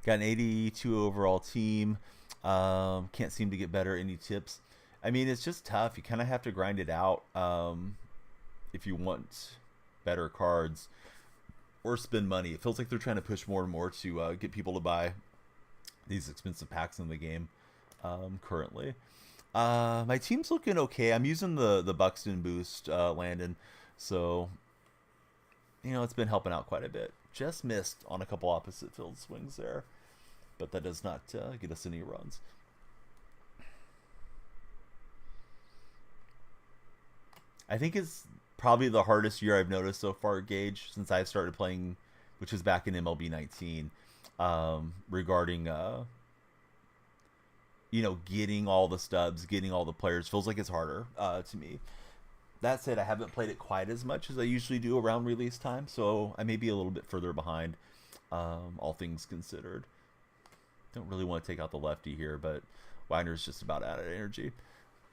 Got an 82 overall team. Can't seem to get better. Any tips? I mean, it's just tough. You kind of have to grind it out if you want better cards or spend money. It feels like they're trying to push more and more to get people to buy these expensive packs in the game currently. My team's looking okay. I'm using the Buxton boost, Landon, so you know it's been helping out quite a bit. Just missed on a couple opposite field swings there, but that does not get us any runs. I think it's probably the hardest year I've noticed so far, Gage, since I started playing, which was back in MLB 19, regarding you know, getting all the stubs, getting all the players. Feels like it's harder to me. That said, I haven't played it quite as much as I usually do around release time, so I may be a little bit further behind, all things considered. Don't really want to take out the lefty here, but Wagner's just about out of energy.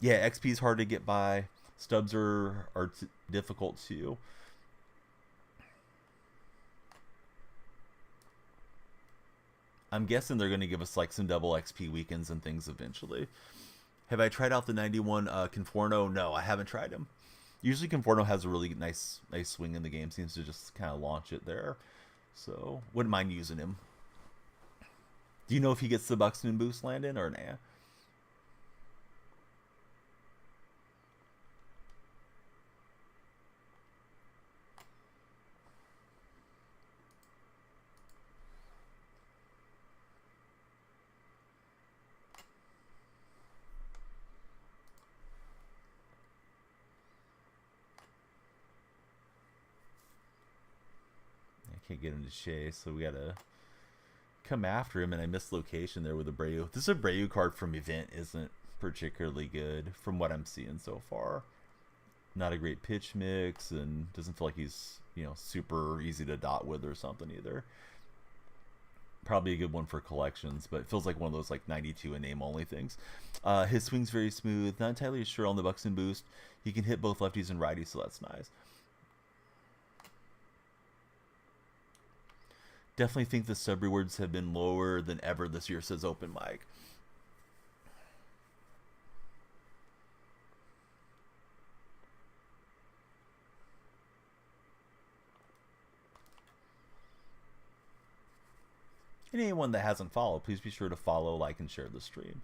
Yeah, XP is hard to get by. Stubs are difficult too. I'm guessing they're going to give us like some double XP weekends and things eventually. Have I tried out the 91 Conforno? No, I haven't tried him. Usually Conforno has a really nice swing in the game. Seems to just kind of launch it there. So wouldn't mind using him. Do you know if he gets the Buxton boost, Landon, or nah? I can't get him to chase, so we gotta come after him, and I missed location there with Abreu. This Abreu card from Event isn't particularly good from what I'm seeing so far. Not a great pitch mix, and doesn't feel like he's, you know, super easy to dot with or something either. Probably a good one for collections, but it feels like one of those like 92 and name only things. His swing's very smooth. Not entirely sure on the Buxton boost. He can hit both lefties and righties, so that's nice. Definitely think the sub rewards have been lower than ever this year, says Open Mike. And anyone that hasn't followed, please be sure to follow, like, and share the stream.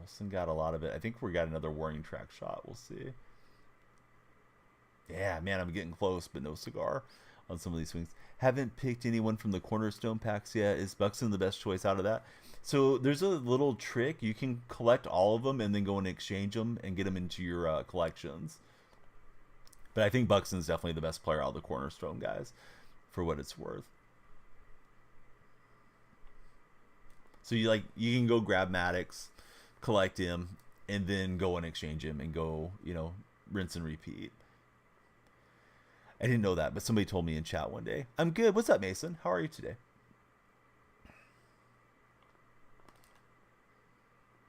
Wilson got a lot of it. I think we got another warning track shot. We'll see. Yeah, man, I'm getting close, but no cigar on some of these swings. Haven't picked anyone from the Cornerstone packs yet. Is Buxton the best choice out of that? So there's a little trick. You can collect all of them and then go and exchange them and get them into your collections. But I think Buxton's definitely the best player out of the Cornerstone guys, for what it's worth. So you can go grab Maddox, collect him, and then go and exchange him and go, rinse and repeat. I didn't know that, but somebody told me in chat one day. I'm good. What's up, Mason? How are you today?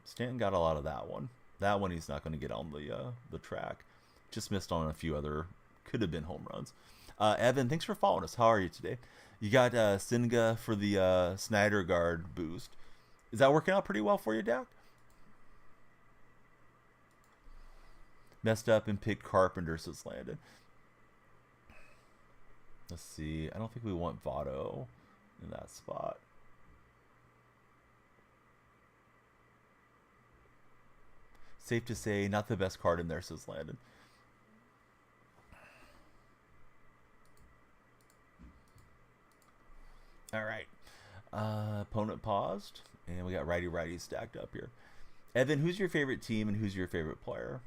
Stanton got a lot of that one. That one he's not going to get on the track. Just missed on a few other could have been home runs. Evan, thanks for following us. How are you today? You got Singa for the Snyder Guard boost. Is that working out pretty well for you, Dak? Messed up and picked Carpenter, says Landon. Let's see. I don't think we want Votto in that spot. Safe to say, not the best card in there, says Landon. All right. Opponent paused, and we got righty-righty stacked up here. Evan, who's your favorite team and who's your favorite player?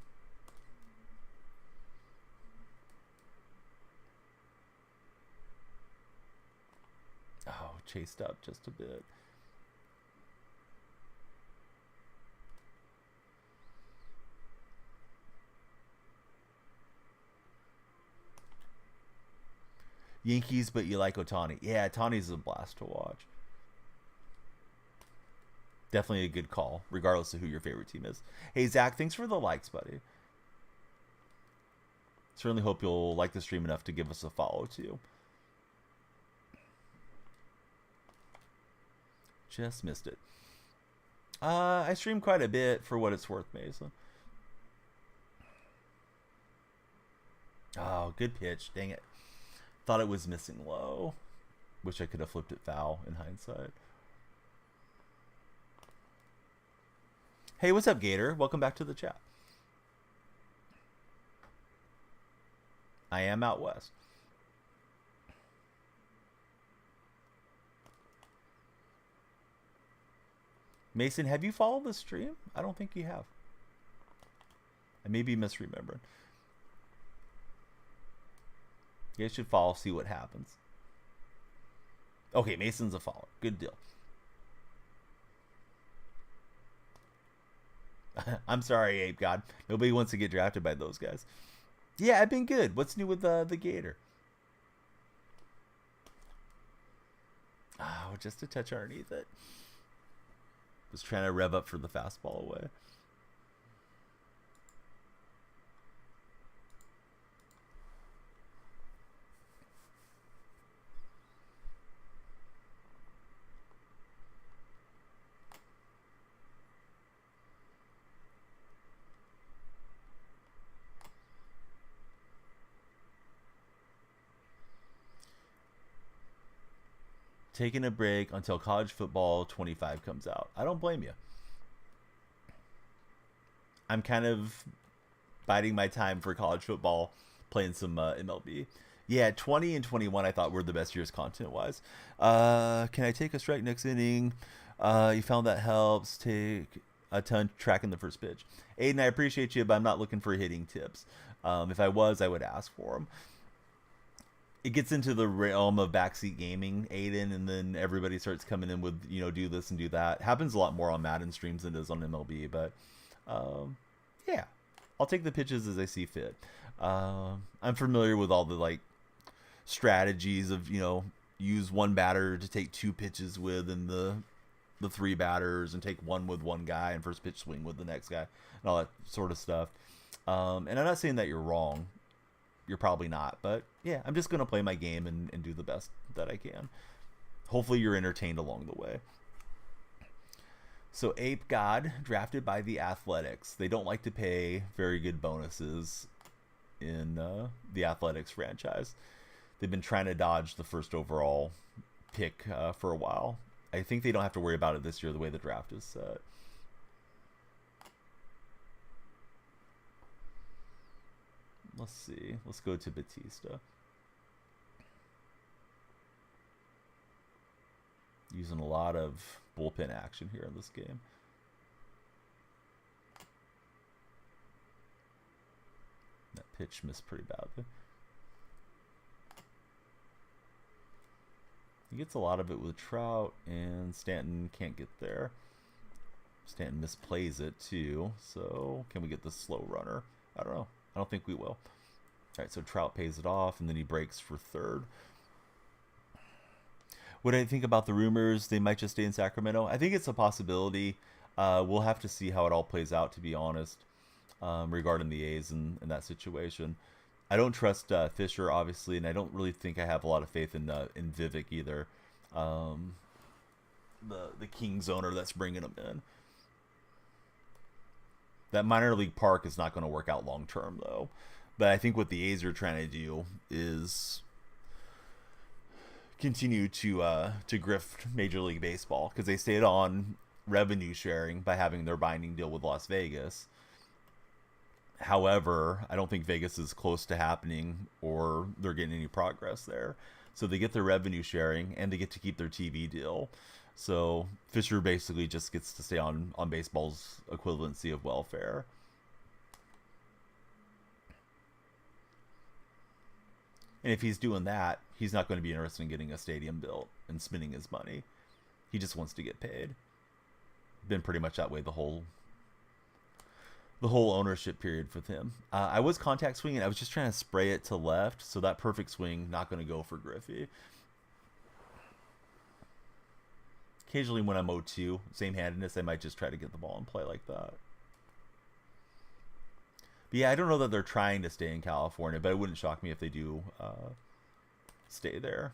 Oh, chased up just a bit. Yankees, but you like Ohtani. Yeah, Ohtani's a blast to watch. Definitely a good call, regardless of who your favorite team is. Hey, Zach, thanks for the likes, buddy. Certainly hope you'll like the stream enough to give us a follow, too. Just missed it. I stream quite a bit for what it's worth, Mason. Oh, good pitch. Dang it. Thought it was missing low. Wish I could have flipped it foul in hindsight. Hey, what's up, Gator? Welcome back to the chat. I am out west. Mason, have you followed the stream? I don't think you have. I may be misremembering. You guys should follow, see what happens. Okay, Mason's a follower. Good deal. I'm sorry, Ape God. Nobody wants to get drafted by those guys. Yeah, I've been good. What's new with the Gator? Oh, just a touch underneath it. Was trying to rev up for the fastball away. Taking a break until college football 25 comes out. I don't blame you. I'm kind of biding my time for college football, playing some MLB. Yeah, 20 and 21 I thought were the best years content-wise. Can I take a strike next inning? You found that helps. Take a ton tracking the first pitch. Aiden, I appreciate you, but I'm not looking for hitting tips. If I was, I would ask for them. It gets into the realm of backseat gaming, Aiden, and then everybody starts coming in with, do this and do that. Happens a lot more on Madden streams than it does on MLB, but yeah, I'll take the pitches as I see fit. I'm familiar with all the strategies of, use one batter to take two pitches with, and the three batters, and take one with one guy and first pitch swing with the next guy, and all that sort of stuff. And I'm not saying that you're wrong. You're probably not, but yeah, I'm just going to play my game and do the best that I can. Hopefully you're entertained along the way. So Ape God, drafted by the Athletics. They don't like to pay very good bonuses in the Athletics franchise. They've been trying to dodge the first overall pick for a while. I think they don't have to worry about it this year the way the draft is set. Let's see. Let's go to Batista. Using a lot of bullpen action here in this game. That pitch missed pretty badly. He gets a lot of it with Trout, and Stanton can't get there. Stanton misplays it too, so can we get the slow runner? I don't know. I don't think we will. Alright, so Trout pays it off, and then he breaks for third. What do I think about the rumors? They might just stay in Sacramento. I think it's a possibility. We'll have to see how it all plays out, to be honest, regarding the A's and that situation. I don't trust Fisher, obviously, and I don't really think I have a lot of faith in Vivek either. The Kings owner that's bringing him in. That minor league park is not going to work out long term, though. But I think what the A's are trying to do is continue to grift Major League Baseball, because they stayed on revenue sharing by having their binding deal with Las Vegas. However, I don't think Vegas is close to happening, or they're getting any progress there. So they get their revenue sharing, and they get to keep their TV deal. So Fisher basically just gets to stay on baseball's equivalency of welfare. And if he's doing that, he's not going to be interested in getting a stadium built and spending his money. He just wants to get paid. Been pretty much that way the whole ownership period with him. I was contact swinging. I was just trying to spray it to left, so that perfect swing not going to go for Griffey. Occasionally when I'm 0-2, same-handedness, I might just try to get the ball and play like that. But yeah, I don't know that they're trying to stay in California, but it wouldn't shock me if they do stay there.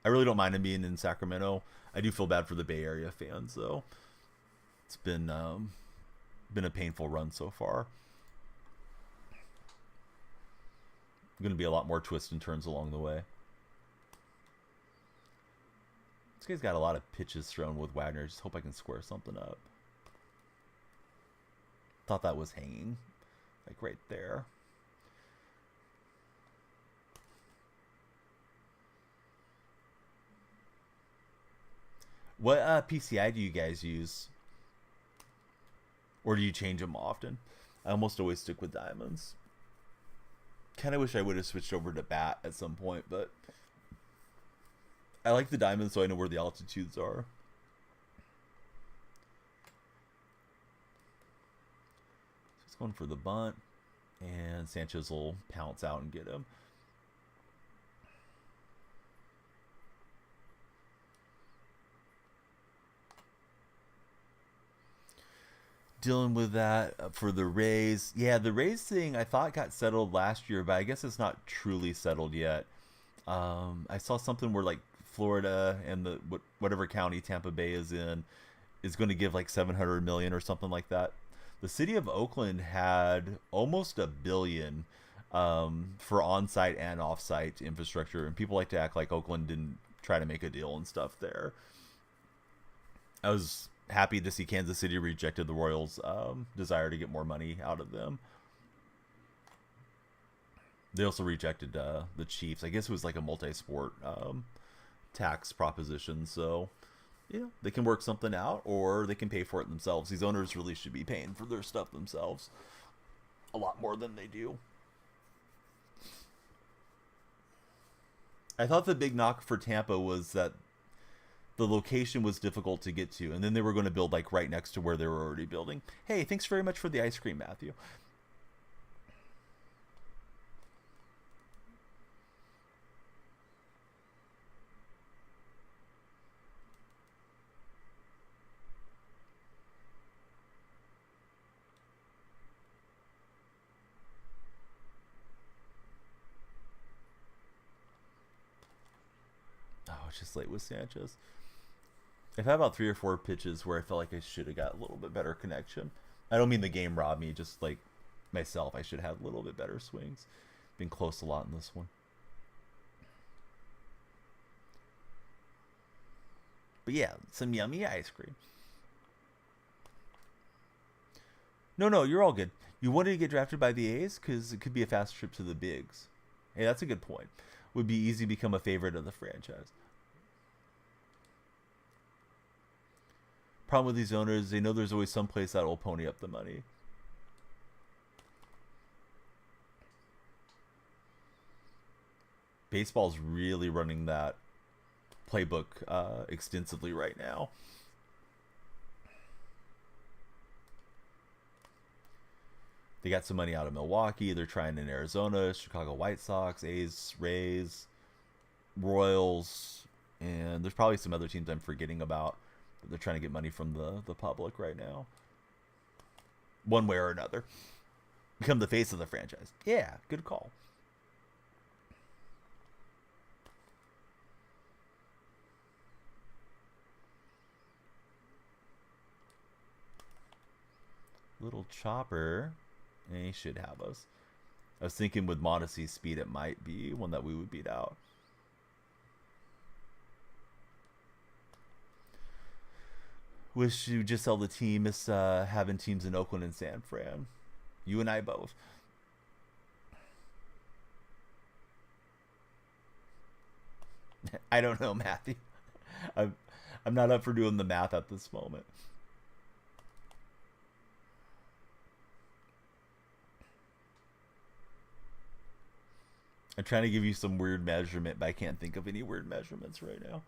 I really don't mind them being in Sacramento. I do feel bad for the Bay Area fans, though. It's been a painful run so far. Going to be a lot more twists and turns along the way. This guy's got a lot of pitches thrown with Wagner. Just hope I can square something up. Thought that was hanging, like right there. What PCI do you guys use? Or do you change them often? I almost always stick with diamonds. Kind of wish I would have switched over to bat at some point, but I like the diamonds so I know where the altitudes are. Just going for the bunt, and Sanchez will pounce out and get him. Dealing with that for the Rays. Yeah, the Rays thing I thought got settled last year, but I guess it's not truly settled yet. I saw something where like Florida and the whatever county Tampa Bay is in is going to give like $700 million or something like that. The city of Oakland had almost $1 billion for on-site and off-site infrastructure, and people like to act like Oakland didn't try to make a deal and stuff there. I was happy to see Kansas City rejected the Royals' desire to get more money out of them. They also rejected the Chiefs. I guess it was like a multi-sport tax proposition. So, they can work something out, or they can pay for it themselves. These owners really should be paying for their stuff themselves a lot more than they do. I thought the big knock for Tampa was that the location was difficult to get to, and then they were going to build like right next to where they were already building. Hey, thanks very much for the ice cream, Matthew. Oh, it's just late with Sanchez. I've had about 3 or 4 pitches where I felt like I should have got a little bit better connection. I don't mean the game robbed me, just like myself. I should have a little bit better swings. Been close a lot in this one. But yeah, some yummy ice cream. No, you're all good. You wanted to get drafted by the A's because it could be a fast trip to the bigs. Hey, that's a good point. Would be easy to become a favorite of the franchise. Problem with these owners, they know there's always some place that will pony up the money. Baseball's really running that playbook extensively right now. They got some money out of Milwaukee. They're trying in Arizona, Chicago White Sox, A's, Rays, Royals, and there's probably some other teams I'm forgetting about. They're trying to get money from the public right now. One way or another. Become the face of the franchise. Yeah, good call. Little chopper. And he should have us. I was thinking with Mondesi's speed, it might be one that we would beat out. Wish you just sell the team. Miss having teams in Oakland and San Fran. You and I both. I don't know, Matthew. I'm not up for doing the math at this moment. I'm trying to give you some weird measurement, but I can't think of any weird measurements right now.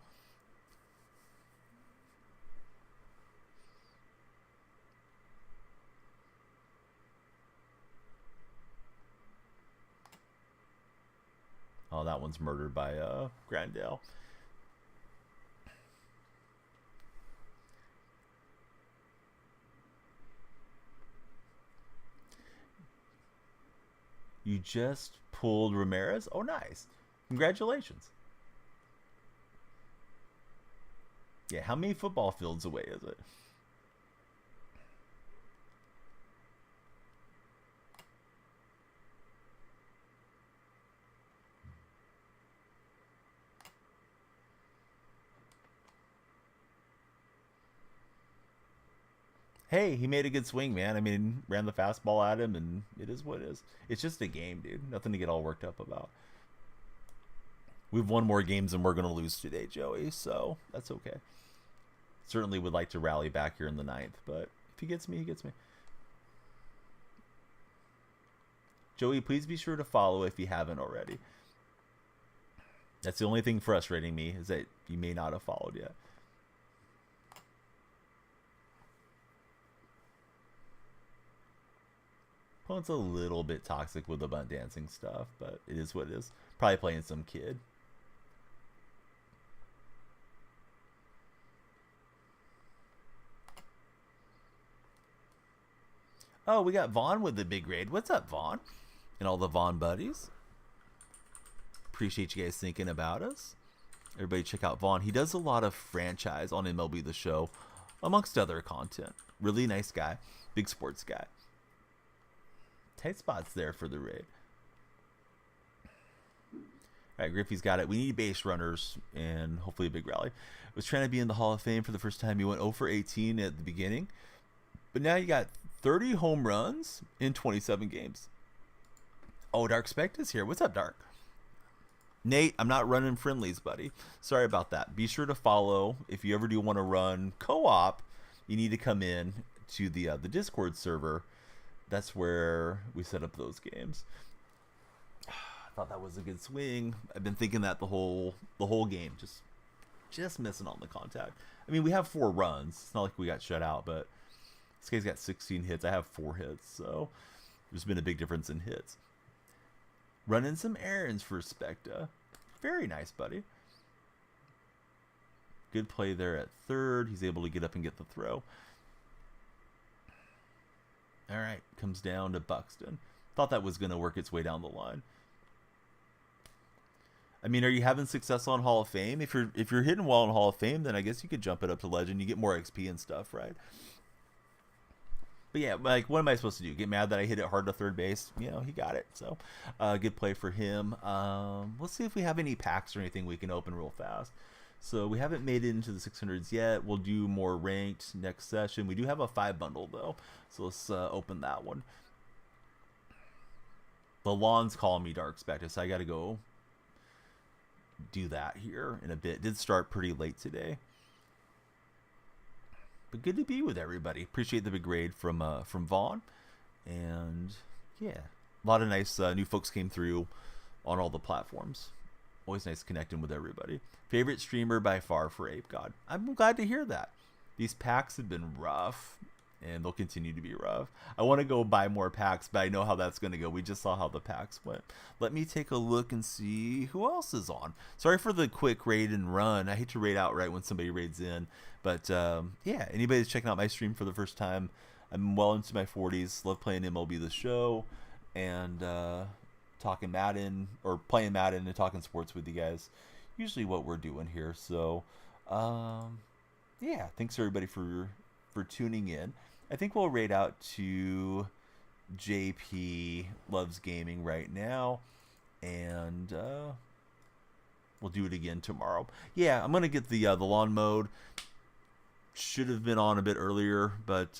Oh, that one's murdered by Grandale. You just pulled Ramirez? Oh, nice. Congratulations. Yeah, how many football fields away is it? Hey, he made a good swing, man. I mean, ran the fastball at him, and it is what it is. It's just a game, dude. Nothing to get all worked up about. We've won more games than we're going to lose today, Joey, so that's okay. Certainly would like to rally back here in the ninth, but if he gets me, he gets me. Joey, please be sure to follow if you haven't already. That's the only thing frustrating me, is that you may not have followed yet. Opponent's a little bit toxic with the bunt dancing stuff, but it is what it is. Probably playing some kid. Oh, we got Vaughn with the big raid. What's up, Vaughn? And all the Vaughn buddies. Appreciate you guys thinking about us. Everybody check out Vaughn. He does a lot of franchise on MLB The Show, amongst other content. Really nice guy. Big sports guy. Tight spots there for the raid. All right, Griffey's got it. We need base runners and hopefully a big rally. Was trying to be in the Hall of Fame for the first time. You went 0 for 18 at the beginning, but now you got 30 home runs in 27 games. Oh, Dark Spect is here. What's up, Dark? Nate, I'm not running friendlies, buddy. Sorry about that. Be sure to follow. If you ever do want to run co-op, you need to come in to the Discord server. That's where we set up those games. I thought that was a good swing. I've been thinking that the whole game, just missing on the contact. I mean, we have 4 runs. It's not like we got shut out, but this guy's got 16 hits. I have 4 hits, so there's been a big difference in hits. Running some errands for Specta. Very nice, buddy. Good play there at third. He's able to get up and get the throw. All right, comes down to Buxton. Thought that was going to work its way down the line. I mean, are you having success on Hall of Fame? If you're hitting well in Hall of Fame, then I guess you could jump it up to Legend. You get more XP and stuff, right? But yeah, like, what am I supposed to do? Get mad that I hit it hard to third base? You know, he got it. So, good play for him. Let's see if we have any packs or anything we can open real fast. So we haven't made it into the 600s yet. We'll do more ranked next session. We do have a 5 bundle though, so let's open that one. The lawn's calling me, Dark Spectre, so I got to go do that here in a bit. Did start pretty late today, but good to be with everybody. Appreciate the big raid from Vaughn, and yeah, a lot of nice new folks came through on all the platforms. Always nice connecting with everybody. Favorite streamer by far for Ape God. I'm glad to hear that. These packs have been rough, and they'll continue to be rough. I want to go buy more packs, but I know how that's going to go. We just saw how the packs went. Let me take a look and see who else is on. Sorry for the quick raid and run. I hate to raid out right when somebody raids in. But yeah, anybody that's checking out my stream for the first time, I'm well into my 40s. Love playing MLB The Show and talking Madden, or playing Madden and talking sports with you guys. Usually what we're doing here. So yeah, thanks everybody for tuning in. I think we'll raid out to JP Loves Gaming right now, and we'll do it again tomorrow. Yeah, I'm gonna get the lawn mode. Should have been on a bit earlier, but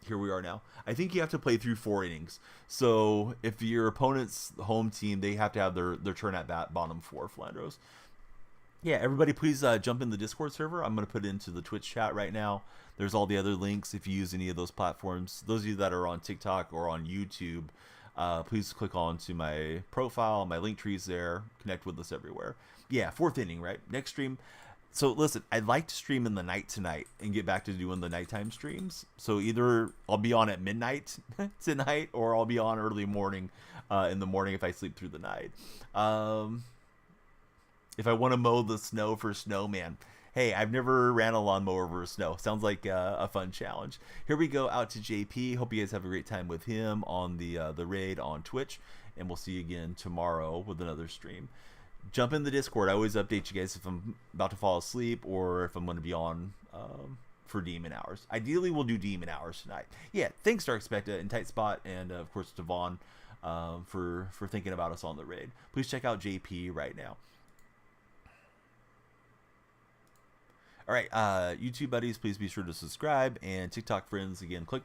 here we are now. I think you have to play through 4 innings. So if your opponent's home team, they have to have their turn at bat bottom 4, Flandros. Yeah, everybody please jump in the Discord server. I'm going to put it into the Twitch chat right now. There's all the other links if you use any of those platforms. Those of you that are on TikTok or on YouTube, please click on to my profile. My link tree's there. Connect with us everywhere. Yeah, 4th inning, right? Next stream. So listen, I'd like to stream in the night tonight and get back to doing the nighttime streams. So either I'll be on at midnight tonight, or I'll be on early morning in the morning if I sleep through the night. If I want to mow the snow for Snowman. Hey, I've never ran a lawnmower over snow. Sounds like a fun challenge. Here we go out to JP. Hope you guys have a great time with him on the raid on Twitch. And we'll see you again tomorrow with another stream. Jump in the Discord. I always update you guys if I'm about to fall asleep or if I'm going to be on for Demon Hours. Ideally, we'll do Demon Hours tonight. Yeah, thanks, Dark Spectre and Tight Spot, and of course, to Vaughn for thinking about us on the raid. Please check out JP right now. All right, YouTube buddies, please be sure to subscribe, and TikTok friends, again, click my